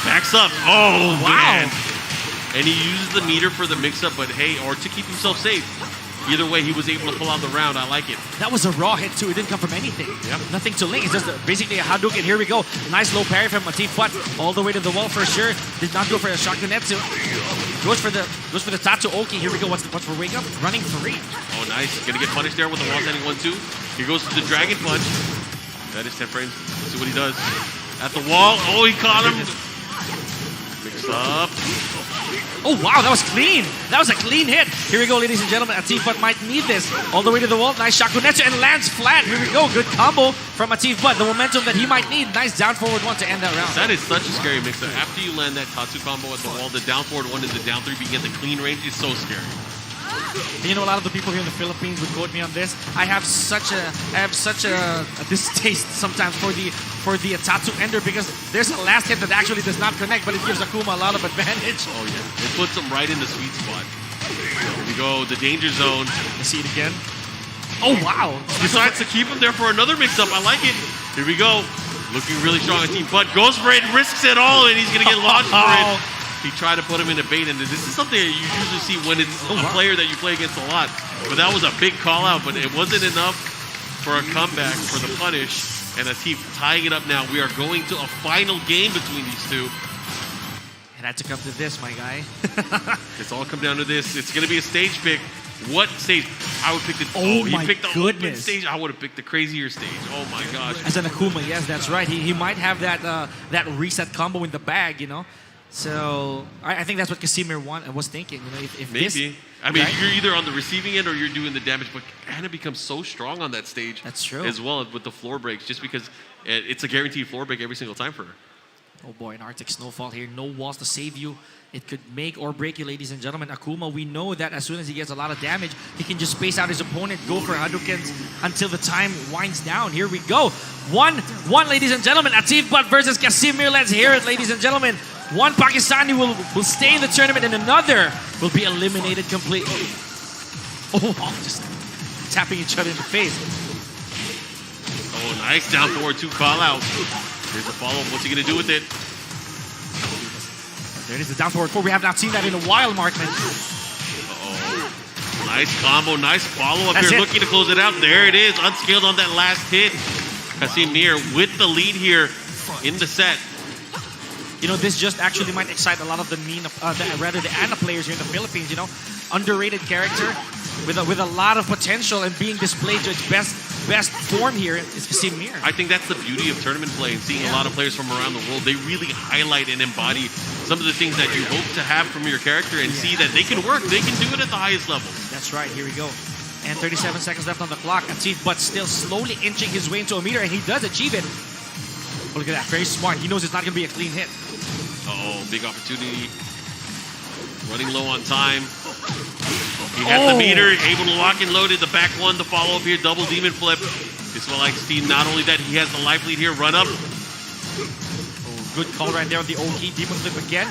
Backs up. Oh, Wow. man. And he uses the meter for the mix-up, but hey, or to keep himself safe. Either way, he was able to pull out the round. I like it. That was a raw hit too. It didn't come from anything. Yep. Nothing to link. It's just basically a Hadouken. Here we go. Nice low parry from Atief Butt. All the way to the wall for sure. Did not go for a Shakunetsu. Goes for the Tatsu Oki. Here we go. What's for wake up? Running 3. Oh, nice. Gonna get punished there with the wall standing 1-2. Here goes to the Dragon Punch. That is 10 frames. Let's see what he does. At the wall. Oh, he caught him. Mix up. Oh, wow, that was clean. That was a clean hit. Here we go, ladies and gentlemen. Atief Butt might need this. All the way to the wall. Nice Shakunetsu and lands flat. Here we go. Good combo from Atief Butt. The momentum that he might need. Nice down forward 1 to end that round. That is such a scary mix-up. After you land that Tatsu combo at the wall, the down forward 1 and the down 3 being at the clean range is so scary. You know, a lot of the people here in the Philippines would quote me on this. I have such a distaste sometimes for the Tatsu Ender because there's a last hit that actually does not connect, but it gives Akuma a lot of advantage. Oh yeah, it puts him right in the sweet spot. Here we go, the danger zone. Let's see it again. Oh wow! Decides to keep him there for another mix-up. I like it. Here we go. Looking really strong on Team Bud. Goes for it, risks it all, and he's gonna get launched for it. He tried to put him in a bait, and this is something that you usually see when it's a player that you play against a lot. But that was a big call out, but it wasn't enough for a comeback for the punish. And Atif tying it up now. We are going to a final game between these two. It had to come to this, my guy. It's all come down to this. It's gonna be a stage pick. What stage? I would pick the. Oh he my picked the open goodness. stage. I would have picked the crazier stage. Oh my gosh. As an Akuma, yes, that's right. He might have that reset combo in the bag, you know. So I think that's what Casimir was thinking. You know, if Maybe. this, I mean, right? you're either on the receiving end or you're doing the damage, but Anna becomes so strong on that stage. That's true. As well with the floor breaks, just because it's a guaranteed floor break every single time for her. Oh boy, an Arctic Snowfall here. No walls to save you. It could make or break you, ladies and gentlemen. Akuma, we know that as soon as he gets a lot of damage, he can just space out his opponent, go for Hadoukens until the time winds down. Here we go. 1-1, ladies and gentlemen. Atif Butt versus Casimir. Let's hear it, ladies and gentlemen. One Pakistani will stay in the tournament and another will be eliminated completely. Oh, just tapping each other in the face. Oh, nice down forward 2 call out. Here's the follow-up. What's he going to do with it? There it is, the down forward 4. We have not seen that in a while, Markman. Uh-oh. Nice combo, nice follow-up That's here. it. Looking to close it out. There it is. Unscaled on that last hit. Casimir with the lead here in the set. You know, this just actually might excite a lot of the Anna players here in the Philippines, you know. Underrated character with a lot of potential and being displayed to its best form here is Casimir. I think that's the beauty of tournament play and seeing a lot of players from around the world. They really highlight and embody some of the things that you hope to have from your character and see that they can work. They can do it at the highest level. That's right. Here we go. And 37 seconds left on the clock. Atif, but still slowly inching his way into a meter, and he does achieve it. Oh, look at that. Very smart. He knows it's not going to be a clean hit. Uh-oh, big opportunity. Running low on time. He has the meter, able to lock and load it. The back one, the follow-up here, double demon flip. This will like see not only that he has the life lead here, run up. Oh, good call right there on the Oki. Demon flip again.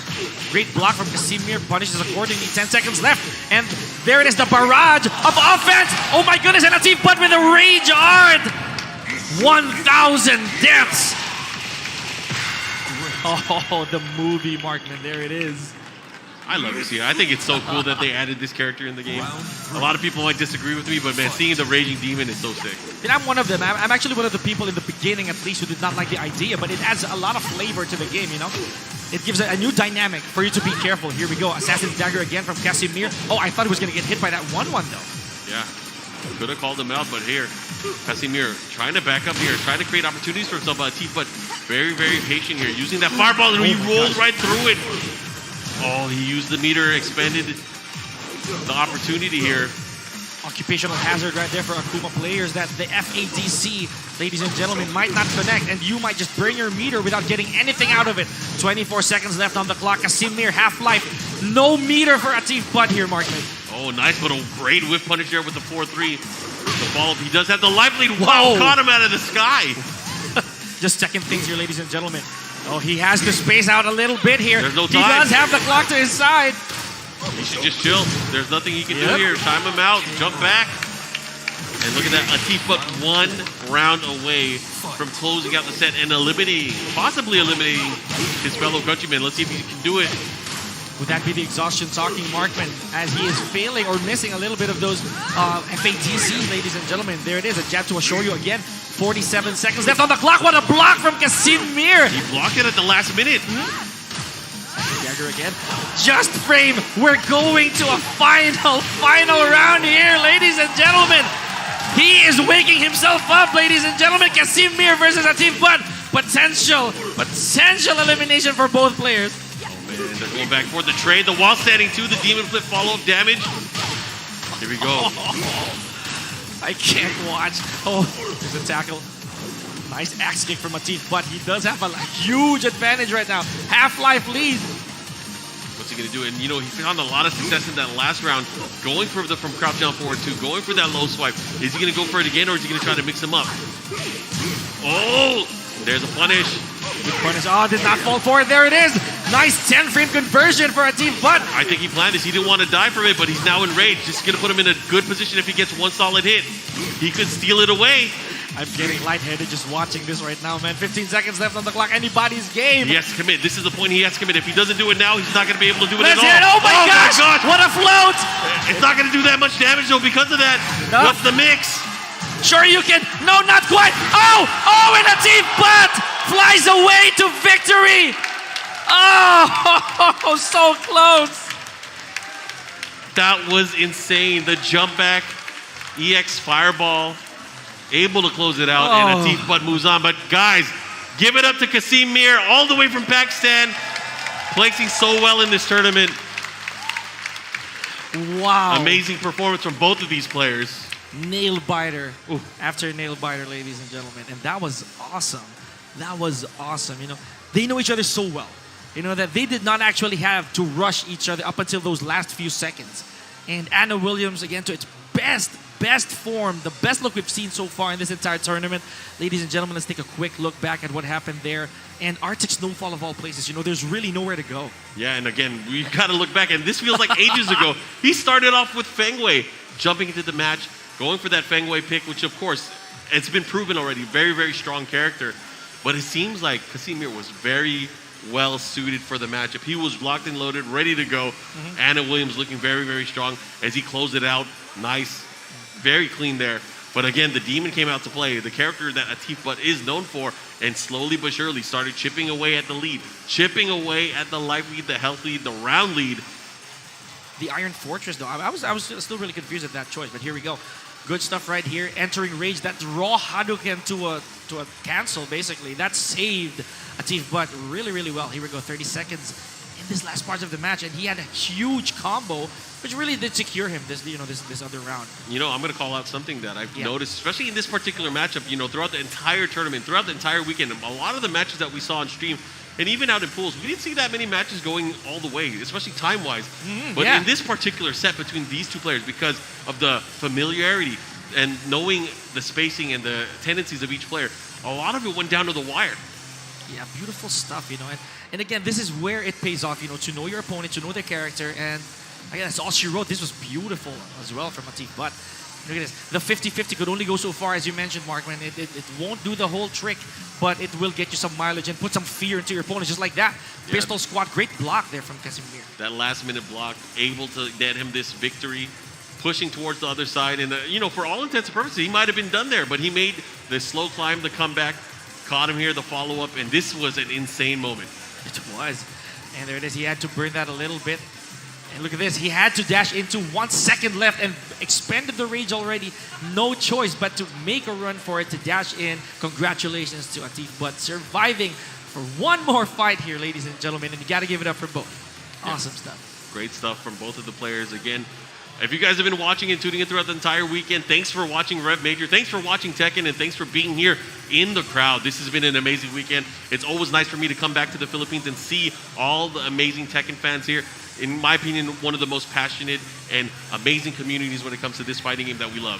Great block from Casimir. Punishes accordingly. 10 seconds left. And there it is, the barrage of offense. Oh my goodness, and Atif Butt with a rage art. 1,000 deaths. Oh, the movie, Markman. There it is. I love to see it. I think it's so cool that they added this character in the game. A lot of people might disagree with me, but man, seeing the Raging Demon is so sick. And I'm one of them. I'm actually one of the people in the beginning, at least, who did not like the idea, but it adds a lot of flavor to the game, you know? It gives a new dynamic for you to be careful. Here we go. Assassin's Dagger again from Casimir. Oh, I thought he was going to get hit by that 1-1, though. Yeah. Could have called him out, but here, Casimir trying to back up here, trying to create opportunities for himself, but very, very patient here, using that fireball, and he rolls right through it. Oh, he used the meter, expanded the opportunity here. Occupational hazard right there for Akuma players that the FADC, ladies and gentlemen, might not connect, and you might just burn your meter without getting anything out of it. 24 seconds left on the clock. Casimir, half-life. No meter for Atif Butt here, Markman. Oh, nice, but a great whiff punish there with the 4-3. The follow-up, he does have the life lead. Whoa. Wow, caught him out of the sky. Just checking things here, ladies and gentlemen. Oh, he has to space out a little bit here. There's no He time. does have the clock to his side. He should just chill. There's nothing he can do here. Time him out, jump back. And look at that, Atif Butt 1 round away from closing out the set and possibly eliminating his fellow countryman. Let's see if he can do it. Would that be the exhaustion talking, Markman, as he is failing or missing a little bit of those FADCs, ladies and gentlemen? There it is, a jab to Ashoryu again. 47 seconds left on the clock. What a block from Casimir. He blocked it at the last minute. Dagger again. Just frame. We're going to a final round here, ladies and gentlemen. He is waking himself up, ladies and gentlemen. Casimir versus Atif Butt. Potential elimination for both players. Man, they're going back for the trade. The wall standing too. The demon flip follow-up damage. Here we go. I can't watch. Oh, there's a tackle. Nice axe kick from Atif, but he does have a huge advantage right now. Half-life lead. What's he going to do? And, you know, he found a lot of success in that last round, going for the from crouch down forward two, going for that low swipe. Is he going to go for it again, or is he going to try to mix him up? Oh, there's a punish. Good punish. Oh, did not fall for it. There it is. Nice 10-frame conversion for Atif Butt. I think he planned this. He didn't want to die from it, but he's now enraged. This is going to put him in a good position if he gets one solid hit. He could steal it away. I'm getting lightheaded just watching this right now, man. 15 seconds left on the clock. Anybody's game. He has to commit. This is the point he has to commit. If he doesn't do it now, he's not going to be able to do it Let's at hear it. all. Oh my gosh. What a float. It's not going to do that much damage, though, because of that. No. What's the mix? Sure you can. No, not quite. Oh, and Atif Butt flies away to victory. Oh, so close. That was insane. The jump back, EX Fireball, able to close it out, and Atif Butt moves on. But guys, give it up to Kasim Mir, all the way from Pakistan, placing so well in this tournament. Wow. Amazing performance from both of these players. Nail biter after nail biter, ladies and gentlemen. And that was awesome. That was awesome. You know, they know each other so well. You know, that they did not actually have to rush each other up until those last few seconds. And Anna Williams, again, to its best form, the best look we've seen so far in this entire tournament. Ladies and gentlemen, let's take a quick look back at what happened there. And Arctic Snowfall of all places, you know, there's really nowhere to go. Yeah, and again, we got to look back, and this feels like ages ago. He started off with Fengwei, jumping into the match, going for that Fengwei pick, which, of course, it's been proven already. Very, very strong character. But it seems like Kasimir was very well suited for the matchup. He was locked and loaded, ready to go. Anna Williams looking very, very strong as he closed it out. Nice, very clean there. But again, the Demon came out to play, the character that Atif Butt is known for, and slowly but surely started chipping away at the lead, chipping away at the life lead, the health lead, the round lead. The Iron Fortress, though, I was still really confused at that choice, but here we go. Good stuff right here. Entering Rage, that raw Hadouken to a cancel, basically. That saved Atif Butt really, really well. Here we go, 30 seconds in this last part of the match, and he had a huge combo, which really did secure him this other round. You know, I'm going to call out something that I've noticed, especially in this particular matchup, you know, throughout the entire tournament, throughout the entire weekend, a lot of the matches that we saw on stream, and even out in pools, we didn't see that many matches going all the way, especially time-wise. But in this particular set between these two players, because of the familiarity and knowing the spacing and the tendencies of each player, a lot of it went down to the wire. Yeah, beautiful stuff, you know. And again, this is where it pays off, you know, to know your opponent, to know their character. And again, that's all she wrote. This was beautiful as well from Atif Butt. Look at this. The 50-50 could only go so far, as you mentioned, Mark, man. It won't do the whole trick, but it will get you some mileage and put some fear into your opponent, just like that. Yeah. Pistol squat, great block there from Kasimir. That last-minute block, able to net him this victory, pushing towards the other side. And, you know, for all intents and purposes, he might have been done there, but he made the slow climb, the comeback, caught him here, the follow-up, and this was an insane moment. It was. And there it is. He had to burn that a little bit. And look at this. He had to dash into 1 second left and expended the rage already. No choice but to make a run for it, to dash in. Congratulations to Atif Butt surviving for one more fight here, ladies and gentlemen. And you got to give it up for both. Awesome stuff. Great stuff from both of the players. Again, if you guys have been watching and tuning in throughout the entire weekend, thanks for watching Rev Major. Thanks for watching Tekken, and thanks for being here in the crowd. This has been an amazing weekend. It's always nice for me to come back to the Philippines and see all the amazing Tekken fans here. In my opinion, one of the most passionate and amazing communities when it comes to this fighting game that we love.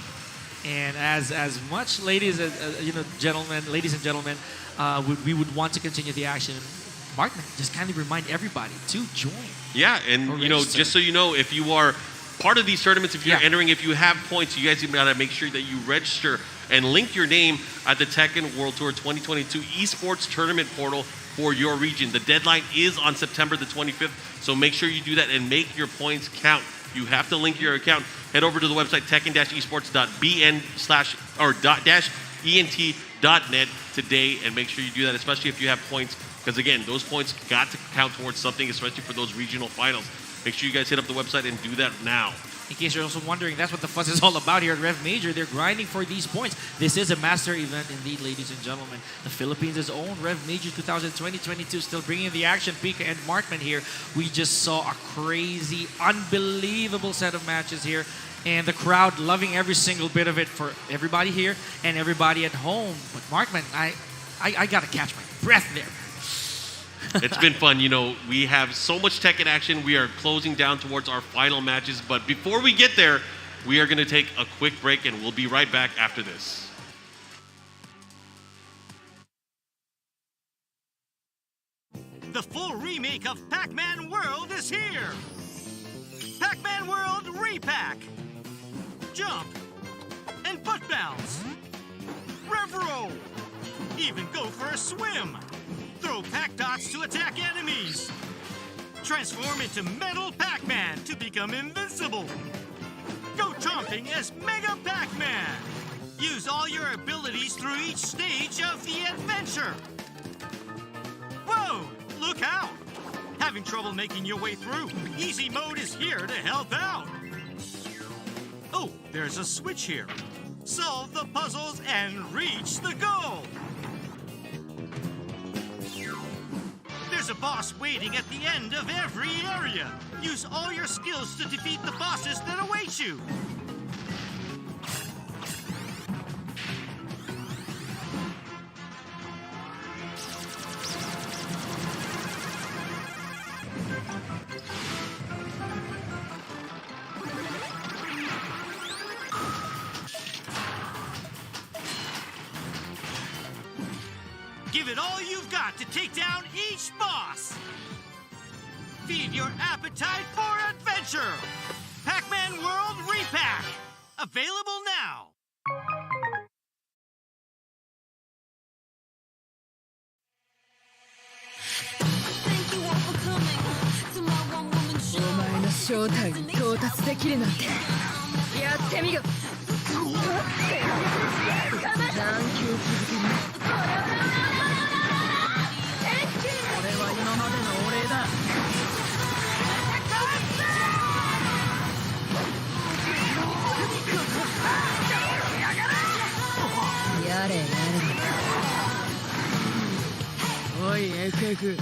And as much, ladies and gentlemen, we would want to continue the action. Mark, just kindly remind everybody to join. Yeah, and you know, just so you know, if you are part of these tournaments, if you're entering, if you have points, you guys gotta make sure that you register and link your name at the Tekken World Tour 2022 Esports Tournament portal for your region. The deadline is on September the 25th, so make sure you do that and make your points count. You have to link your account. Head over to the website tekken-esports.bn/ent.net today and make sure you do that, especially if you have points, because again, those points got to count towards something, especially for those regional finals. Make sure you guys hit up the website and do that now. In case you're also wondering, that's what the fuss is all about here at Rev Major. They're grinding for these points. This is a master event indeed, ladies and gentlemen. The Philippines' own Rev Major 2020-22 still bringing the action. Pika and Markman here. We just saw a crazy, unbelievable set of matches here. And the crowd loving every single bit of it for everybody here and everybody at home. But Markman, I got to catch my breath there. It's been fun. You know, we have so much Tekken action. We are closing down towards our final matches. But before we get there, we are going to take a quick break, and we'll be right back after this. The full remake of Pac-Man World is here! Pac-Man World Repack! Jump! And butt bounce! Rev roll! Even go for a swim! Throw Pac dots to attack enemies! Transform into Metal Pac-Man to become invincible! Go chomping as Mega Pac-Man! Use all your abilities through each stage of the adventure! Whoa! Look out! Having trouble making your way through? Easy mode is here to help out! Oh, there's a switch here. Solve the puzzles and reach the goal! There's a boss waiting at the end of every area. Use all your skills to defeat the bosses that await you. Give it all you've got to take down each boss! Feed your appetite for adventure! Pac-Man World Repack! Available now! Thank you all for coming to my one-woman show. お前の正体に到達できるなんて。やってみろ。残響続ける。これは今までのお礼だ。やれやれ。おい FF、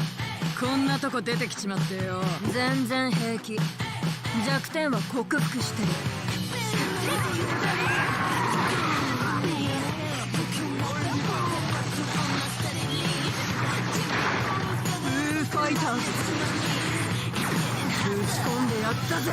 こんなとこ出てきちまってよ。全然平気。弱点は克服してる。ファイターズ、打ち込んでやったぜ。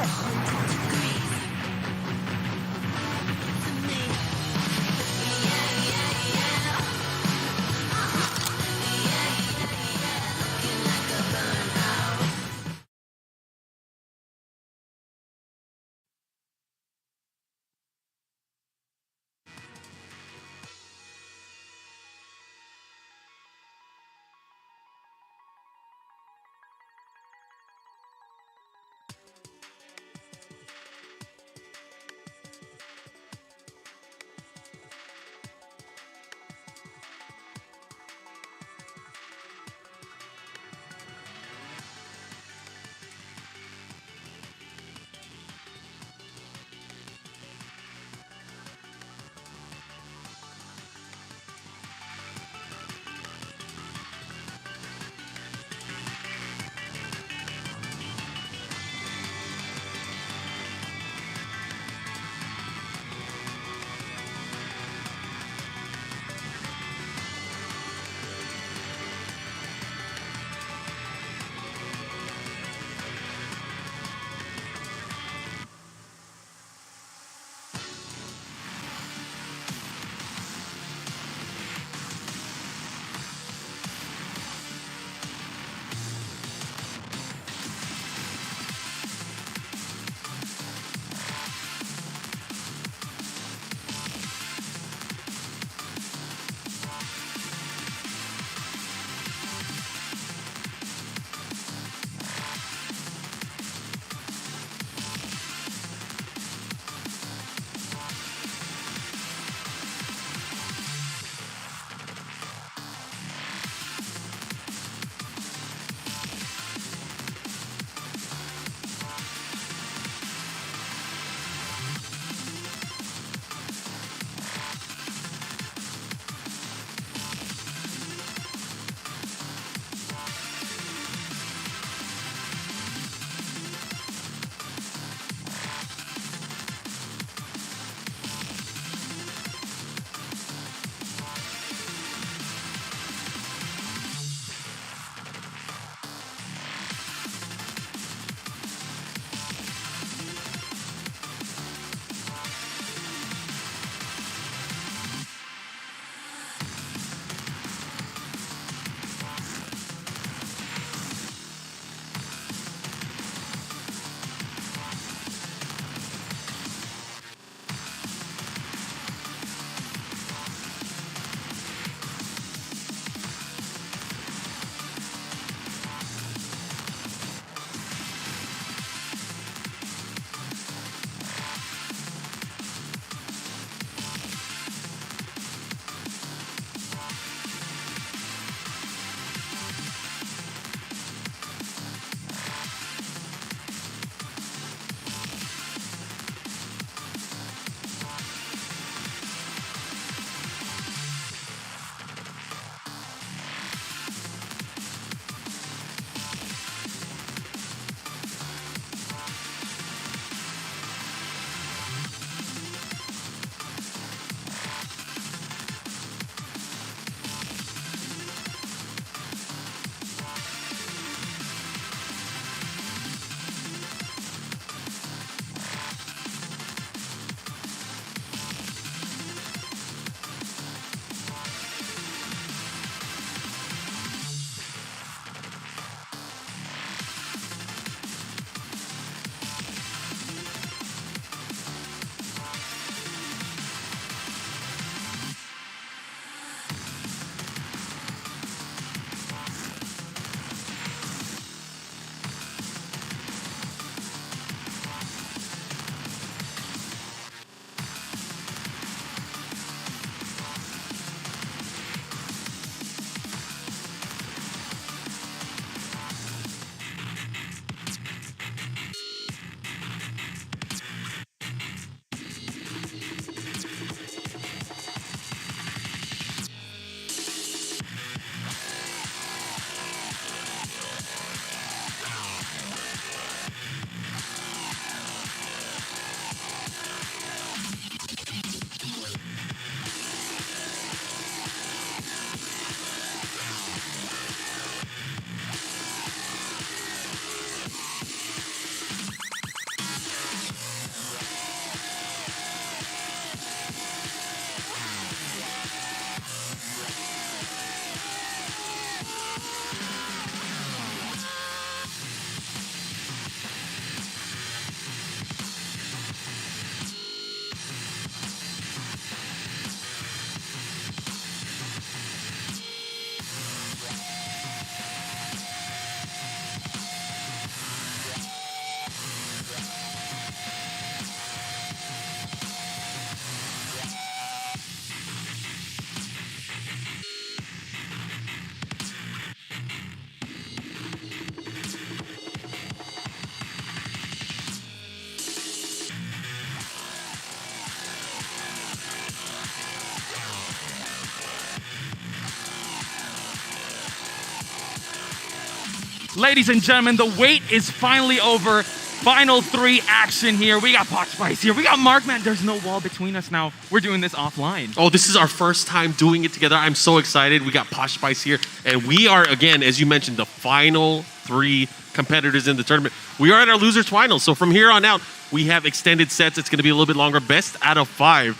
Ladies and gentlemen, the wait is finally over. Final 3 action here. We got Pot Spice here. We got Markman. There's no wall between us now. We're doing this offline. Oh, this is our first time doing it together. I'm so excited. We got Posh Spice here. And we are, again, as you mentioned, the final 3 competitors in the tournament. We are at our losers finals. So from here on out, we have extended sets. It's going to be a little bit longer. Best out of 5.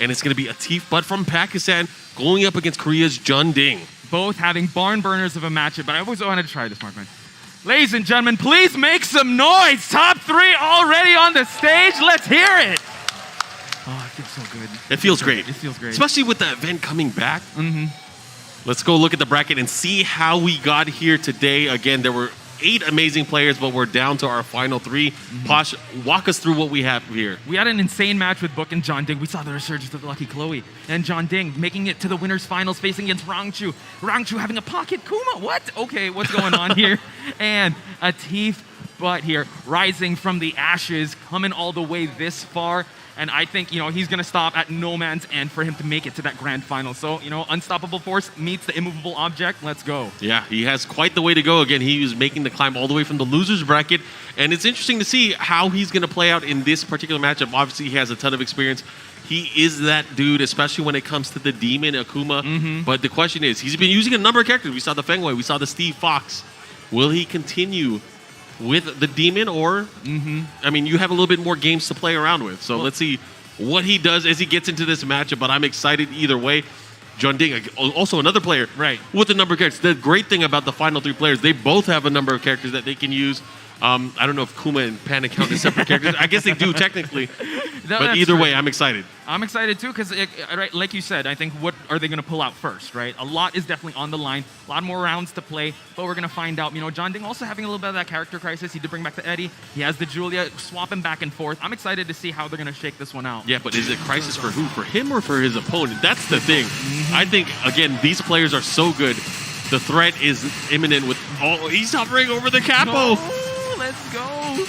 And it's going to be Atif Butt from Pakistan going up against Korea's Jun Ding. Both having barn burners of a matchup, but I always wanted to try this, Markman. Ladies and gentlemen, please make some noise. Top 3 already on the stage. Let's hear it. Oh, it feels so good. It feels great. It feels great. Especially with the event coming back. Let's go look at the bracket and see how we got here today. Again, there were 8 amazing players, but we're down to our final 3. Posh, walk us through what we have here. We had an insane match with Book and John Ding. We saw the resurgence of Lucky Chloe and John Ding making it to the winners finals facing against Rangchu. Rangchu having a pocket Kuma. What? Okay, what's going on here? And Atif Butt here rising from the ashes, coming all the way this far. And I think, he's going to stop at no man's end for him to make it to that grand final. So, unstoppable force meets the immovable object. Let's go. Yeah, he has quite the way to go. Again, he was making the climb all the way from the losers bracket. And it's interesting to see how he's going to play out in this particular matchup. Obviously, he has a ton of experience. He is that dude, especially when it comes to the Demon Akuma. But the question is, he's been using a number of characters. We saw the Feng Wei. We saw the Steve Fox. Will he continue with the Demon, or I mean, you have a little bit more games to play around with. So let's see what he does as he gets into this matchup. But I'm excited either way. Jun Ding, also another player with a number of characters. The great thing about the final 3 players, they both have a number of characters that they can use. I don't know if Kuma and Panda count as separate characters. I guess they do technically. But either way, I'm excited. I'm excited too because, like you said, I think what are they going to pull out first, right? A lot is definitely on the line. A lot more rounds to play, but we're going to find out. John Ding also having a little bit of that character crisis. He did bring back the Eddie. He has the Julia swapping back and forth. I'm excited to see how they're going to shake this one out. Yeah, but is it crisis for who? For him or for his opponent? That's the thing. I think, again, these players are so good. The threat is imminent with... Oh, he's hovering over the capo. Let's go.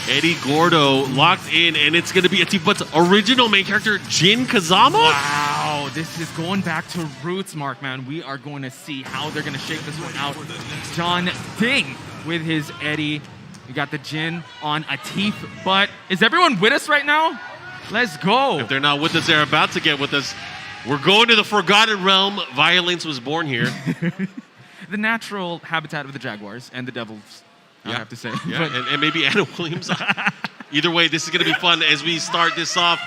Eddie Gordo locked in, and it's going to be Atif Butt's original main character, Jin Kazama. Wow, this is going back to roots, Markman. We are going to see how they're going to shake this one out. John Ding with his Eddie. We got the Jin on Atif Butt. Is everyone with us right now? Let's go. If they're not with us, they're about to get with us. We're going to the Forgotten Realm. Violence was born here. The natural habitat of the Jaguars and the Devils. I have to say. Yeah, and maybe Anna Williams. Either way, this is going to be fun as we start this off.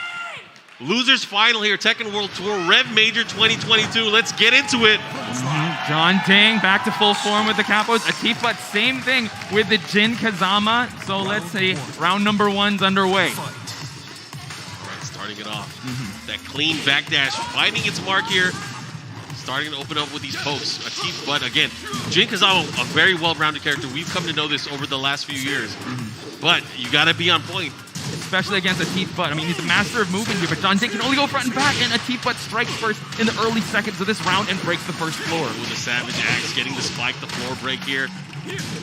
Losers final here, Tekken World Tour, Rev Major 2022. Let's get into it. John Ding back to full form with the capos. Atif Butt, same thing with the Jin Kazama. So let's see, round number 1's underway. All right, starting it off. That clean backdash, finding its mark here. Starting to open up with these pokes. Atif Butt, again, Jin Kazama, a very well-rounded character. We've come to know this over the last few years. But you got to be on point. Especially against Atif Butt. I mean, he's a master of moving here, but John Ding can only go front and back, and Atif Butt strikes first in the early seconds of this round and breaks the first floor. With a Savage Axe, getting the spike, the floor break here.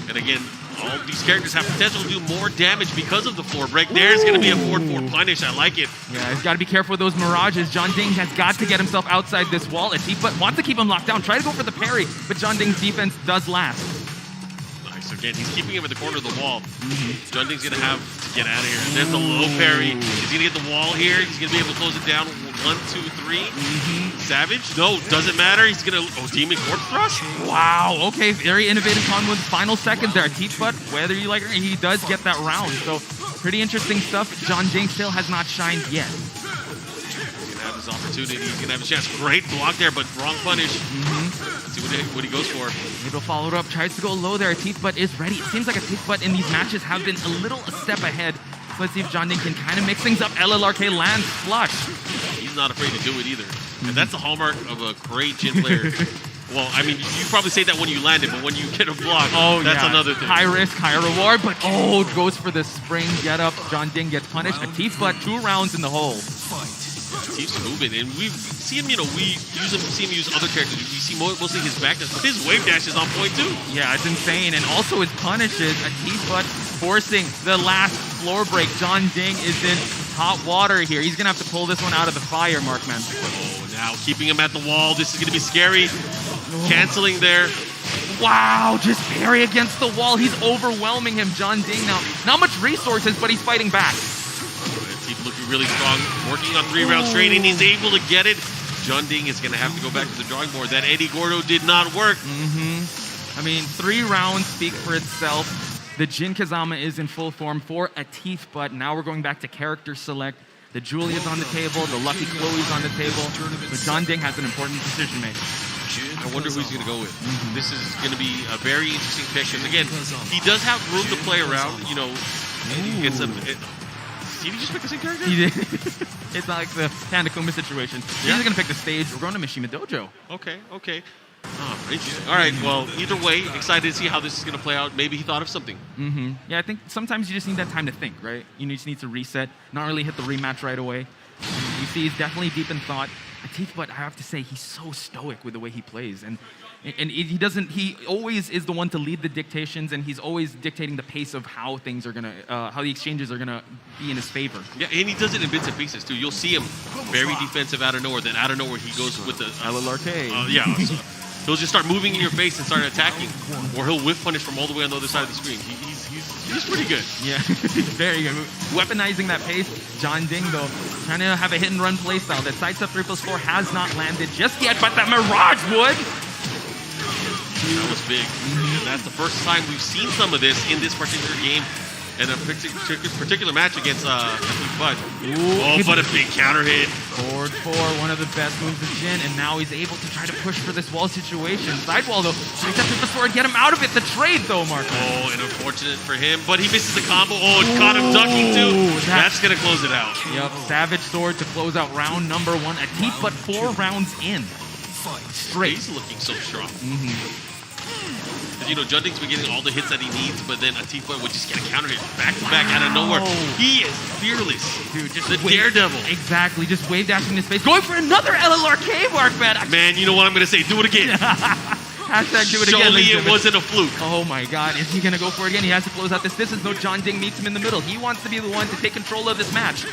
And again, all of these characters have potential to do more damage because of the floor break. There's going to be a 4-4 punish. I like it. Yeah, he's got to be careful with those mirages. John Ding has got to get himself outside this wall. Atif Butt wants to keep him locked down. Try to go for the parry, but John Ding's defense does last. Nice. Again, he's keeping him at the corner of the wall. John Ding's going to have to get out of here. There's the low parry. He's going to get the wall here. He's going to be able to close it down. 1, 2, 3. Savage? No, doesn't matter. He's going to... Oh, Demon Corpse Thrust? Wow, okay. Very innovative con with final seconds there. Atif Butt, whether you like it or not, he does get that round. So, pretty interesting stuff. John Ding still has not shined yet. He's going to have his opportunity. He's going to have a chance. Great block there, but wrong punish. Let's see what he goes for. Maybe follow it up. Tries to go low there. Atif Butt is ready. It seems like Atif Butt in these matches have been a little step ahead. So let's see if John Ding can kind of mix things up. LLRK lands flush. He's not afraid to do it either. And that's the hallmark of a great Jin player. Well, I mean, you probably say that when you land it, but when you get a block, that's another thing. High risk, high reward, but goes for the spring get up. John Ding gets punished. Atif Butt, 2 rounds in the hole. Atif's moving, and we see him, we see him use other characters. We see mostly his backdash, but his wave dash is on point too. Yeah, it's insane. And also his punishes, Atif Butt forcing the last floor break. John Ding is in hot water here. He's going to have to pull this one out of the fire, Markman. Oh, now keeping him at the wall. This is going to be scary. Canceling there. Wow, just parry against the wall. He's overwhelming him, John Ding now. Not much resources, but he's fighting back. Teeth looking really strong, working on 3 rounds training. He's able to get it. John Ding is going to have to go back to the drawing board. That Eddie Gordo did not work. I mean, 3 rounds speak for itself. The Jin Kazama is in full form for a teeth, but now we're going back to character select. The Julia's on the table, the Lucky Chloe's on the table. So John Ding has an important decision to make. I wonder who he's going to go with. This is going to be a very interesting pick. And again, he does have room to play around. You know, it's a... Did he just pick the same character? He did. It's not like the Tanakuma situation. He's going to pick the stage. We're going to Mishima Dojo. Okay. Oh, interesting. All right, well, either way, excited to see how this is going to play out. Maybe he thought of something. Yeah, I think sometimes you just need that time to think, right? You just need to reset, not really hit the rematch right away. You see, he's definitely deep in thought. Atif, but I have to say, he's so stoic with the way he plays. And he always is the one to lead the dictations, and he's always dictating the pace of how things are gonna, how the exchanges are gonna be in his favor. Yeah, and he does it in bits and pieces too. You'll see him very defensive out of nowhere. Then out of nowhere he goes with the LLRK. So he'll just start moving in your face and start attacking, or he'll whiff punish from all the way on the other side of the screen. He's pretty good. Yeah, very good. Weaponizing that pace. John Ding, though, trying to have a hit and run playstyle. That sidestep 3+4 has not landed just yet, but that Mirage would. That was big. And that's the first time we've seen some of this in this particular game. And a particular match against Bud. But a big counter hit. Forward 4, one of the best moves of Jin, and now he's able to try to push for this wall situation. Sidewall, though, tries to before get him out of it. The trade, though, Marco. Oh, and unfortunate for him, but he misses the combo. Oh, it's caught him ducking, too. That's going to close it out. Yep, Savage Sword to close out round number 1. Atif, but 4 rounds in. Straight. He's looking so strong. You know, John Ding's been getting all the hits that he needs, but then Atifa would just get a counter hit back-to-back out of nowhere. He is fearless. Dude, just the daredevil. Exactly, just wave dashing his face. Going for another LLRK mark, man. Man, you know what I'm going to say? Do it again. Hashtag do it again. Show me it wasn't a fluke. Oh my God, is he going to go for it again? He has to close out this distance. No, John Ding meets him in the middle. He wants to be the one to take control of this match.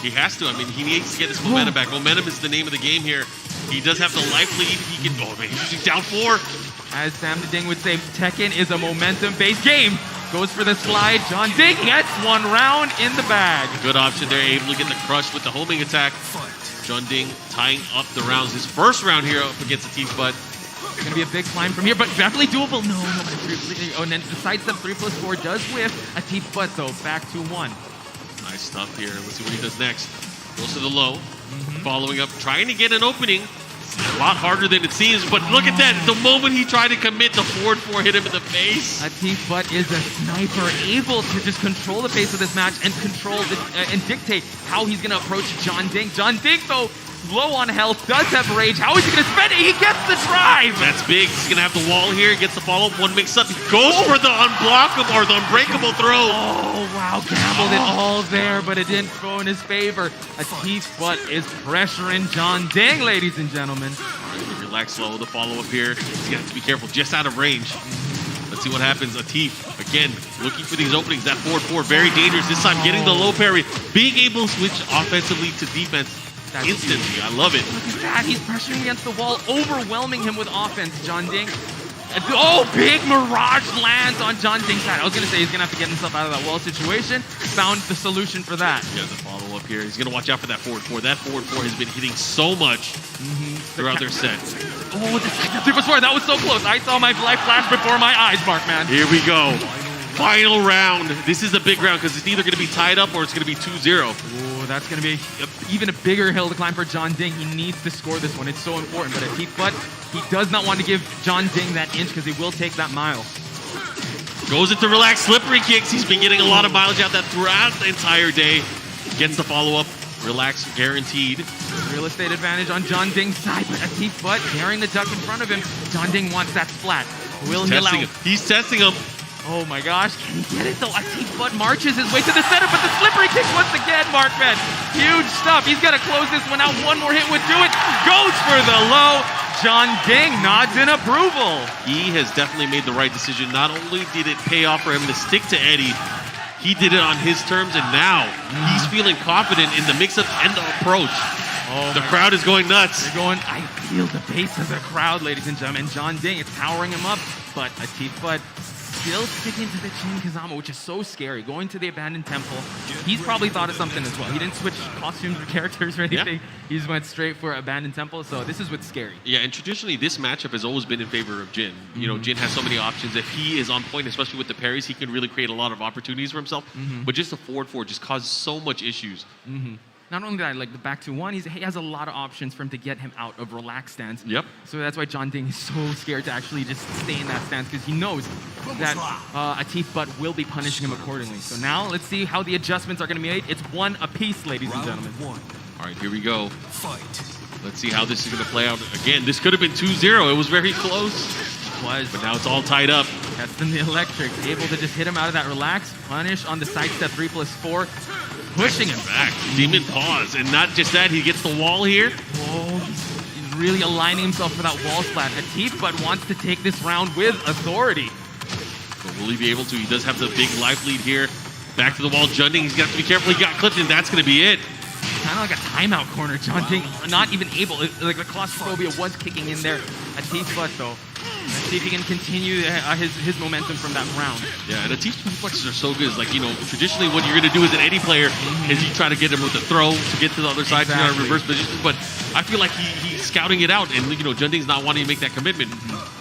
He has to. I mean, he needs to get this momentum back. Momentum is the name of the game here. He does have the life lead. He can. Oh man, he's using down 4. As Sam the Ding would say, Tekken is a momentum-based game. Goes for the slide. John Ding gets 1 round in the bag. Good option there. Able to get the crush with the homing attack. John Ding tying up the rounds. His first round here up against Atif, but it's going to be a big climb from here, but definitely doable. No. Oh, and then the sidestep 3+4 does whiff. Atif, but though, back to 1. Nice stuff here. Let's see what he does next. Goes to the low. Following up, trying to get an opening. A lot harder than it seems, but look at that. The moment he tried to commit, the forward 4 hit him in the face. Atif Butt is a sniper, able to just control the pace of this match and control this, and dictate how he's going to approach John Ding. John Ding, though, low on health, does have rage. How is he going to spend it? He gets the drive. That's big. He's going to have the wall here. Gets the follow-up. One mix up. He goes for the unblockable or the unbreakable throw. Oh, wow. Gambled it all there, but it didn't go in his favor. Atif Butt is pressuring John Ding, ladies and gentlemen. All right, relax slow. The follow-up here. He's going to have to be careful. Just out of range. Let's see what happens. Atif, again, looking for these openings. That forward 4, very dangerous. This time getting the low parry. Being able to switch offensively to defense. That's instantly. Huge. I love it. Look at that. He's pressuring against the wall, overwhelming him with offense, John Ding. Oh, big Mirage lands on John Ding's side. I was going to say he's going to have to get himself out of that wall situation. Found the solution for that. Yeah, the follow-up here. He's going to watch out for that forward 4. That forward 4 has been hitting so much throughout their set. Oh, the 3+4. That was so close. I saw my life flash before my eyes, Markman. Here we go. Final round. This is a big round because it's either going to be tied up or it's going to be 2-0. That's going to be even a bigger hill to climb for John Ding. He needs to score this one. It's so important. But he does not want to give John Ding that inch because he will take that mile. Goes into relaxed slippery kicks. He's been getting a lot of mileage out that throughout the entire day. Gets the follow-up. Relax guaranteed. Real estate advantage on John Ding's side. But Atif Butt carrying the duck in front of him. John Ding wants that splat. Will he allow? He's testing him. Oh my gosh, can he get it though? Atif Butt marches his way to the center, but the slippery kick once again, Markman. Huge stuff. He's got to close this one out. One more hit would do it. Goes for the low. John Ding nods in approval. He has definitely made the right decision. Not only did it pay off for him to stick to Eddie, he did it on his terms, and now he's feeling confident in the mix-up and the approach. Oh The my crowd is going nuts. They're going, I feel the bass of the crowd, ladies and gentlemen. John Ding, it's powering him up, but Atif still sticking to the Jin Kazama, which is so scary. Going to the abandoned temple, he's probably thought of something as well. He didn't switch costumes or characters or anything. Yeah. He just went straight for abandoned temple, so this is what's scary. Yeah, and traditionally this matchup has always been in favor of Jin. You know, Jin has so many options. If he is on point, especially with the parries, he can really create a lot of opportunities for himself. But just the forward four just causes so much issues. Not only that, like the back to one, he has a lot of options for him to get him out of relaxed stance. Yep. So that's why John Ding is so scared to actually just stay in that stance because he knows that Atif Butt will be punishing him accordingly. So now let's see how the adjustments are going to be made. It's one apiece, ladies and gentlemen. All right, here we go. Let's see how this is going to play out. Again, this could have been 2-0. It was very close. But now it's all tied up. Testing the electric, able to just hit him out of that relax, punish on the sidestep 3+4, pushing him back. Demon pause, and not just that, he gets the wall here. Oh, he's really aligning himself for that wall splat. Atif but wants to take this round with authority. But will he be able to? He does have the big life lead here. Back to the wall, Junding. He's got to be careful. He got clipped, and that's going to be it. Kind of like a timeout corner. John Ding not even able. Like the claustrophobia was kicking in there. Atif but though. Let's see if he can continue his momentum from that round. Yeah, and Atif's reflexes are so good. It's like, you know, traditionally what you're going to do as an AD player is you try to get him with a throw to get to the other side, to reverse position. But I feel like he's scouting it out, and, you know, Junding's not wanting to make that commitment.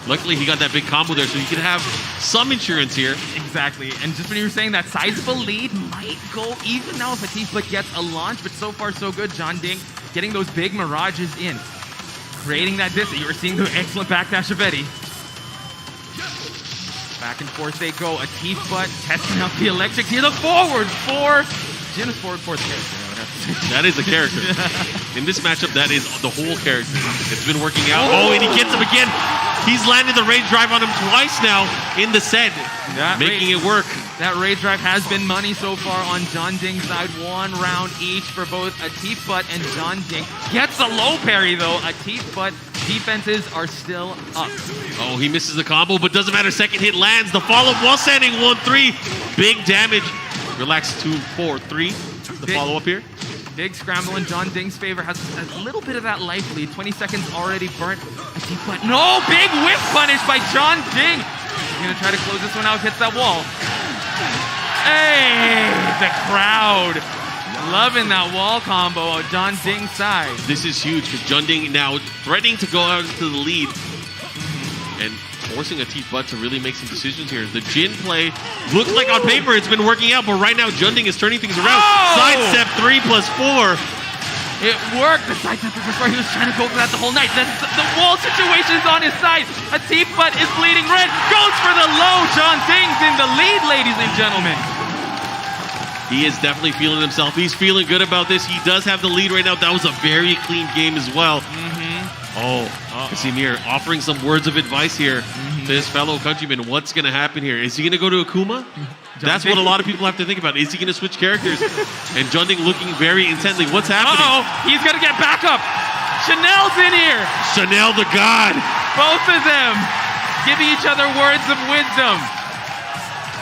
Luckily, he got that big combo there, so he can have some insurance here. Exactly. And just when you were saying that sizable lead might go even now if Atif gets a launch, but so far so good. John Ding getting those big mirages in. Creating that distance. You were seeing the excellent backdash of Eddie. Back and forth they go. Atif but testing out the electrics. Here's a forward four. Jin is forward fourth character. That is a character. In this matchup, that is the whole character. It's been working out. Oh, and he gets him again. He's landed the rage drive on him twice now in the set, making it work. That rage drive has been money so far on John Ding's side. One round each for both Atif Butt and John Ding. Gets a low parry though. Atif Butt defenses are still up. Oh, he misses the combo, but doesn't matter. Second hit lands. The follow-up while standing 1-3. Big damage. Relax 2-4-3. The follow-up here. Big scramble in John Ding's favor. Has a little bit of that life lead. 20 seconds already burnt. Atif Butt. No! Big whiff punish by John Ding. He's going to try to close this one out. Hits that wall. Hey! The crowd. Loving that wall combo on John Ding's side. This is huge because Junding now threatening to go out into the lead and forcing Atif Butt to really make some decisions here. The Jin play looked like on paper it's been working out, but right now Junding is turning things around. Sidestep 3+4. It worked. The sidestep 3+4. He was trying to go for that the whole night. The wall situation's on his side. Atif Butt is bleeding red. Goes for the low. John Ding's in the lead, ladies and gentlemen. He is definitely feeling himself. He's feeling good about this. He does have the lead right now. That was a very clean game as well. Oh, Casimir offering some words of advice here to his fellow countrymen. What's going to happen here? Is he going to go to Akuma? That's what a lot of people have to think about. Is he going to switch characters? And Junding looking very intently. What's happening? He's going to get back up. Chanel's in here. Chanel the God. Both of them giving each other words of wisdom.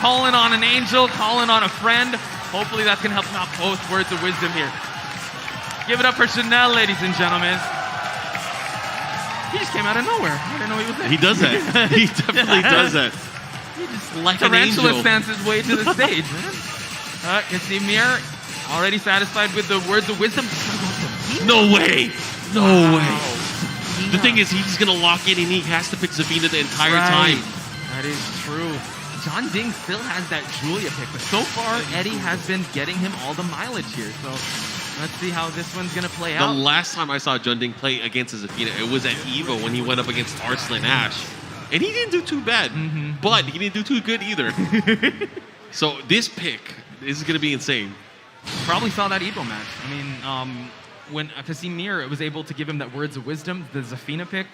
Calling on an angel, calling on a friend. Hopefully that's going to help him out. Both words of wisdom here. Give it up for Chanel, ladies and gentlemen. He just came out of nowhere. I didn't know he was there. He does that. He definitely does that. He just like Tarantula stands his way to the stage. Casimir already satisfied with the words of wisdom. No way. No way. The thing is, he's going to lock in and he has to pick Zafina the entire time. That is true. John Ding still has that Julia pick, but so far, Eddie has been getting him all the mileage here. So let's see how this one's going to play out. The last time I saw Junding play against Zafina, it was at EVO when he went up against Arslan Ash. And he didn't do too bad, but he didn't do too good either. So this pick is going to be insane. Probably saw that EVO match. I mean, when Casimir was able to give him that words of wisdom, the Zafina pick,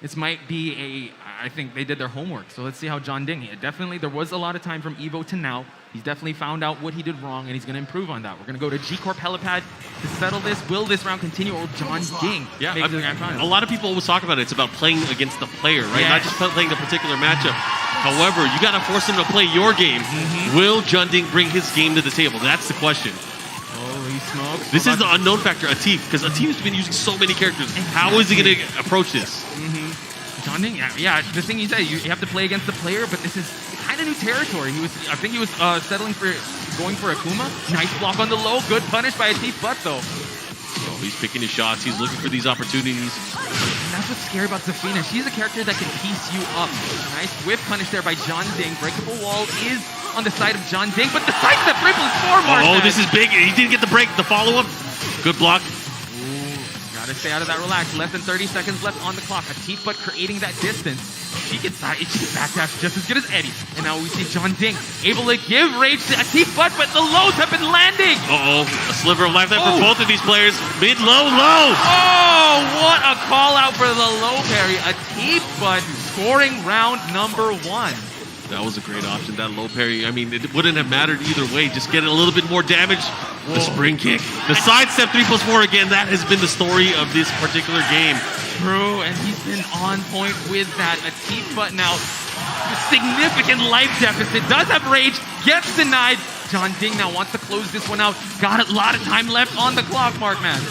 this might be I think they did their homework. So let's see how John Ding, definitely there was a lot of time from EVO to now. He's definitely found out what he did wrong and he's going to improve on that. We're going to go to G-Corp Helipad to settle this. Will this round continue or will John Ding make it to the grand final? A lot of people always talk about it. It's about playing against the player, right? Not just playing a particular matchup. However, you got to force him to play your game. Will John Ding bring his game to the table? That's the question. Oh, you smoke. This is the unknown factor, Atif, because Atif's been using so many characters. How is he going to approach this? John Ding, yeah, the thing you said, you have to play against the player, but this is kind of new territory. I think he was settling for going for Akuma. Nice block on the low, good punish by Atif Butt though. So he's picking his shots. He's looking for these opportunities. And that's what's scary about Zafina. She's a character that can piece you up. Nice whip punish there by John Ding. Breakable wall is on the side of John Ding, but the sidestep triple is for Mark. Oh, this is big. He didn't get the break. The follow-up. Good block. Gotta stay out of that relax. Less than 30 seconds left on the clock. Atif Butt creating that distance. She can backdash just as good as Eddie. And now we see John Ding able to give rage to Atif Butt, but the lows have been landing. Uh-oh. A sliver of lifetime for both of these players. Mid, low, low. Oh, what a call out for the low parry. Atif Butt scoring round number 1. That was a great option, that low parry. I mean, it wouldn't have mattered either way. Just get a little bit more damage. The spring kick. The sidestep 3+4 again. That has been the story of this particular game. True, and he's been on point with that. Atif Butt now, significant life deficit. Does have rage, gets denied. John Ding now wants to close this one out. Got a lot of time left on the clock, Markman.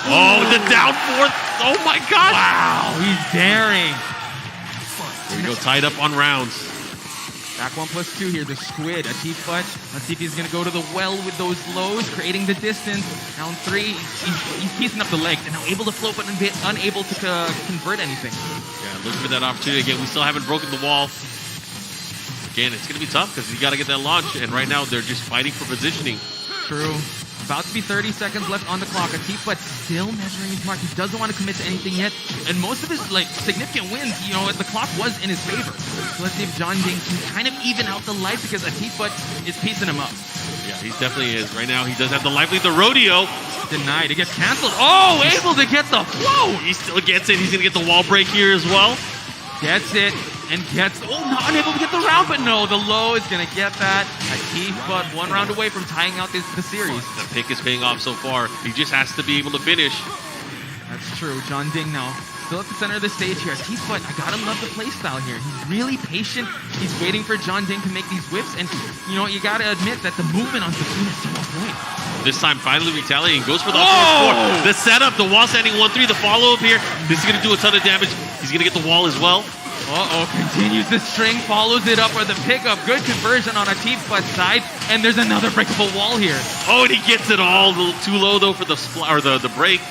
Oh, the down fourth. Oh my gosh. Wow, he's daring. There you go, tied up on rounds. Back 1+2 here, the squid, Atif Butt. Let's see if he's gonna go to the well with those lows, creating the distance. Round 3, he's piecing up the legs and now able to float but unable to convert anything. Yeah, looking for that opportunity. Again, we still haven't broken the wall. Again, it's gonna be tough because you gotta get that launch, and right now they're just fighting for positioning. True. About to be 30 seconds left on the clock. Atif Butt still measuring his mark. He doesn't want to commit to anything yet. And most of his significant wins, the clock was in his favor. So let's see if John Ding can kind of even out the life because Atif Butt is piecing him up. Yeah, he definitely is. Right now, he does have the life lead. The rodeo. Denied. It gets canceled. Oh, able to get the flow. He still gets it. He's going to get the wall break here as well. Gets it. And gets, not unable to get the round, but no, the low is gonna get that. Atif Butt 1 round away from tying out the series. The pick is paying off so far. He just has to be able to finish. That's true. John Ding now still at the center of the stage here. Atif Butt, I gotta love the play style here. He's really patient. He's waiting for John Ding to make these whips, and you gotta admit that the movement on Zafina is so on point. This time, finally retaliating. Goes for the up 4. The setup, the wall standing 1-3. The follow-up here. This is gonna do a ton of damage. He's gonna get the wall as well. Uh-oh, continues the string, follows it up for the pickup. Good conversion on Atif Butt's side, and there's another breakable wall here. Oh, and he gets it all a little too low, though, for the the break.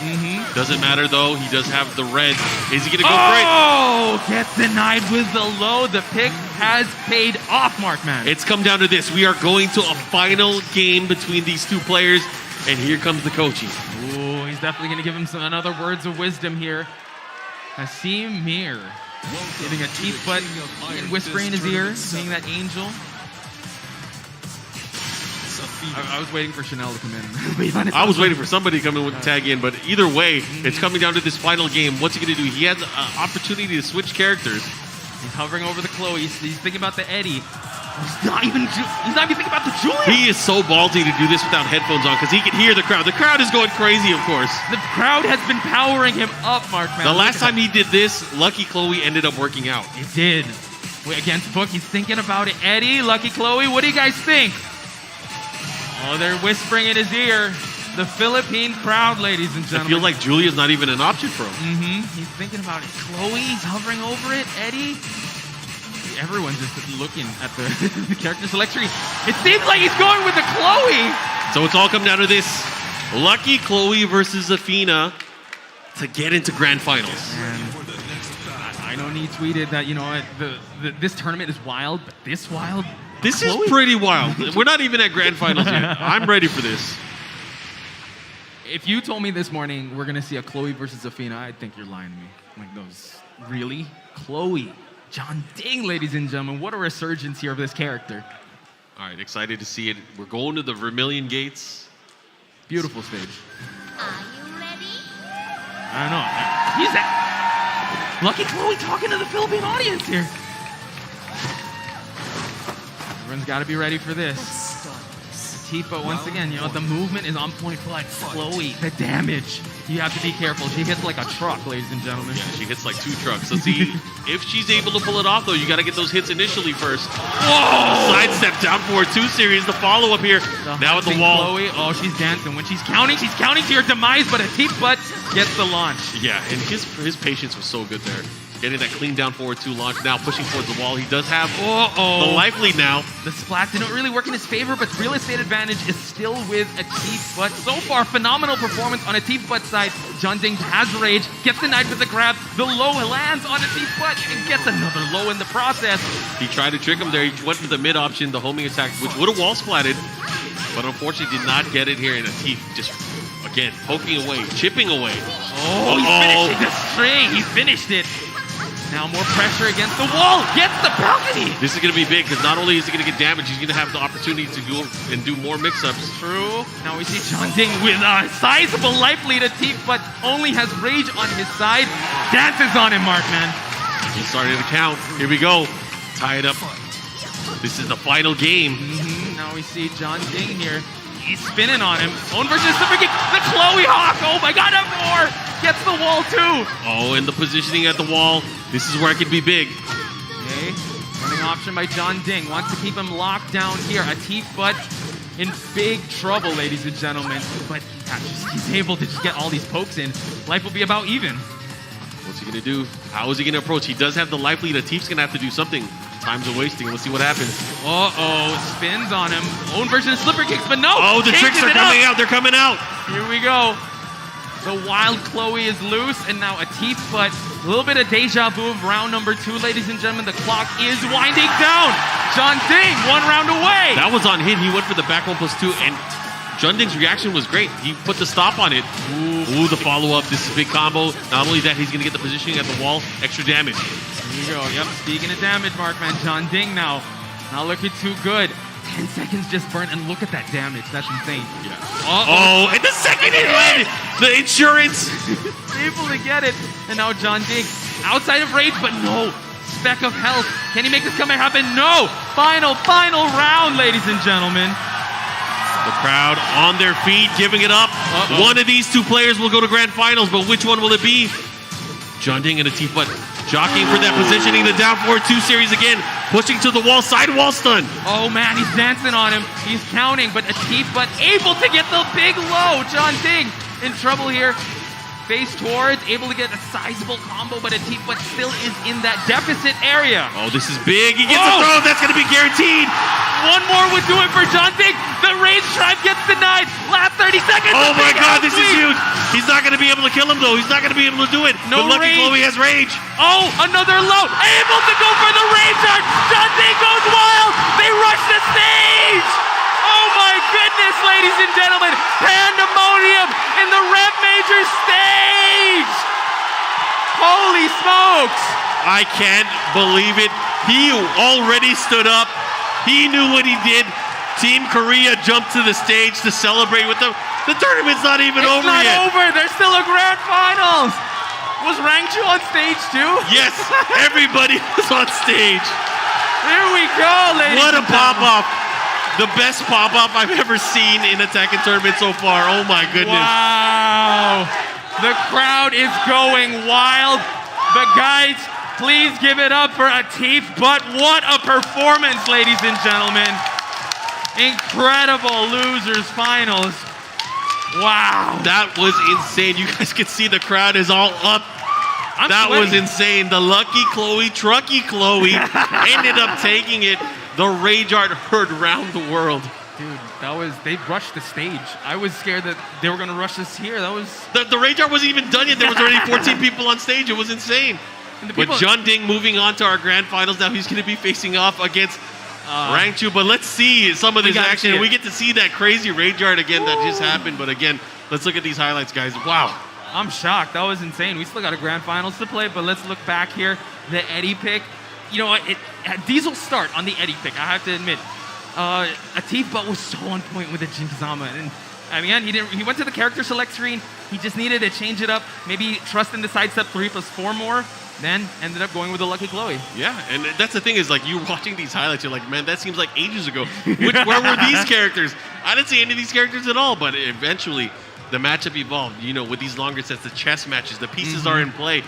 Doesn't matter, though. He does have the red. Is he going to go for it? Oh, gets denied with the low. The pick has paid off, Markman. It's come down to this. We are going to a final game between these two players, and here comes the coaching. Ooh, he's definitely going to give him another words of wisdom here. Hasim Mir. Giving Atif Butt and whispering in his ear, seeing that angel. I was waiting for Chanel to come in. I was waiting for somebody to come in with the tag in, but either way, it's coming down to this final game. What's he going to do? He has an opportunity to switch characters. He's hovering over the Chloe. He's thinking about the Eddie. He's not even thinking about the Julia. He is so ballsy to do this without headphones on because he can hear the crowd. The crowd is going crazy, of course. The crowd has been powering him up, Markman. The last time he did this, Lucky Chloe ended up working out. It did. Against Book, he's thinking about it. Eddie, Lucky Chloe, what do you guys think? Oh, they're whispering in his ear. The Philippine crowd, ladies and gentlemen. I feel like Julia's not even an option for him. He's thinking about it. Chloe's hovering over it. Eddie. Everyone's just looking at the character selection. It seems like he's going with the Chloe. So it's all come down to this. Lucky Chloe versus Zafina to get into grand finals. And I know he tweeted that, this tournament is wild, but this wild? This Chloe? is pretty wild. We're not even at grand finals yet. I'm ready for this. If you told me this morning we're going to see a Chloe versus Zafina, I'd think you're lying to me. Like, those, really? Chloe. John Ding, ladies and gentlemen. What a resurgence here of this character. All right, excited to see it. We're going to the Vermilion Gates. Beautiful stage. Are you ready? I don't know. He's that. Lucky Chloe talking to the Philippine audience here. Everyone's got to be ready for this. Tifa, once again, the movement is on point for like Chloe. The damage. You have to be careful. She hits like a truck, ladies and gentlemen. Yeah, she hits like 2 trucks. So see, if she's able to pull it off, though, you got to get those hits initially first. Whoa! Sidestep down forward 2 series. The follow-up here. Now at the wall. Chloe, oh, she's dancing. When she's counting to your demise, but a teep butt gets the launch. Yeah, and his patience was so good there. Getting that clean down forward 2 launch. Now pushing towards the wall. He does have the life lead now. The splat didn't really work in his favor, but real estate advantage is still with a teep butt. So far, phenomenal performance on a teep butt side. Junding has rage, gets denied with the grab. The low lands on a teep butt and gets another low in the process. He tried to trick him there. He went for the mid option, the homing attack, which would have wall splatted, but unfortunately did not get it here. And a teep just, again, poking away, chipping away. Oh, he's finishing the string. He finished it. Now more pressure against the wall. Gets the balcony. This is going to be big because not only is he going to get damage, he's going to have the opportunity to do more mix-ups. True. Now we see Junding with a sizable life lead at teep, but only has rage on his side. Dances on him, Markman. He started to count. Here we go. Tie it up. This is the final game. Now we see Junding here. He's spinning on him. Own versus super kick. The Chloe Hawk. Oh my god, and more. Gets the wall too. Oh, and the positioning at the wall. This is where it could be big. Okay. Running option by Junding. Wants to keep him locked down here. A teep butt in big trouble, ladies and gentlemen. But he's able to just get all these pokes in. Life will be about even. What's he going to do? How is he going to approach? He does have the life lead. A teep's going to have to do something. Times are wasting. Let's see what happens. Uh-oh. Spins on him. Own version slipper kicks, but no. Oh, the tricks are coming out. They're coming out. Here we go. The wild Chloe is loose, and now a teep, but a little bit of deja vu of round number 2, ladies and gentlemen. The clock is winding down. Junding, 1 round away. That was on hit. He went for the back 1+2, and Junding's reaction was great. He put the stop on it. Ooh, the follow-up. This is a big combo. Not only that, he's going to get the positioning at the wall. Extra damage. Here you go. Yep, speaking of damage, Markman, Junding now. Not looking too good. 10 seconds just burnt, and look at that damage. That's insane. Yeah. Oh, and the second hit landed. The insurance. Able to get it. And now Junding outside of rage, but no. Speck of health. Can he make this comeback happen? No. Final round, ladies and gentlemen. The crowd on their feet, giving it up. One of these 2 players will go to grand finals, but which one will it be? Junding and a teep butt. Jockeying for that positioning, the down forward 2 series again, pushing to the wall, side wall stun. Oh man, he's dancing on him. He's counting, but a teep butt able to get the big low. Junding in trouble here. Face towards, able to get a sizable combo, but a teep butt still is in that deficit area. Oh, this is big. He gets a throw. That's going to be guaranteed. One more would do it for Junding. The rage tribe gets denied. Last 30 seconds. Oh my god, this is huge. He's not going to be able to kill him though. He's not going to be able to do it. No but lucky rage. Chloe has rage. Oh, another low. Able to go for the rage art. Junding goes wild. They rush the stage. Oh my goodness, ladies and gentlemen. Pandemonium in the REV Major stage. Holy smokes. I can't believe it. He already stood up. He knew what he did. Team Korea jumped to the stage to celebrate with them. The tournament's not even over yet. It's not over. There's still a grand finals. Was Rangchu on stage too? Yes, everybody was on stage. There we go, ladies What a and gentlemen. pop-off. The best pop-off I've ever seen in a Tekken tournament so far. Oh my goodness. Wow. The crowd is going wild. But guys, please give it up for a teep butt. What a performance, ladies and gentlemen. Incredible losers finals. Wow. That was insane. You guys can see the crowd is all up. That was insane. The lucky Chloe, Trucky Chloe, ended up taking it. The rage art heard around the world. Dude, they rushed the stage. I was scared that they were going to rush us here. That was... The rage art wasn't even done yet. There was already 14 people on stage. It was insane. But Junding moving on to our grand finals. Now he's going to be facing off against Rangchu. But let's see some of this action. We get to see that crazy rage art again that just happened. But again, let's look at these highlights, guys. Wow. I'm shocked. That was insane. We still got a grand finals to play, but let's look back here. The Eddie pick. You know what? Diesel start on the Eddie pick, I have to admit. Atif Butt was so on point with the Jinkazama. And I mean, he went to the character select screen. He just needed to change it up. Maybe trust in the sidestep 3+4 more. Then ended up going with the Lucky Chloe. Yeah, and that's the thing is, like, you're watching these highlights, you're like, man, that seems like ages ago. Where were these characters? I didn't see any of these characters at all, but eventually the matchup evolved. You know, with these longer sets, the chess matches, the pieces are in play.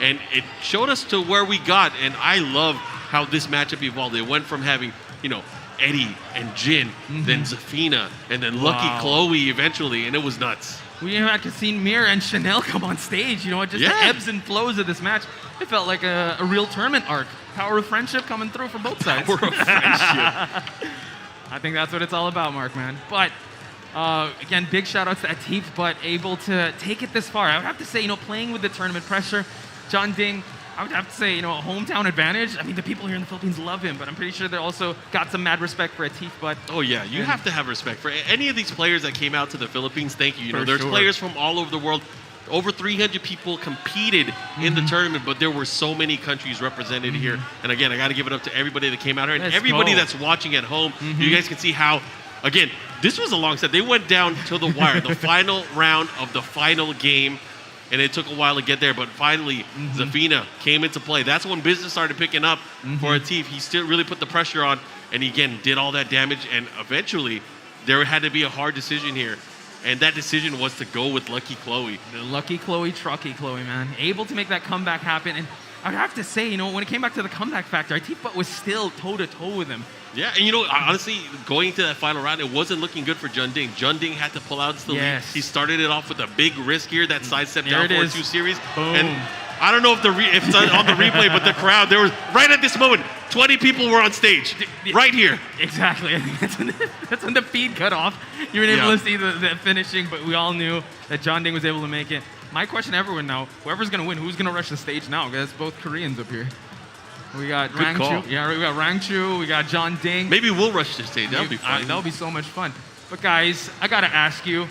And it showed us to where we got. And I love how this matchup evolved. It went from having, you know, Eddie and Jin, then Zafina, and then Lucky Chloe eventually. And it was nuts. We even had to see Mir and Chanel come on stage. You know, just the ebbs and flows of this match. It felt like a real tournament arc. Power of friendship coming through for both sides. Power of friendship. I think that's what it's all about, Mark, man. But again, big shout outs to Atif, but able to take it this far. I would have to say, you know, playing with the tournament pressure, John Ding, I would have to say, you know, a hometown advantage. I mean, the people here in the Philippines love him, but I'm pretty sure they also got some mad respect for Atif. But oh yeah, you have to have respect for any of these players that came out to the Philippines. Thank you. You know, there's players from all over the world. Over 300 people competed in the tournament, but there were so many countries represented here. And again, I got to give it up to everybody that came out here and everybody that's watching at home. You guys can see how, again, this was a long set. They went down to the wire, the final round of the final game. And it took a while to get there, but finally, Zafina came into play. That's when business started picking up for Atif. He still really put the pressure on, and he, again, did all that damage. And eventually, there had to be a hard decision here. And that decision was to go with Lucky Chloe. The Lucky Chloe, Trucky Chloe, man. Able to make that comeback happen. And I would have to say, you know, when it came back to the comeback factor, Atif was still toe-to-toe with him. Yeah, and you know, honestly, going to that final round, it wasn't looking good for Jun Ding. Jun Ding had to pull out the lead. He started it off with a big risk here, that sidestep down 4-2 series. Boom. And I don't know if it's on the replay, but the crowd, there was, right at this moment, 20 people were on stage, right here. Exactly. I think that's when the feed cut off. You were able to see the finishing, but we all knew that John Ding was able to make it. My question to everyone now, whoever's going to win, who's going to rush the stage now? Because it's both Koreans up here. We got Rangchu. Yeah, we got Rangchu. We got John Ding. Maybe we'll rush the stage. That'll be fun. That'll be so much fun. But guys, I got to ask you,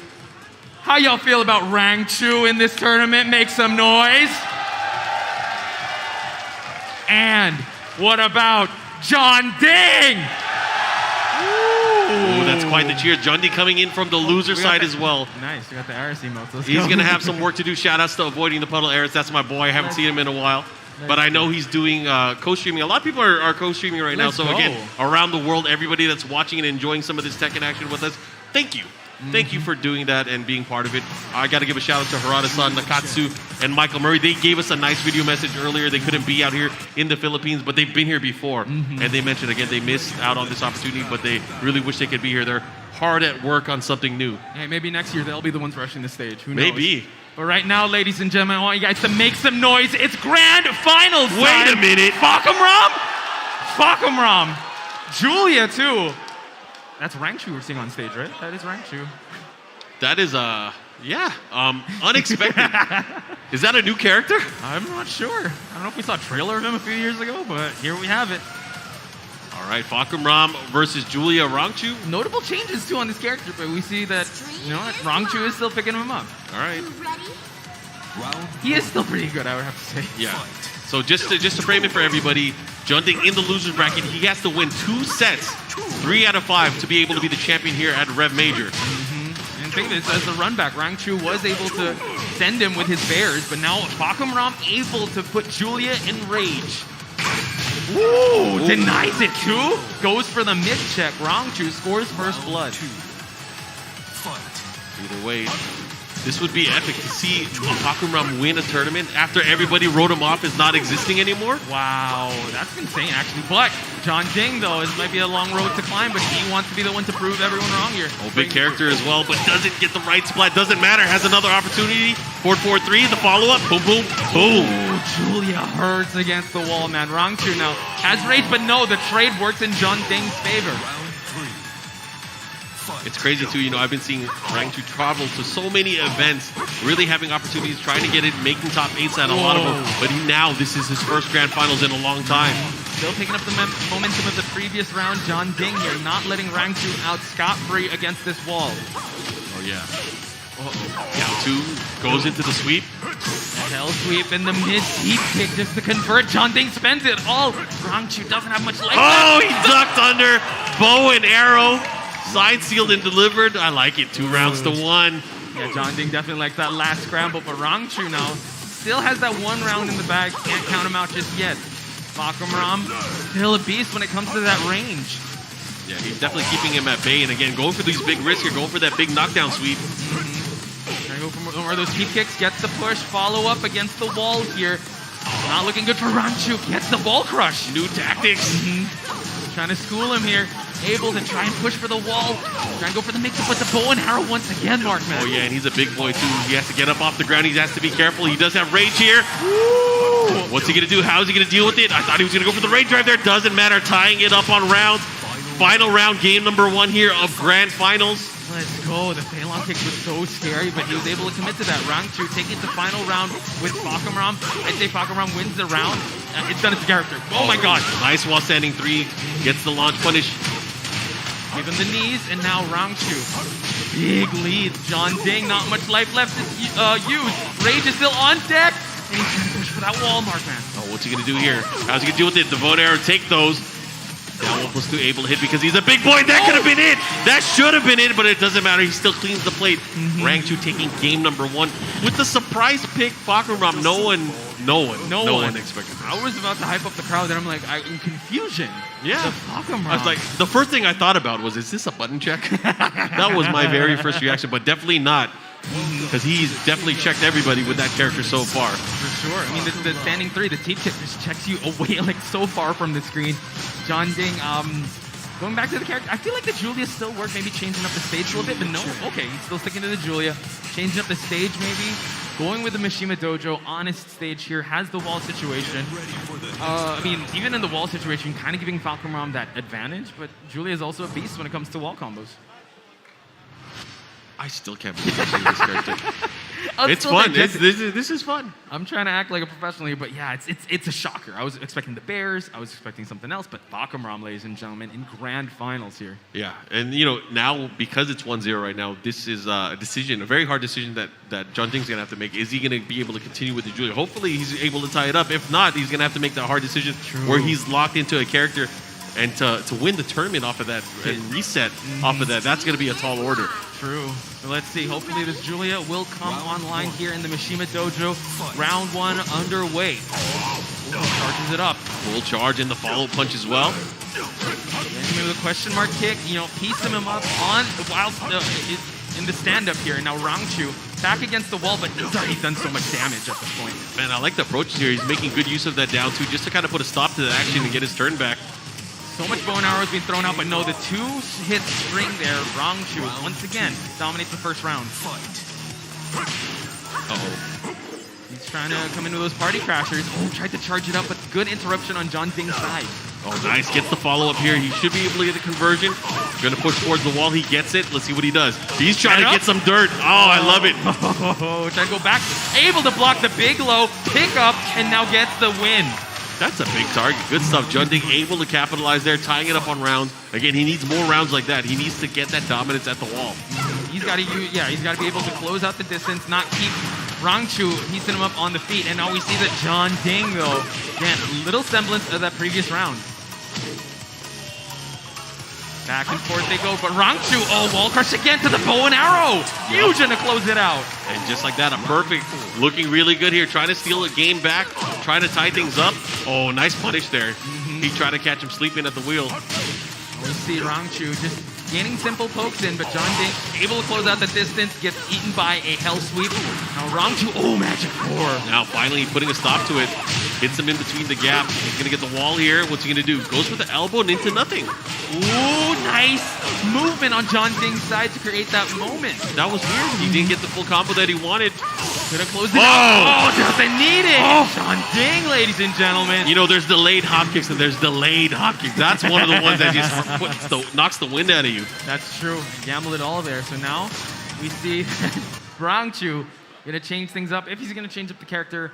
how y'all feel about Rangchu in this tournament? Make some noise. And what about John Ding? Ooh, that's quite the cheer. John Ding coming in from the loser side as well. Nice, we got the Aris emotes. He's going to have some work to do. Shout outs to Avoiding the Puddle Aris. That's my boy. I haven't seen him in a while. But I know he's doing co-streaming. A lot of people are co-streaming right now. So again, around the world, everybody that's watching and enjoying some of this Tekken action with us, thank you. Thank you for doing that and being part of it. I got to give a shout out to Harada-san, Nakatsu, and Michael Murray. They gave us a nice video message earlier. They couldn't be out here in the Philippines, but they've been here before. And they mentioned, again, they missed out on this opportunity, but they really wish they could be here. They're hard at work on something new. Hey, maybe next year they'll be the ones rushing the stage. Who knows? Maybe. But right now, ladies and gentlemen, I want you guys to make some noise. It's grand finals time. Wait a minute. Fakumram. Julia, too. That's Rangchu we're seeing on stage, right? That is Rangchu. That is, unexpected. Is that a new character? I'm not sure. I don't know if we saw a trailer of him a few years ago, but here we have it. All right, Fakumram versus Julia Rangchu. Notable changes, too, on this character, but we see that, you know what, Rangchu is still picking him up. All right. He is still pretty good, I would have to say. Yeah. So just to frame it for everybody, John Ding in the loser's bracket, he has to win 2 sets, 3 out of 5, to be able to be the champion here at Rev Major. And think of this as the run back. Rangchu was able to send him with his bears, but now Fakumram able to put Julia in rage. Ooh, denies it too. Goes for the mid check. Rangchu scores first blood. Either way, this would be epic to see Fakumram win a tournament after everybody wrote him off as not existing anymore. Wow, that's insane actually. But John Ding, though, it might be a long road to climb, but he wants to be the one to prove everyone wrong here. Oh, big character as well, but doesn't get the right splat. Doesn't matter. Has another opportunity. 4-4-3, the follow-up. Boom, boom, boom. Ooh, Julia hurts against the wall, man. Rangchu now has rage, but no, the trade works in John Ding's favor. It's crazy too, you know, I've been seeing Rangchu travel to so many events, really having opportunities, trying to get it, making top 8s at a lot of them. But this is his first grand finals in a long time. Still picking up the momentum of the previous round. John Ding here, not letting Rangchu out scot-free against this wall. Oh yeah. Down 2, goes into the sweep. Hell sweep in the mid deep kick just to convert. John Ding spends it all. Rangchu doesn't have much life. Oh, he ducked under. Bow and arrow. Side sealed and delivered. I like it. 2 rounds to 1. Yeah, John Ding definitely likes that last scramble, but Rangchu now still has that 1 round in the bag. Can't count him out just yet. Fakumram still a beast when it comes to that range. Yeah, he's definitely keeping him at bay. And again, going for these big risks here, going for that big knockdown sweep. go for more of those deep kicks. Gets the push. Follow up against the wall here. Not looking good for Rangchu. Gets the ball crush. New tactics. Trying to school him here. Able to try and push for the wall. Try and go for the mix-up, but the bow and arrow once again, Markman. Oh, yeah, and he's a big boy, too. He has to get up off the ground. He has to be careful. He does have rage here. Woo! What's he going to do? How is he going to deal with it? I thought he was going to go for the rage drive there. Doesn't matter. Tying it up on round. Final round, game number 1 here of Grand Finals. Let's go. The Phelan kick was so scary, but he was able to commit to that. Rangchu taking the final round with Fakamram. I'd say Fakamram wins the round. It's done its character. Oh my god. Nice while standing 3. Gets the launch punish. Give him the knees, and now Rangchu. Big lead. John Ding, not much life left to use. Rage is still on deck, and he's trying to push for that wall, Markman. Oh, what's he going to do here? How's he going to deal with it? The Vote Arrow, take those. Down 1+2, able to hit because he's a big boy. That could have been it. That should have been it, but it doesn't matter. He still cleans the plate. Rangchu taking game number 1 with the surprise pick. Fakamram, no one expected this. I was about to hype up the crowd, and I'm like, in confusion. Yeah. The Fakamram. I was like, the first thing I thought about was, is this a button check? That was my very first reaction, but definitely not. Because he's definitely checked everybody with that character so far. For sure. I mean, the standing 3, the teep kick just checks you away like so far from the screen. John Ding, going back to the character, I feel like the Julia still worked, maybe changing up the stage a little bit, but no. Okay, he's still sticking to the Julia. Changing up the stage maybe. Going with the Mishima Dojo, honest stage here, has the wall situation. I mean, even in the wall situation, kind of giving Fakamram that advantage, but Julia is also a beast when it comes to wall combos. I still can't believe I'm seeing this character. It's fun. This is fun. I'm trying to act like a professional here, but yeah, it's a shocker. I was expecting the Bears. I was expecting something else, but Fakamram, ladies and gentlemen, in grand finals here. Yeah, and you know, now because it's 1-0 right now, this is a decision, a very hard decision that John Ding's gonna have to make. Is he gonna be able to continue with the Julia? Hopefully he's able to tie it up. If not, he's gonna have to make that hard decision where he's locked into a character, and to win the tournament off of that and reset off of that, that's gonna be a tall order. True. So let's see. Hopefully this Julia will come online here in the Mishima Dojo. Round 1 underway. Charges it up. Full charge and the follow punch as well. And with a question mark kick, you know, piecing him up on while in the stand-up here. Now Rangchu back against the wall, but he's already done so much damage at this point. Man, I like the approach here. He's making good use of that down 2 just to kind of put a stop to the action and get his turn back. So much bow and arrows being thrown out, but no, the 2-hit string there. Rangchu once again dominates the first round. Uh-oh. He's trying to come into those party crashers. Oh, tried to charge it up, but good interruption on John Ding's side. Oh, nice. Gets the follow-up here. He should be able to get the conversion. Gonna push towards the wall. He gets it. Let's see what he does. He's trying to get some dirt. Oh, I love it. Oh, trying to go back. Able to block the big low, pick up, and now gets the win. That's a big target. Good stuff. John Ding able to capitalize there, tying it up on rounds. Again, he needs more rounds like that. He needs to get that dominance at the wall. He's got to he's got to be able to close out the distance, not keep Rangchu piecing him up on the feet. And now we see that John Ding, though, again, a little semblance of that previous round. Back and forth they go, but Rangchu, wall crush again to the bow and arrow. Huge and to close it out. And just like that, a perfect, looking really good here. Trying to steal a game back, trying to tie things up. Oh, nice punish there. He tried to catch him sleeping at the wheel. We see Rangchu just gaining simple pokes in, but John Ding able to close out the distance, gets eaten by a hell sweep. Now Rangchu, magic 4. Now finally putting a stop to it. Hits him in between the gap. He's gonna get the wall here. What's he gonna do? Goes for the elbow and into nothing. Ooh, nice movement on John Ding's side to create that moment. That was weird. He didn't get the full combo that he wanted. Could have closed it out. Oh, doesn't need it. John Ding, ladies and gentlemen. You know, there's delayed hop kicks and there's delayed hop kicks. That's one of the ones that just knocks the wind out of you. That's true. Gambled it all there. So now we see Rangchu gonna change things up. If he's gonna change up the character,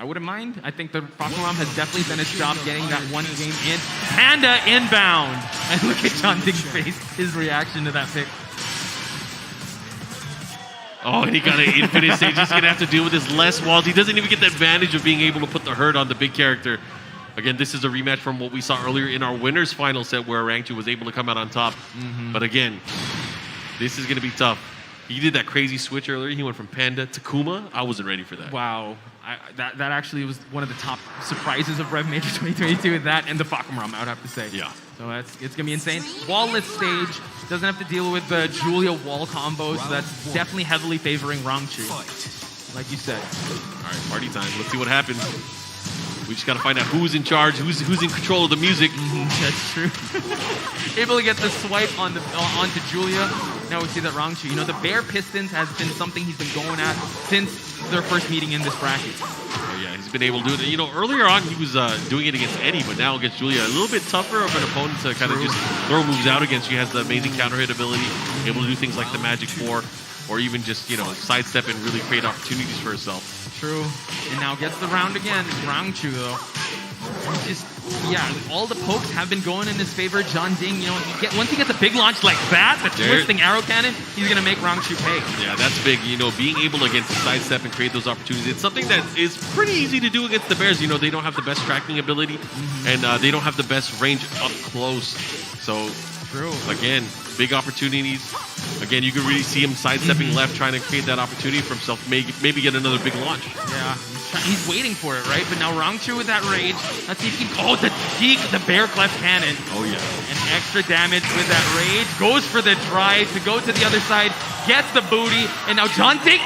I wouldn't mind. I think the Fakamram has definitely done his job getting that one game in. Panda inbound. And look at John Ding's face, his reaction to that pick. Oh, and he got an infinite stage. He's going to have to deal with his less walls. He doesn't even get the advantage of being able to put the hurt on the big character. Again, this is a rematch from what we saw earlier in our winners final set where Rangchu was able to come out on top. But again, this is going to be tough. He did that crazy switch earlier. He went from Panda to Kuma. I wasn't ready for that. Wow. That actually was one of the top surprises of Rev Major 2022. That and the Fakaram, I would have to say. Yeah. So it's gonna be insane. Wall-lit stage doesn't have to deal with the Julia wall combo, so that's definitely heavily favoring Rangchu, like you said. All right, party time. Let's see what happens. We just gotta find out who's in charge, who's in control of the music. That's true. Able to get the swipe onto Julia. Now we see that Rangchu, the Bear Pistons has been something he's been going at since their first meeting in this bracket. Oh yeah, he's been able to do it. Earlier on he was doing it against Eddie, but now against Julia, a little bit tougher of an opponent to kind of just throw moves out against. She has the amazing counter hit ability, able to do things like the Magic 4, or even just sidestep and really create opportunities for herself. True. And now gets the round again. Rangchu though. All the pokes have been going in his favor. John Ding, once he gets a big launch like that, the twisting arrow cannon, he's gonna make Rangchu pay. Yeah, that's big. Being able to against the sidestep and create those opportunities. It's something that is pretty easy to do against the Bears. They don't have the best tracking ability, and they don't have the best range up close. So, true. Again, big opportunities. Again, you can really see him sidestepping left, trying to create that opportunity for himself, maybe get another big launch. Yeah, he's waiting for it, right? But now Rangchu with that rage. Let's see if he can. Oh, the bear clef cannon. Oh, yeah. And extra damage with that rage. Goes for the drive to go to the other side. Gets the booty. And now John Ding,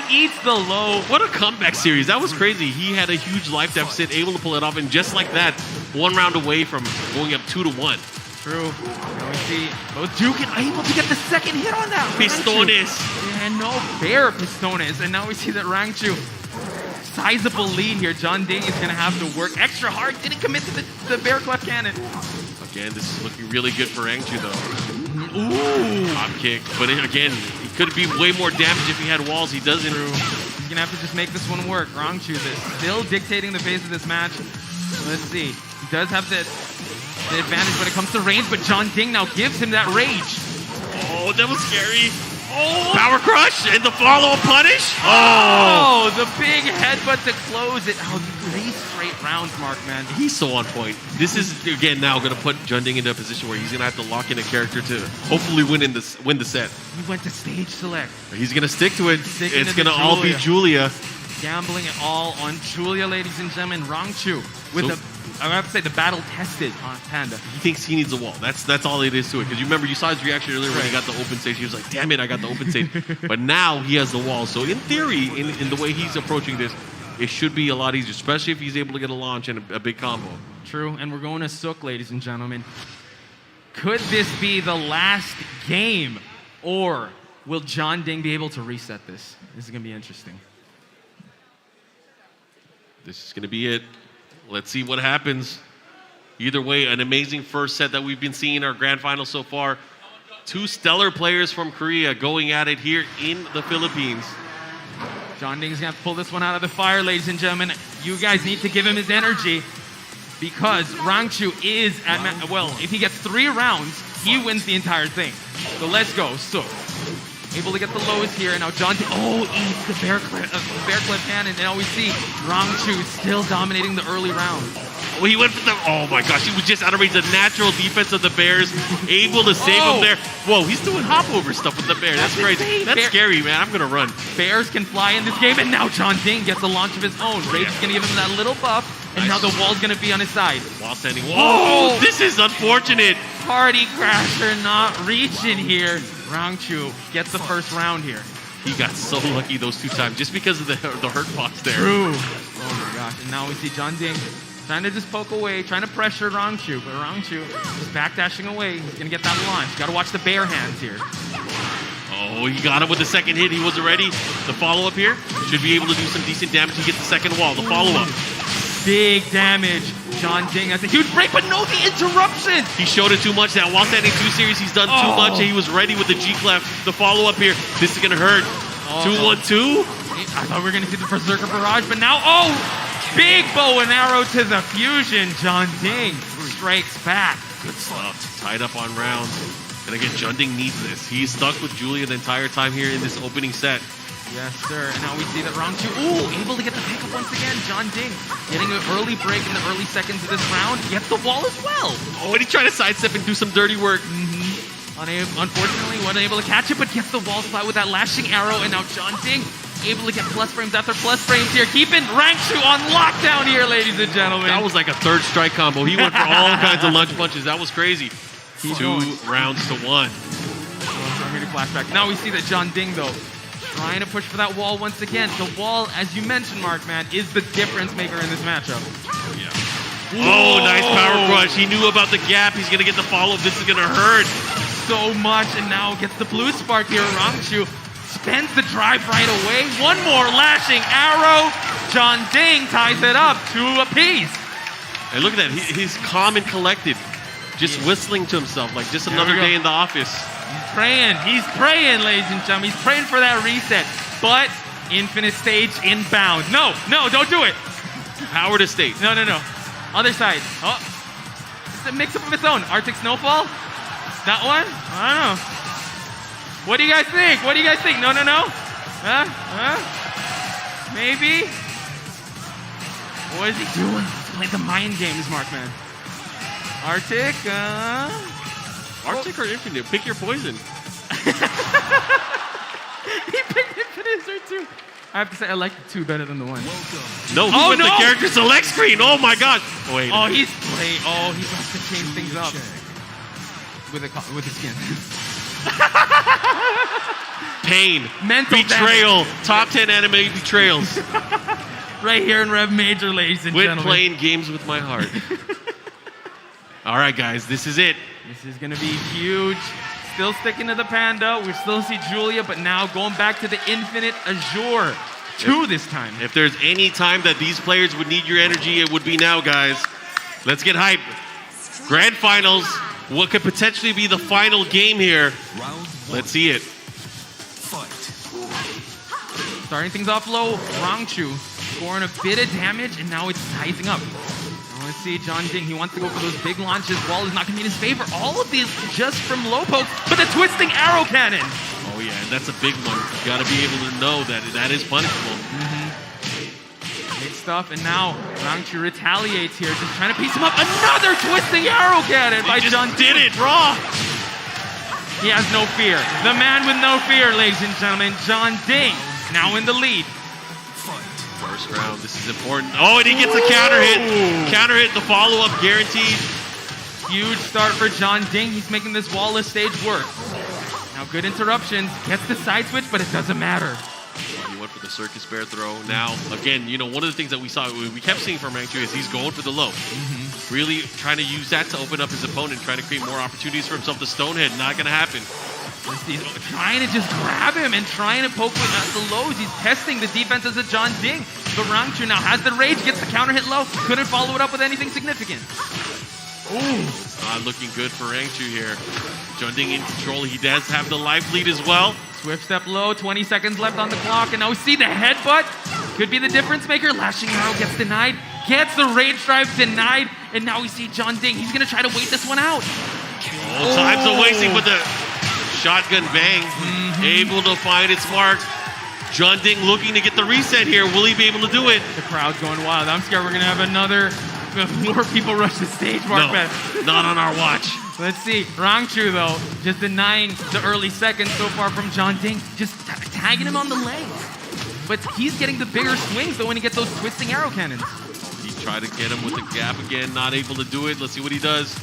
eats the low. What a comeback series. That was crazy. He had a huge life deficit, able to pull it off. And just like that, one round away from going up 2-1. True. Now we see both Duke able to get the second hit on that. Pistones. And no Bear Pistones. And now we see that Rangchu, sizable lead here. John Ding is going to have to work extra hard. Didn't commit to the Bear Clef cannon. Again, this is looking really good for Rangchu, though. Ooh. Top kick. But again, he could be way more damage if he had walls. He doesn't. True. He's going to have to just make this one work. Rangchu is still dictating the pace of this match. Let's see. He does have the advantage when it comes to range, but John Ding now gives him that rage. Oh, that was scary. Oh, power crush and the follow-up punish. Oh, the big headbutt to close it. 3 straight rounds, Markman. He's so on point. This is, again, now going to put John Ding into a position where he's going to have to lock in a character to hopefully win the set. He went to stage select. He's going to stick to it. It's going to all be Julia. Gambling it all on Julia, ladies and gentlemen. Rangchu with I have to say the battle tested on Panda. He thinks he needs a wall. That's all it is to it. Because you remember, you saw his reaction earlier when he got the open stage. He was like, damn it, I got the open stage. But now he has the wall. So in theory, in the way he's approaching this, it should be a lot easier, especially if he's able to get a launch and a big combo. True, and we're going to Sook, ladies and gentlemen. Could this be the last game? Or will John Ding be able to reset this? This is going to be interesting. This is going to be it. Let's see what happens. Either way, an amazing first set that we've been seeing in our grand final so far. 2 stellar players from Korea going at it here in the Philippines. John Ding's going to pull this one out of the fire, ladies and gentlemen. You guys need to give him his energy because Rangchu is at... if he gets 3 rounds, he wins the entire thing. So let's go. So, able to get the lows here. And now John Ding, eats the bear clip cannon. And now we see Rangchu still dominating the early round. Well, he went for the... Oh, my gosh. He was just out of range. The natural defense of the Bears. Able to save him there. Whoa, he's doing hop-over stuff with the Bear. That's crazy. That's scary, man. I'm going to run. Bears can fly in this game. And now John Ding gets a launch of his own. Rage is going to give him that little buff. And now the wall's going to be on his side. Wall standing. Whoa, this is unfortunate. Party Crasher not reaching here. Rangchu gets the first round here. He got so lucky those 2 times just because of the hurt box there. True. Oh, my gosh. And now we see John Ding trying to just poke away, trying to pressure Rangchu. But Rangchu is backdashing away. He's going to get that launch. Got to watch the bear hands here. Oh, he got him with the second hit. He wasn't ready. The follow-up here should be able to do some decent damage. He gets the second wall, the follow-up. Big damage. John Ding has a huge break, but no, the interruption. He showed it too much. That while standing 2 series, he's done too much, and he was ready with the G-Clef. The follow-up here. This is going to hurt. 2-1-2. I thought we were going to see the Berserker Barrage, but now, big bow and arrow to the fusion. John Ding strikes back. Good stuff. Tied up on rounds. And again, John Ding needs this. He's stuck with Julia the entire time here in this opening set. Yes, sir. And now we see that Rangchu, able to get the pickup once again. John Ding getting an early break in the early seconds of this round. Gets the wall as well. Oh, and he tried to sidestep and do some dirty work. Unfortunately, wasn't able to catch it, but gets the wall slide with that lashing arrow. And now John Ding able to get plus frames after plus frames here, keeping Rangchu on lockdown here, ladies and gentlemen. That was like a third strike combo. He went for all kinds of lunge punches. That was crazy. 2 rounds to 1. Here to flashback. Now we see that John Ding, though, trying to push for that wall once again. The wall, as you mentioned, Markman, is the difference maker in this matchup. Yeah. Oh, nice power crush. He knew about the gap. He's going to get the follow-up. This is going to hurt. So much, and now gets the blue spark here. Rangchu spends the drive right away. One more lashing arrow. John Ding ties it up, 2 apiece. And look at that. He's calm and collected. Just whistling to himself like just another day in the office. He's praying, ladies and gentlemen. He's praying for that reset. But infinite stage inbound. No, don't do it. Power to state. No. Other side. Oh, it's a mix-up of its own. Arctic Snowfall? That one? I don't know. What do you guys think? No. Maybe? What is he doing? He's playing the mind games, Markman. Arctic, Arctic or Infinite? Pick your poison. He picked Infinite or 2. I have to say, I like the 2 better than the 1. No, he went the character select screen. Oh my god. Oh, wait. Oh, he's about to change things up. With the skin. Pain. Mental betrayal. damage. Top 10 anime betrayals. Right here in Rev Major, ladies and Quit gentlemen. playing games with my heart. All right, guys, this is it. This is going to be huge. Still sticking to the Panda. We still see Julia, but now going back to the Infinite Azure. 2 this time. If there's any time that these players would need your energy, it would be now, guys. Let's get hyped. Grand Finals. What could potentially be the final game here? Let's see it. Starting things off low, Rangchu scoring a bit of damage, and now it's sizing up. Let's see, John Ding, he wants to go for those big launches. Wall is not going to be in his favor. All of these just from low pokes, but the twisting arrow cannon. Oh yeah, and that's a big one. You got to be able to know that that is punishable. Big stuff, and now Rangchu retaliates here, just trying to piece him up. Another twisting arrow cannon by John Ding. Did it, raw. He has no fear. The man with no fear, ladies and gentlemen, John Ding, now in the lead. First round, this is important. Oh, and he gets a counter hit. Counter hit, the follow-up guaranteed. Huge start for John Ding. He's making this wallless stage work. Now good interruptions, gets the side switch, but it doesn't matter. He went for the circus bear throw. Now, again, you know, one of the things that we kept seeing from Rangchu is he's going for the low. Really trying to use that to open up his opponent, trying to create more opportunities for himself. The Stonehead, not going to happen. He's trying to just grab him and trying to poke with the lows. He's testing the defenses of John Ding. But Rangchu now has the rage, gets the counter hit low, couldn't follow it up with anything significant. Ooh. Not looking good for Rangchu here. John Ding in control. He does have the life lead as well. Swift step low, 20 seconds left on the clock, and now we see the headbutt. Could be the difference maker. Lashing arrow gets denied, gets the rage drive denied, and now we see John Ding. He's gonna try to wait this one out. Oh, time's a wasting with the shotgun bang. Able to find its mark. John Ding looking to get the reset here. Will he be able to do it? The crowd's going wild. I'm scared we're gonna have more people rush the stage, Mark. No, not on our watch. Let's see. Rangchu, though, just denying the early seconds so far from John Ding. Just tagging him on the legs. But he's getting the bigger swings, though, when he gets those twisting arrow cannons. He tried to get him with the gap again. Not able to do it. Let's see what he does.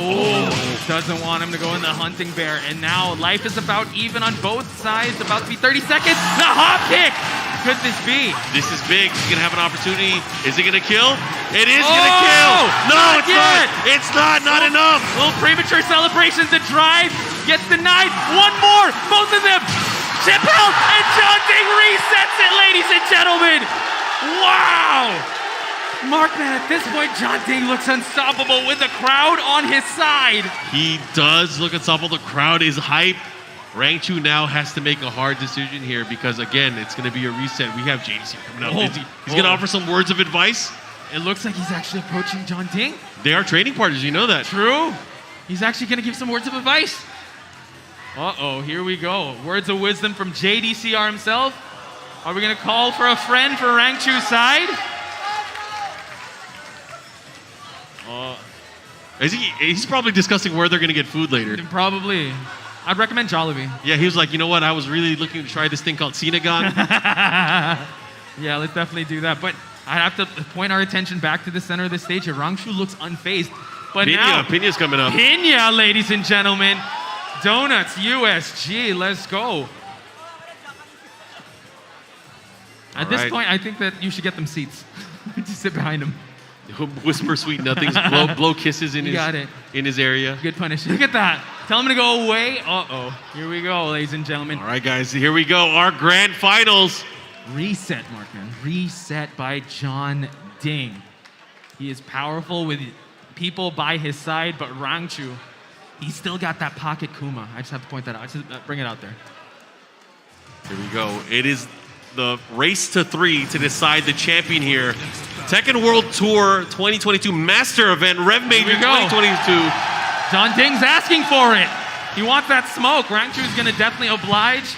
Oh, doesn't want him to go in the hunting bear. And now life is about even on both sides. About to be 30 seconds. The hop kick. Could this be? This is big. He's going to have an opportunity. Is it going to kill? It is going to kill. No, it's not. It's not enough. Little premature celebrations. The drive gets denied. One more. Both of them. Chip out. And John Ding resets it, ladies and gentlemen. Wow. Markman, at this point, John Ding looks unstoppable with the crowd on his side. He does look unstoppable. The crowd is hype. Rangchu now has to make a hard decision here because, again, it's going to be a reset. We have JDC coming up. He's going to offer some words of advice. It looks like he's actually approaching John Ding. They are training partners. You know that. True. He's actually going to give some words of advice. Uh-oh, here we go. Words of wisdom from JDCR himself. Are we going to call for a friend for Rangchu's side? He's probably discussing where they're going to get food later. Probably. I'd recommend Jollibee. Yeah, he was like, you know what? I was really looking to try this thing called Senegon. Yeah, let's definitely do that. But I have to point our attention back to the center of the stage here. Rangshu looks unfazed. But now, Pina's coming up. Pina, ladies and gentlemen. Donuts, USG, let's go. At this point, I think that you should get them seats. Just sit behind them. Whisper sweet nothings, blow kisses in his area. Good punish. Look at that. Tell him to go away. Uh-oh. Here we go, ladies and gentlemen. All right, guys, here we go. Our grand finals. Reset, Markman. Reset by John Ding. He is powerful with people by his side, but Rangchu, he's still got that pocket Kuma. I just have to point that out. Just bring it out there. Here we go. It is the race to 3 to decide the champion here. Tekken World Tour 2022 Master Event, Rev Major 2022. John Ding's asking for it. He wants that smoke. Rangchu's gonna definitely oblige.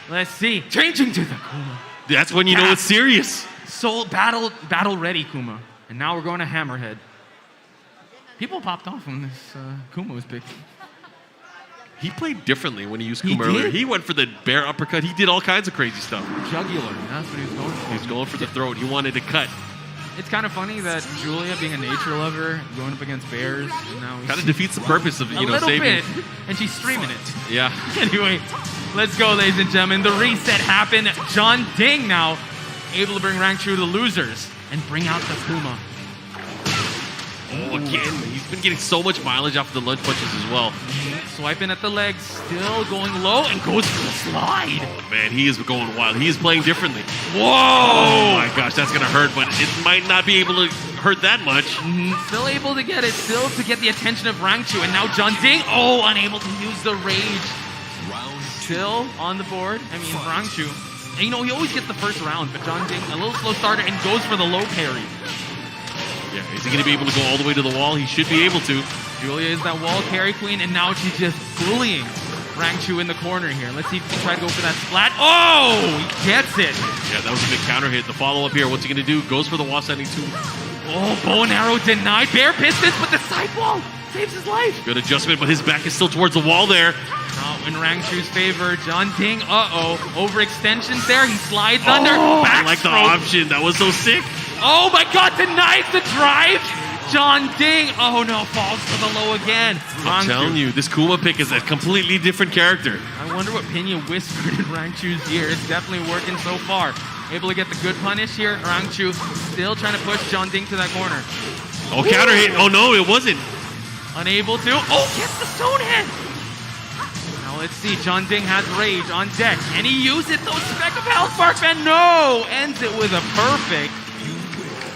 Let's see. Changing to the Kuma. That's when you know it's serious. Soul battle ready Kuma. And now we're going to Hammerhead. People popped off when this Kuma was picked. He played differently when he used Kuma earlier. He went for the bear uppercut. He did all kinds of crazy stuff. Jugular, that's what he was going for. He was going for the throat. He wanted to cut. It's kind of funny that Julia, being a nature lover, going up against bears, and now kind of defeats the purpose of saving. A little bit, and she's streaming it. Yeah. Anyway, let's go, ladies and gentlemen. The reset happened. John Ding now able to bring Rangchu to losers and bring out the Kuma. Oh, again, he's been getting so much mileage off the lunge punches as well. Swiping at the legs, still going low, and goes for the slide. Oh, man, he is going wild. He is playing differently. Whoa! Oh, my gosh, that's going to hurt, but it might not be able to hurt that much. Still able to get it, still to get the attention of Rangchu, and now John Ding, unable to use the rage. Still on the board. I mean, Rangchu, and, he always gets the first round, but John Ding, a little slow starter, and goes for the low parry. Yeah, is he going to be able to go all the way to the wall? He should be able to. Julia is that wall carry queen, and now she's just bullying Rangchu in the corner here. Let's see if he can try to go for that splat. Oh, he gets it. Yeah, that was a big counter hit. The follow-up here, what's he going to do? Goes for the wall standing 2. Oh, bow and arrow denied. Bear Pistons, but the side wall saves his life. Good adjustment, but his back is still towards the wall there. Not in Rangchu's favor. John Ding, overextensions there. He slides under. I like the option. That was so sick. Oh my God, denies the drive. John Ding, oh no, falls to the low again. I'm telling you, this Kuma pick is a completely different character. I wonder what Pena whispered in Rangchu's ear. It's definitely working so far. Able to get the good punish here. Rangchu still trying to push John Ding to that corner. Oh, counter hit. Oh no, it wasn't. Unable to. Oh, gets the stone hit. Now let's see. John Ding has rage on deck. Can he use it? Those speck of health, Barkman. No! Ends it with a perfect.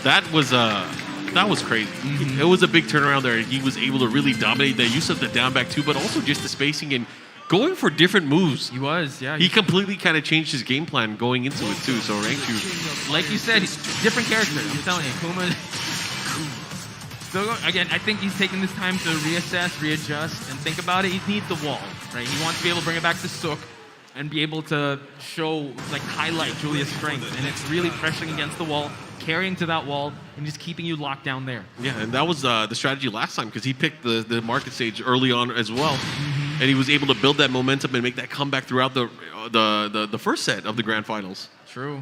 That was crazy. It was a big turnaround there. He was able to really dominate the use of the down back too, but also just the spacing and going for different moves. He was, yeah. He completely kind of changed his game plan going into it too. So Rangchu, like you said, different character. I'm telling you, Kuma. Still going, again, I think he's taking this time to reassess, readjust, and think about it. He needs the wall, right? He wants to be able to bring it back to Sook and be able to show, highlight Julia's strength. And it's really pressing against the wall, carrying to that wall, and just keeping you locked down there. Yeah, and that was the strategy last time because he picked the market stage early on as well. And he was able to build that momentum and make that comeback throughout the first set of the grand finals. True.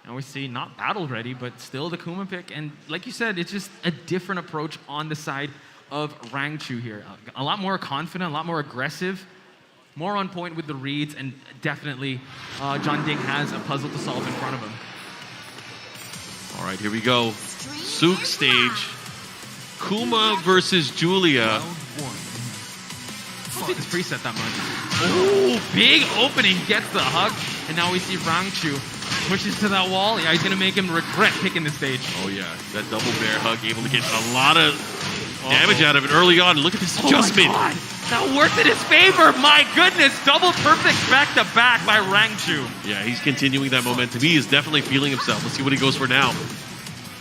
And we see not battle ready, but still the Kuma pick. And like you said, it's just a different approach on the side of Rangchu here. A lot more confident, a lot more aggressive, more on point with the reads, and definitely John Ding has a puzzle to solve in front of him. All right, here we go. Sook stage. Kuma versus Julia. I don't think this preset that much. Oh, big opening, gets the hug. And now we see Rangchu pushes to that wall. Yeah, he's going to make him regret picking the stage. Oh, yeah. That double bear hug, able to get a lot of damage out of it early on. Look at this adjustment. Oh my God. That worked in his favor. My goodness. Double perfect back-to-back by Rangchu. Yeah, he's continuing that momentum. He is definitely feeling himself. Let's see what he goes for now.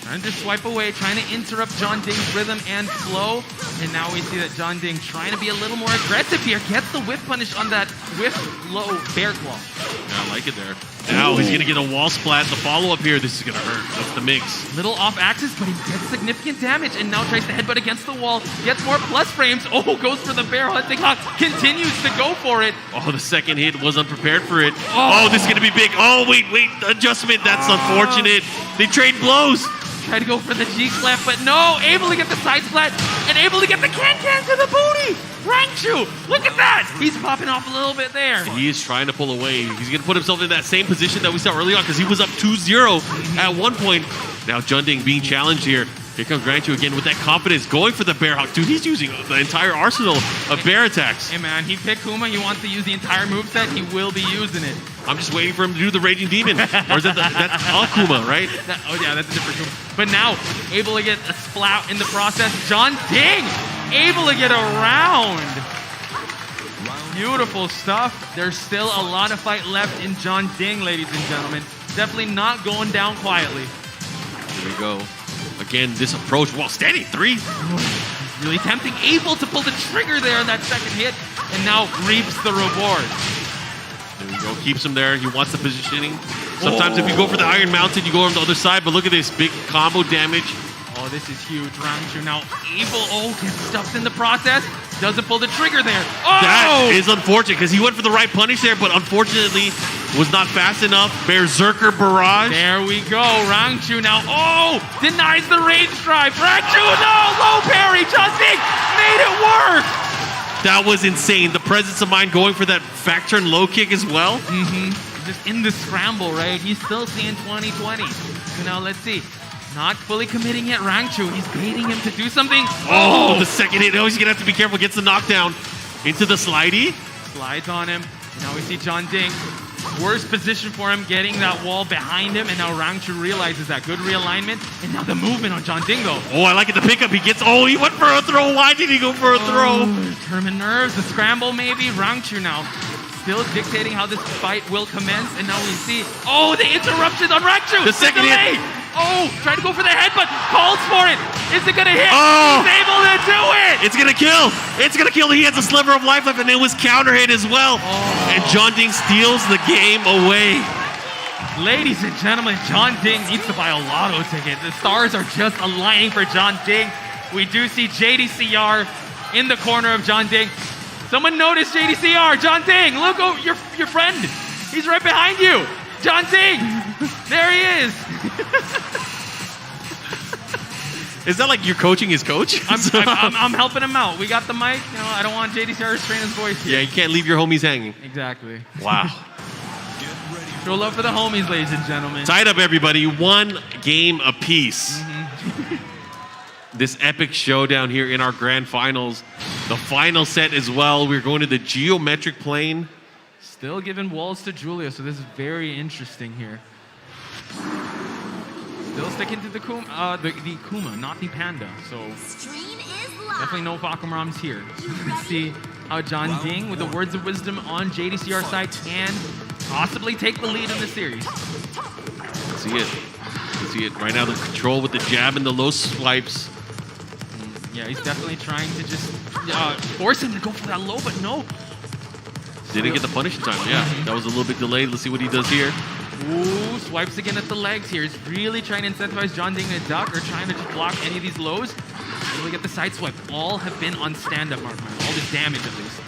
Trying to swipe away, trying to interrupt John Ding's rhythm and flow. And now we see that John Ding trying to be a little more aggressive here. Gets the whip punish on that whip low bear claw. Yeah, I like it there. Now he's going to get a wall splat. The follow-up here, this is going to hurt. That's the mix. Little off axis, but he gets significant damage and now tries to headbutt against the wall. Gets more plus frames. Oh, goes for the barrel. Hunting continues to go for it. Oh, the second hit was unprepared for it. Oh, this is going to be big. Oh, wait. Adjustment. That's unfortunate. They trade blows. Tried to go for the G-slap, but no. Able to get the side splat and able to get the can-can to the booty. Rangchu, look at that. He's popping off a little bit there. He is trying to pull away. He's going to put himself in that same position that we saw early on because he was up 2-0 at one point. Now Junding being challenged here. Here comes Rangchu again with that confidence, going for the bear hug. Dude, he's using the entire arsenal of bear attacks. Hey man, he picked Kuma. He wants to use the entire moveset. He will be using it. I'm just waiting for him to do the Raging Demon. Or is that that's Akuma, right? Oh yeah, that's a different Kuma. But now, able to get a splat in the process. Junding able to get around. Beautiful stuff. There's still a lot of fight left in Junding, ladies and gentlemen. Definitely not going down quietly. Here we go. Again, this approach while standing 3. Really tempting. Able to pull the trigger there on that second hit. And now reaps the reward. There we go. Keeps him there. He wants the positioning. Sometimes if you go for the Iron Mountain, you go on the other side. But look at this. Big combo damage. Oh, this is huge. Rangchu now able, gets stuffed in the process. Doesn't pull the trigger there. Oh! That is unfortunate because he went for the right punish there, but unfortunately was not fast enough. Berserker Barrage. There we go. Rangchu now, denies the rage drive. Rangchu, no! Low parry. Junding made it work. That was insane. The presence of mind going for that back turn low kick as well. Just in the scramble, right? He's still seeing 20-20. So now let's see. Not fully committing yet, Rangchu. He's baiting him to do something. Oh, the second hit. Oh, he's going to have to be careful. Gets the knockdown into the slidey. Slides on him. Now we see Junding. Worst position for him, getting that wall behind him. And now Rangchu realizes that. Good realignment. And now the movement on Junding, though. Oh, I like it. The pickup. He went for a throw. Why did he go for a throw? Determined nerves. The scramble, maybe. Rangchu now still dictating how this fight will commence. And now we see, the interruption on Rangchu. The second hit. Trying to go for the headbutt. Calls for it. Is it going to hit? Oh! He's able to do it. It's going to kill. It's going to kill. He has a sliver of life left, and it was counter hit as well. And Junding steals the game away. Ladies and gentlemen, Junding needs to buy a lotto ticket. The stars are just aligning for Junding. We do see JDCR in the corner of Junding. Someone noticed JDCR. Junding, look, your friend. He's right behind you. Junding, there he is. Is that like you're coaching his coach? I'm helping him out. We got the mic. I don't want JDCR to strain his voice here. Yeah, you can't leave your homies hanging. Exactly. Wow. Show love for the homies, ladies and gentlemen. Tied up, everybody. 1 game apiece. This epic showdown here in our grand finals. The final set as well. We're going to the geometric plane. Still giving walls to Julia, so this is very interesting here. Still sticking to the Kuma, not the Panda. So definitely no Fakumrams here. Let's see how Junding, with the words of wisdom on JDCR side, can possibly take the lead in the series. Let's see it. Let's see it. Right now, the control with the jab and the low swipes. Yeah, he's definitely trying to just force him to go for that low, but no. Didn't get the punish in time. Yeah, that was a little bit delayed. Let's see what he does here. Ooh, swipes again at the legs here. He's really trying to incentivize Junding to duck or trying to just block any of these lows. Really get the side swipe. All have been on stand-up, Markman. All this damage, at least.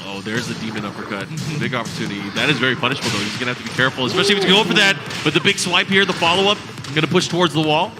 Oh, there's the demon uppercut. Big opportunity. That is very punishable, though. He's going to have to be careful, especially if he's going for that. But the big swipe here, the follow-up, going to push towards the wall.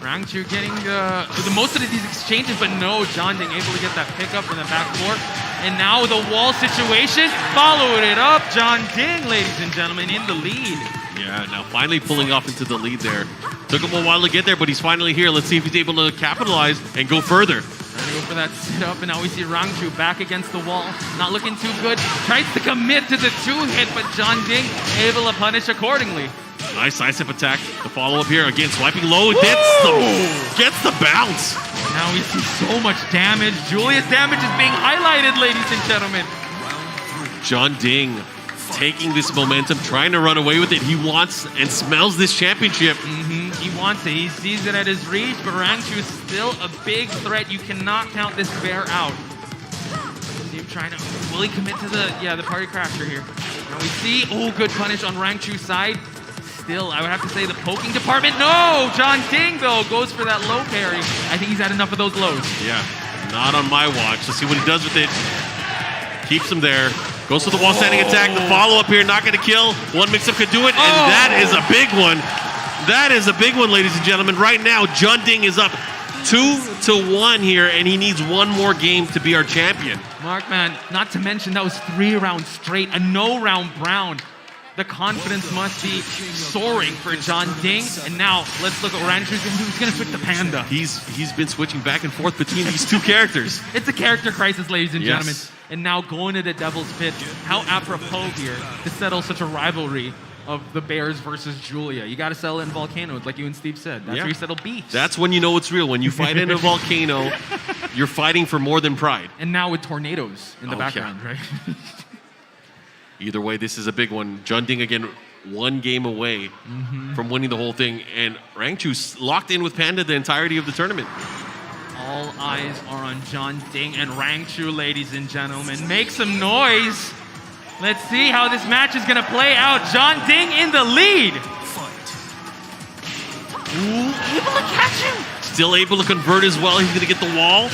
Rangchu getting the most of these exchanges, but no, Junding able to get that pickup in the back four. And now the wall situation, followed it up. Junding, ladies and gentlemen, in the lead. Yeah, now finally pulling off into the lead there. Took him a while to get there, but he's finally here. Let's see if he's able to capitalize and go further. Trying to go for that sit-up, and now we see Rangchu back against the wall. Not looking too good. Tries to commit to the 2-hit, but Junding able to punish accordingly. Nice side-step attack. The follow-up here. Again, swiping low. Gets the bounce. Now we see so much damage. Julia's damage is being highlighted, ladies and gentlemen. Junding taking this momentum, trying to run away with it. He wants and smells this championship. He wants it. He sees it at his reach, but Rangchu is still a big threat. You cannot count this bear out. See him trying to, will he commit to the party crasher here? Now we see, good punish on Rangchu's side. Still, I would have to say the poking department. No! John Ding, though, goes for that low parry. I think he's had enough of those lows. Yeah, not on my watch. Let's see what he does with it. Keeps him there. Goes for the wall standing attack. The follow-up here, not going to kill. One mix-up could do it, and that is a big one. That is a big one, ladies and gentlemen. Right now, John Ding is up 2-1 here, and he needs one more game to be our champion. Markman, not to mention that was 3 rounds straight, a no-round round. The confidence must be soaring for John Ding. And now, let's look at what Rangchu's going to do. He's going to switch to Panda. He's been switching back and forth between these two characters. It's a character crisis, ladies and gentlemen. And now going to the Devil's Pit. How apropos here to settle such a rivalry of the Bears versus Julia. You got to settle in volcanoes, like you and Steve said. That's where you settle beefs. That's when you know it's real. When you fight in a volcano, you're fighting for more than pride. And now with tornadoes in the background, right? Either way, this is a big one. John Ding, again, 1 game away from winning the whole thing. And Rangchu's locked in with Panda the entirety of the tournament. All eyes are on John Ding and Rangchu, ladies and gentlemen. Make some noise. Let's see how this match is going to play out. John Ding in the lead. Ooh, able to catch him. Still able to convert as well. He's going to get the wall.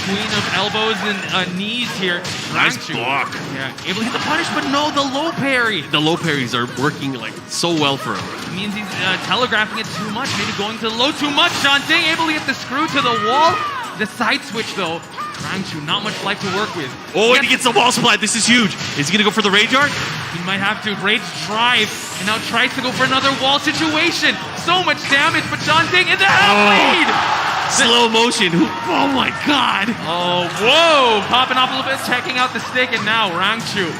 Queen of elbows and knees here. Nice Rangchu. block. Yeah, able to hit the punish, but no, the low parry. The low parries are working like so well for him. It means he's telegraphing it too much, maybe going to the low too much. John Ding able to get the screw to the wall. The side switch though, Rangchu not much life to work with. And he gets the wall supply. This is huge. Is he going to go for the Rage Art? He might have to. Rage drive, and now tries to go for another wall situation. So much damage, but John Ding in the half lead. Slow motion. Oh my God. Oh, whoa. Popping off a little bit, checking out the stick, and now Rangchu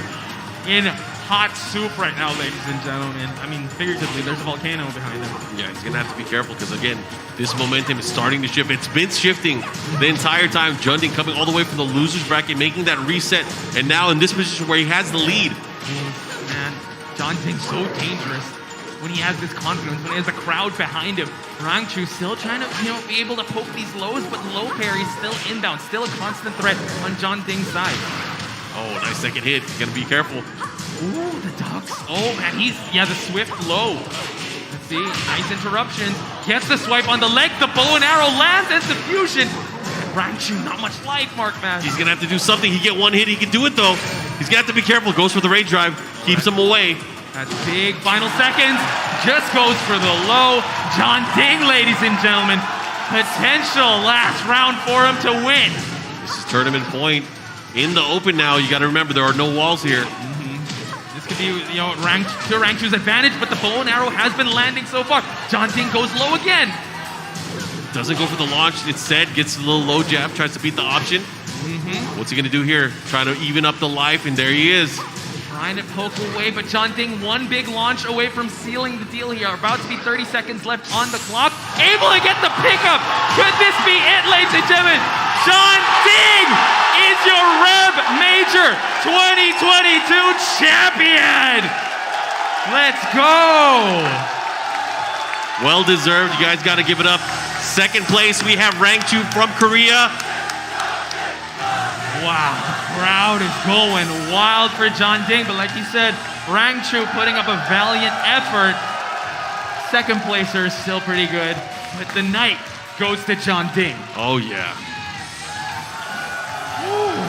in hot soup right now, ladies and gentlemen. I mean, figuratively, there's a volcano behind him. Yeah, he's going to have to be careful because, again, this momentum is starting to shift. It's been shifting the entire time. John Ding coming all the way from the loser's bracket, making that reset, and now in this position where he has the lead. Man, John Ding's so dangerous when he has this confidence, when he has a crowd behind him. Rangchu still trying to, be able to poke these lows, but low parry still inbound, still a constant threat on John Ding's side. Oh, nice second hit. You gotta be careful. Ooh, the ducks. Oh, man, the swift low. Let's see, nice interruption. Gets the swipe on the leg, the bow and arrow lands as the fusion. Rangchu, not much life, Markman. He's gonna have to do something. He get one hit, he can do it though. He's gonna have to be careful. Goes for the rage drive, keeps him away. That's big. Final seconds. Just goes for the low. John Ding, ladies and gentlemen. Potential last round for him to win. This is tournament point. In the open now, you got to remember there are no walls here. This could be, to Rangchu's advantage, but the bow and arrow has been landing so far. John Ding goes low again. Doesn't go for the launch. Instead, gets a little low jab, tries to beat the option. What's he going to do here? Trying to even up the life, and there he is. Trying to poke away, but John Ding one big launch away from sealing the deal here. About to be 30 seconds left on the clock. Able to get the pickup. Could this be it, ladies and gentlemen? John Ding is your REV Major 2022 champion. Let's go. Well deserved. You guys got to give it up. Second place, we have Rangchu from Korea. Wow, the crowd is going wild for John Ding, but like he said, Rangchu putting up a valiant effort. Second placer is still pretty good, but the night goes to John Ding. Oh yeah.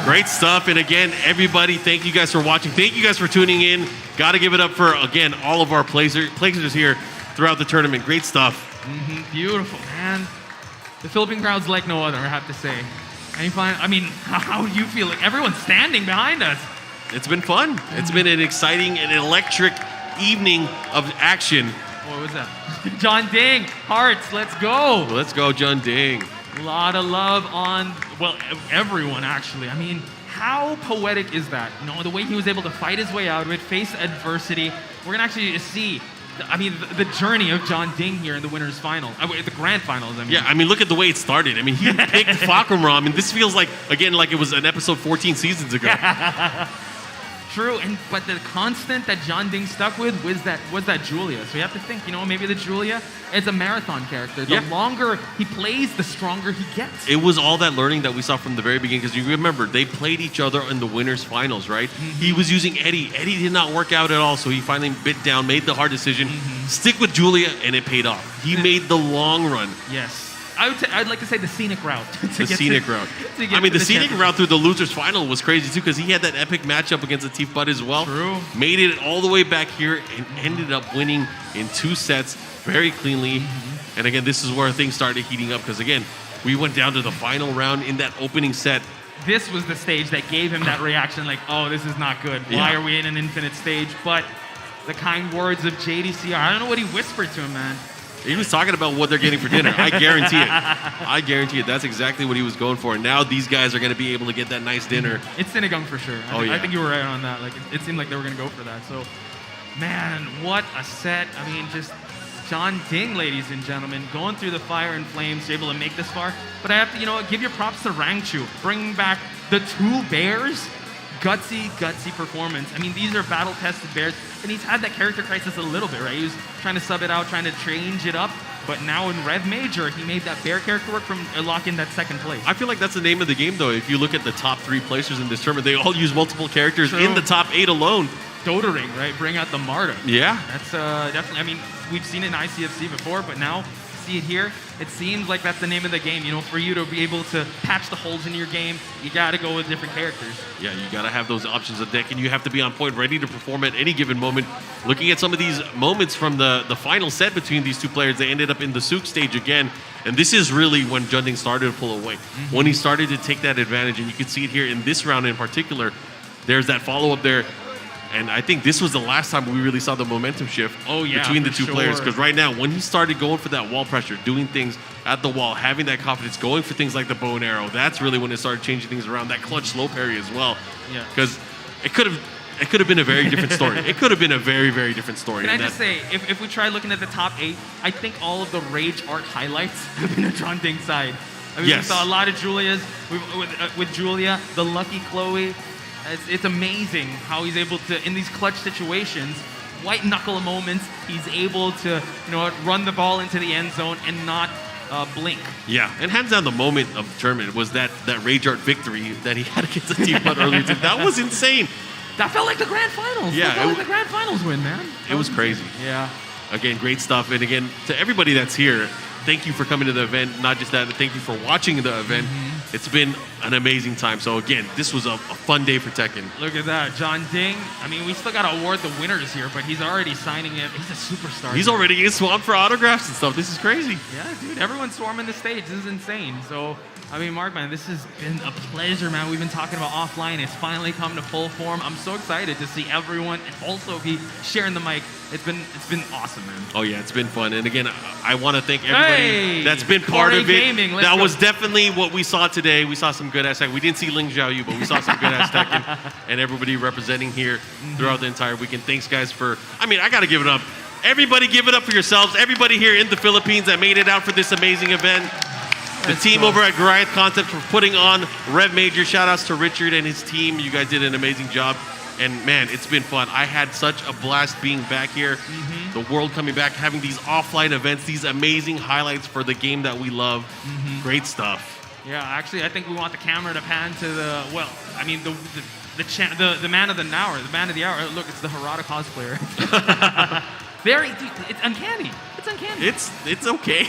Great stuff, and again, everybody, thank you guys for watching. Thank you guys for tuning in. Got to give it up for, again, all of our placers here throughout the tournament. Great stuff. Beautiful, man. The Philippine crowd's like no other, I have to say. How do you feel? Like everyone's standing behind us. It's been fun. It's been an exciting and electric evening of action. What was that? John Ding, hearts, let's go. Let's go, John Ding. A lot of love on, everyone actually. How poetic is that? The way he was able to fight his way out of it, face adversity. We're gonna actually see the journey of John Ding here in the winners' final, the grand finals. Yeah, look at the way it started. He picked Fakram, and this feels like, again, like it was an episode 14 seasons ago. True, but the constant that John Ding stuck with was that Julia. So you have to think, maybe the Julia is a marathon character. The longer he plays, the stronger he gets. It was all that learning that we saw from the very beginning, because you remember they played each other in the winners finals, right? He was using Eddie. Eddie did not work out at all, so he finally bit down, made the hard decision, stick with Julia, and it paid off. He made the long run. Yes. I'd like to say the scenic route. The scenic route. I mean, the scenic route through the losers final was crazy too, because he had that epic matchup against Latif Butt as well. True. Made it all the way back here and ended up winning in 2 sets very cleanly. And again, this is where things started heating up, because again, we went down to the final round in that opening set. This was the stage that gave him that reaction, like, oh, this is not good. Why are we in an infinite stage? But the kind words of JDCR, I don't know what he whispered to him, man. He was talking about what they're getting for dinner. I guarantee it. I guarantee it. That's exactly what he was going for. And now these guys are going to be able to get that nice dinner. It's Sinigang for sure. I think you were right on that. Like, it seemed like they were going to go for that. So, man, what a set. I mean, just John Ding, ladies and gentlemen, going through the fire and flames, able to make this far. But I have to, give your props to Rangchu, bringing back the 2 bears. Gutsy performance. I mean, these are battle-tested bears, and he's had that character crisis a little bit, right? He was trying to sub it out, trying to change it up, but now in Rev Major, he made that bear character work from lock in that second place. I feel like that's the name of the game, though. If you look at the top 3 placers in this tournament, they all use multiple characters in the top 8 alone. Dotering, right? Bring out the Marta. Yeah. That's definitely, I mean, we've seen it in ICFC before, but now see it here. It seems like that's the name of the game. For you to be able to patch the holes in your game, you got to go with different characters. Yeah, you got to have those options of deck, and you have to be on point, ready to perform at any given moment. Looking at some of these moments from the final set between these 2 players, they ended up in the Souk stage again. And this is really when Junding started to pull away. When he started to take that advantage, and you can see it here in this round in particular. There's that follow-up there. And I think this was the last time we really saw the momentum shift between the 2 players. Because right now, when he started going for that wall pressure, doing things at the wall, having that confidence, going for things like the bow and arrow, that's really when it started changing things around. That clutch slow parry as well. Yeah. Because it could have been a very different story. It could have been a very, very different story. Can I just say, if we try looking at the top 8, I think all of the Rage art highlights have been a John Ding side. I mean, we saw a lot of Julia's. With Julia, the Lucky Chloe. It's amazing how he's able to, in these clutch situations, white knuckle moments, he's able to, run the ball into the end zone and not blink. Yeah, and hands down, the moment of the tournament was that Rage Art victory that he had against Latif Butt earlier. That was insane. That felt like the grand finals. Yeah, that felt like the grand finals win, man. It was crazy. Yeah. Again, great stuff. And again, to everybody that's here, thank you for coming to the event. Not just that, but thank you for watching the event. It's been an amazing time. So again, this was a fun day for Tekken. Look at that, John Ding. I mean, we still got to award the winners here, but he's already signing it. He's a superstar. He's already getting swamped for autographs and stuff. This is crazy. Yeah, dude, everyone's swarming the stage. This is insane. So, I mean, Mark, man, this has been a pleasure, man. We've been talking about offline. It's finally come to full form. I'm so excited to see everyone and also be sharing the mic. It's been awesome, man. Oh yeah, it's been fun. And again, I want to thank everybody that's been part of it. Gaming, that was definitely what we saw today. We saw some good ass Tekken. We didn't see Ling Xiaoyu, but we saw some good ass Tekken, and everybody representing here throughout the entire weekend. Thanks, guys, for. I mean, I got to give it up. Everybody, give it up for yourselves. Everybody here in the Philippines that made it out for this amazing event. The team over at Goliath Concepts for putting on Rev Major. Shout outs to Richard and his team. You guys did an amazing job. And man, it's been fun. I had such a blast being back here. The world coming back, having these offline events, these amazing highlights for the game that we love. Great stuff. Yeah, actually, I think we want the camera to pan to the, well, I mean, the man of the hour, the man of the hour. Look, it's the Harada cosplayer. It's uncanny. It's uncanny. It's okay.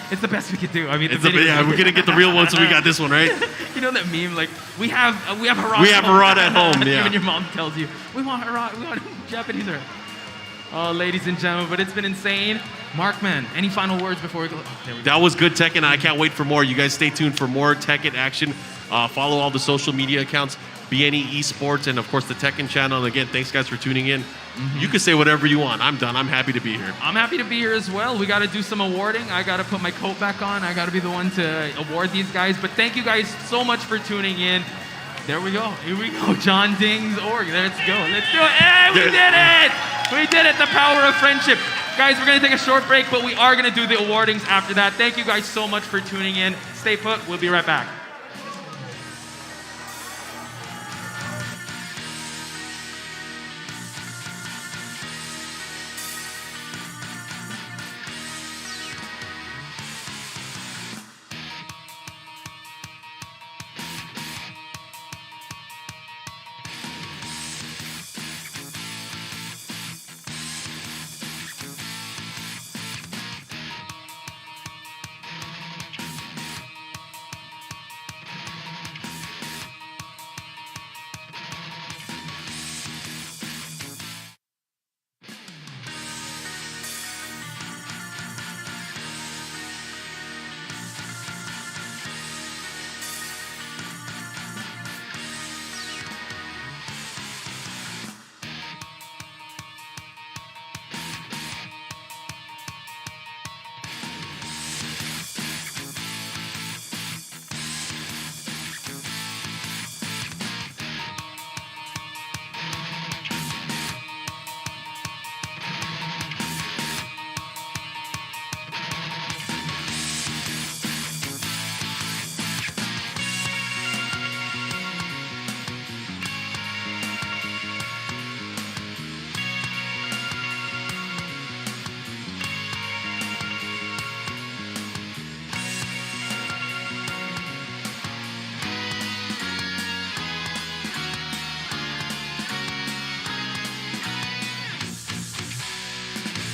It's the best we could do. I mean, we're gonna get the real one, so we got this one, right? You know that meme, like we have Harada. We have Harada at home. Yeah. Even your mom tells you we want Harada. We want Japanese Harada. Oh, ladies and gentlemen, but it's been insane. Markman, any final words before we go? That was good Tekken. I can't wait for more. You guys stay tuned for more Tekken action. Follow all the social media accounts, BNE Esports, and of course the Tekken channel. And again, thanks guys for tuning in. You can say whatever you want. I'm done. I'm happy to be here. I'm happy to be here as well. We got to do some awarding. I got to put my coat back on. I got to be the one to award these guys. But thank you guys so much for tuning in. There we go. Here we go. John Ding's org. Let's go. Let's do it. Hey, we did it. We did it. The power of friendship. Guys, we're going to take a short break, but we are going to do the awardings after that. Thank you guys so much for tuning in. Stay put. We'll be right back.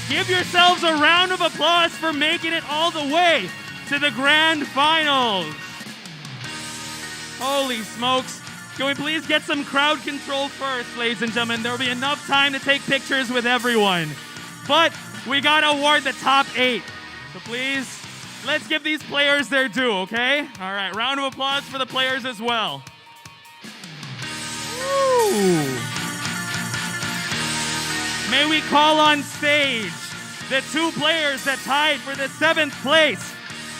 Give yourselves a round of applause for making it all the way to the grand finals. Holy smokes. Can we please get some crowd control first, ladies and gentlemen? There will be enough time to take pictures with everyone. But we got to award the top 8. So please, let's give these players their due, okay? All right, round of applause for the players as well. Woo. May we call on stage the 2 players that tied for the 7th place,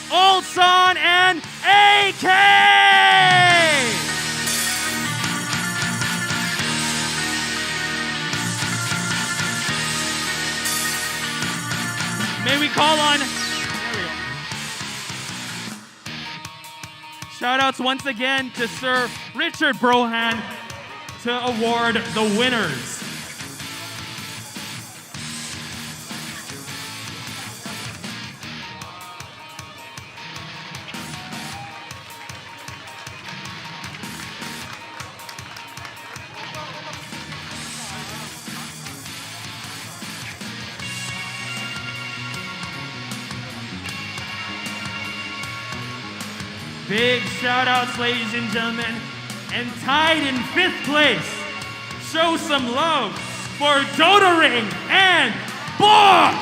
Ulsan and AK! May we call on... There we go. Shout-outs once again to Sir Richard Brohan to award the winners. Big shout-outs, ladies and gentlemen. And tied in 5th place, show some love for Dodoring and Bork!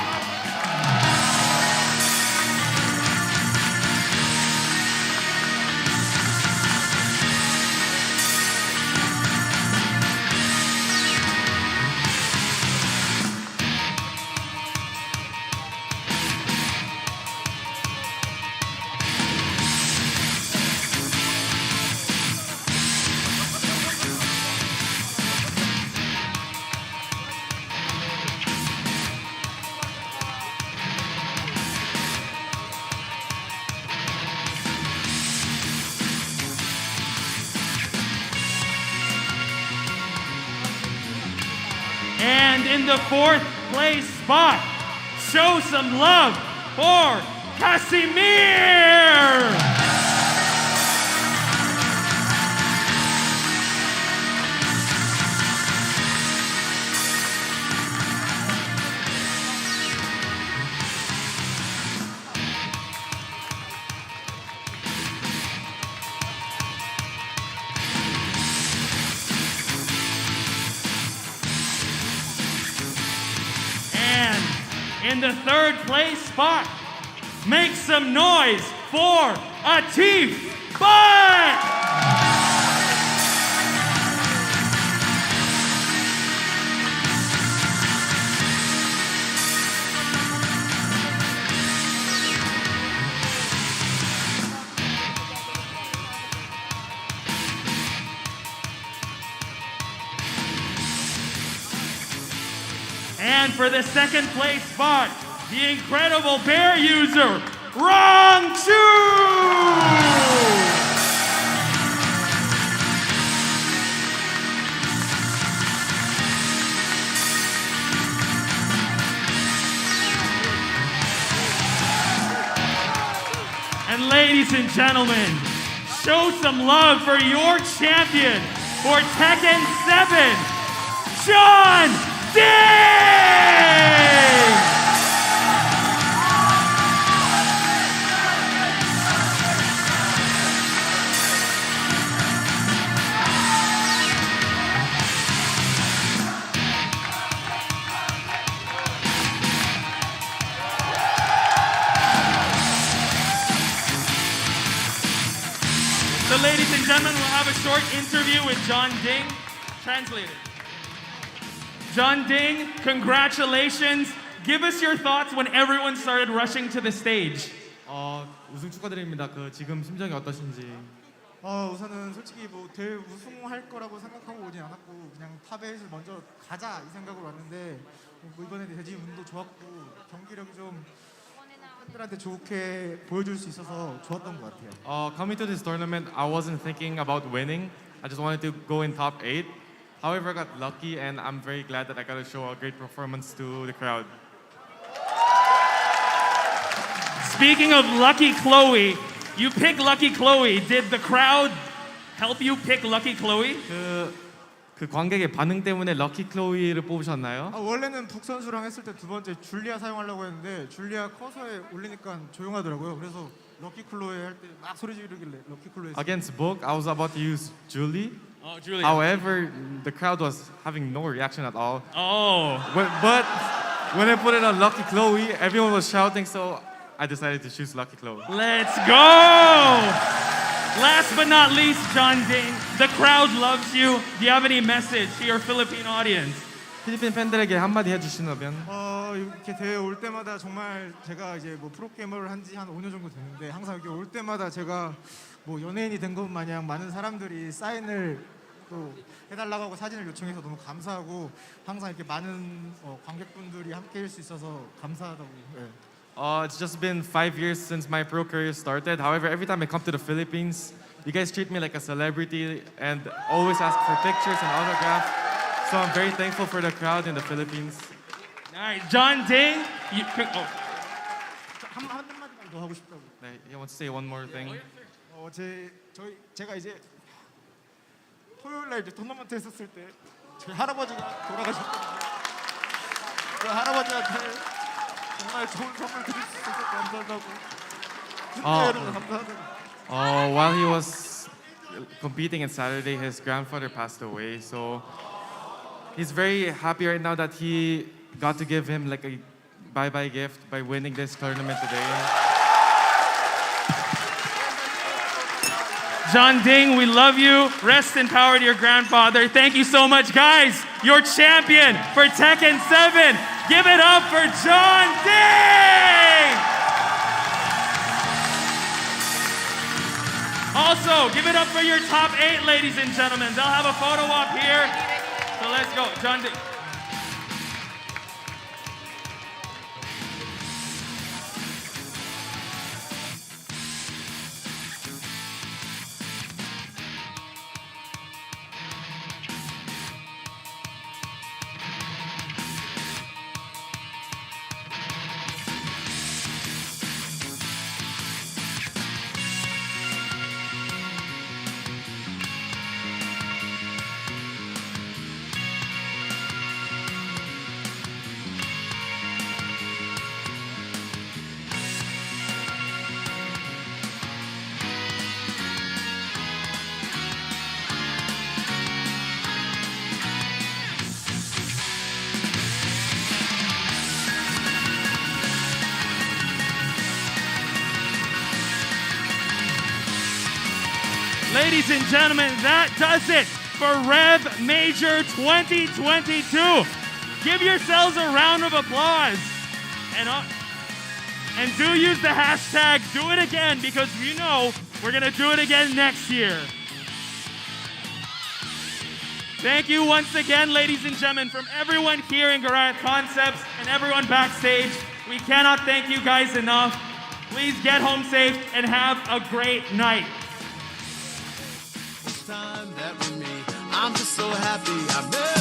And in the 4th place spot, show some love for Casimir! In the 3rd place spot, make some noise for Atif Butt! And for the 2nd place spot, the incredible bear user, Rong Chu! And ladies and gentlemen, show some love for your champion for Tekken 7, John Ding! So ladies and gentlemen, we'll have a short interview with John Ding, translated. John Ding, congratulations. Give us your thoughts when everyone started rushing to the stage. 우승 축하드립니다. 지금 심정이 어떠신지? 우선은 솔직히 뭐 대회 우승할 거라고 생각하고 오진 않았고 그냥 탑8을 먼저 가자 이 생각으로 왔는데 뭐 이번에 대지 운도 좋았고 경기력이 좀 팬들한테 좋게 보여줄 수 있어서 좋았던 것 같아요. Coming to this tournament, I wasn't thinking about winning. I just wanted to go in top 8. However, I got lucky, and I'm very glad that I got to show a great performance to the crowd. Speaking of Lucky Chloe, you picked Lucky Chloe. Did the crowd help you pick Lucky Chloe? 그 관객의 반응 때문에 럭키 클로이를 뽑으셨나요? 원래는 북 선수랑 했을 때 두 번째 줄리아 사용하려고 했는데 줄리아 커서에 올리니까 조용하더라고요. 그래서 럭키 클로이 할 때 막 소리 지르길래 럭키 클로이 했어요. Against Book, I was about to use Julie. Oh, Julia. However, the crowd was having no reaction at all. Oh. But when I put it on Lucky Chloe, everyone was shouting, so I decided to choose Lucky Chloe. Let's go! Last but not least, John Ding, the crowd loves you. Do you have any message to your Philippine audience? 필리핀 팬들에게 한마디 해주신다면? 이렇게 대회 올 때마다 정말 제가 이제 뭐 프로게이머를 한 지 한 5년 정도 됐는데 항상 여기 올 때마다 제가 뭐 연예인이 된 것 마냥 많은 사람들이 사인을 또 해달라고 하고 사진을 요청해서 너무 감사하고 항상 이렇게 많은 관객분들이 함께할 수 있어서 감사하다고. 네. It's just been 5 years since my pro career started. However, every time I come to the Philippines, you guys treat me like a celebrity and always ask for pictures and autographs. So I'm very thankful for the crowd in the Philippines. All right, John Ding. 한 마디만 더 하고 싶다고. 네, I want to say one more thing. 제가 이제 토요일 날 이제 토너먼트 했었을 때 저희 할아버지가 돌아가셨거든요. 그 할아버지한테 정말 좋은 선물 드릴 수 있어서 감사하다고. 여러분 감사하다고. While he was competing on Saturday, his grandfather passed away. So he's very happy right now that he got to give him like a bye-bye gift by winning this tournament today. John Ding, we love you. Rest in power to your grandfather. Thank you so much, guys. Your champion for Tekken 7. Give it up for John Ding! Also, give it up for your top 8, ladies and gentlemen. They'll have a photo op here. So let's go. John Ding. Ladies and gentlemen, that does it for REV Major 2022. Give yourselves a round of applause. And do use the hashtag do it again because you know we're going to do it again next year. Thank you once again, ladies and gentlemen, from everyone here in Goliath Concepts and everyone backstage. We cannot thank you guys enough. Please get home safe and have a great night. Time that with me, I'm just so happy I met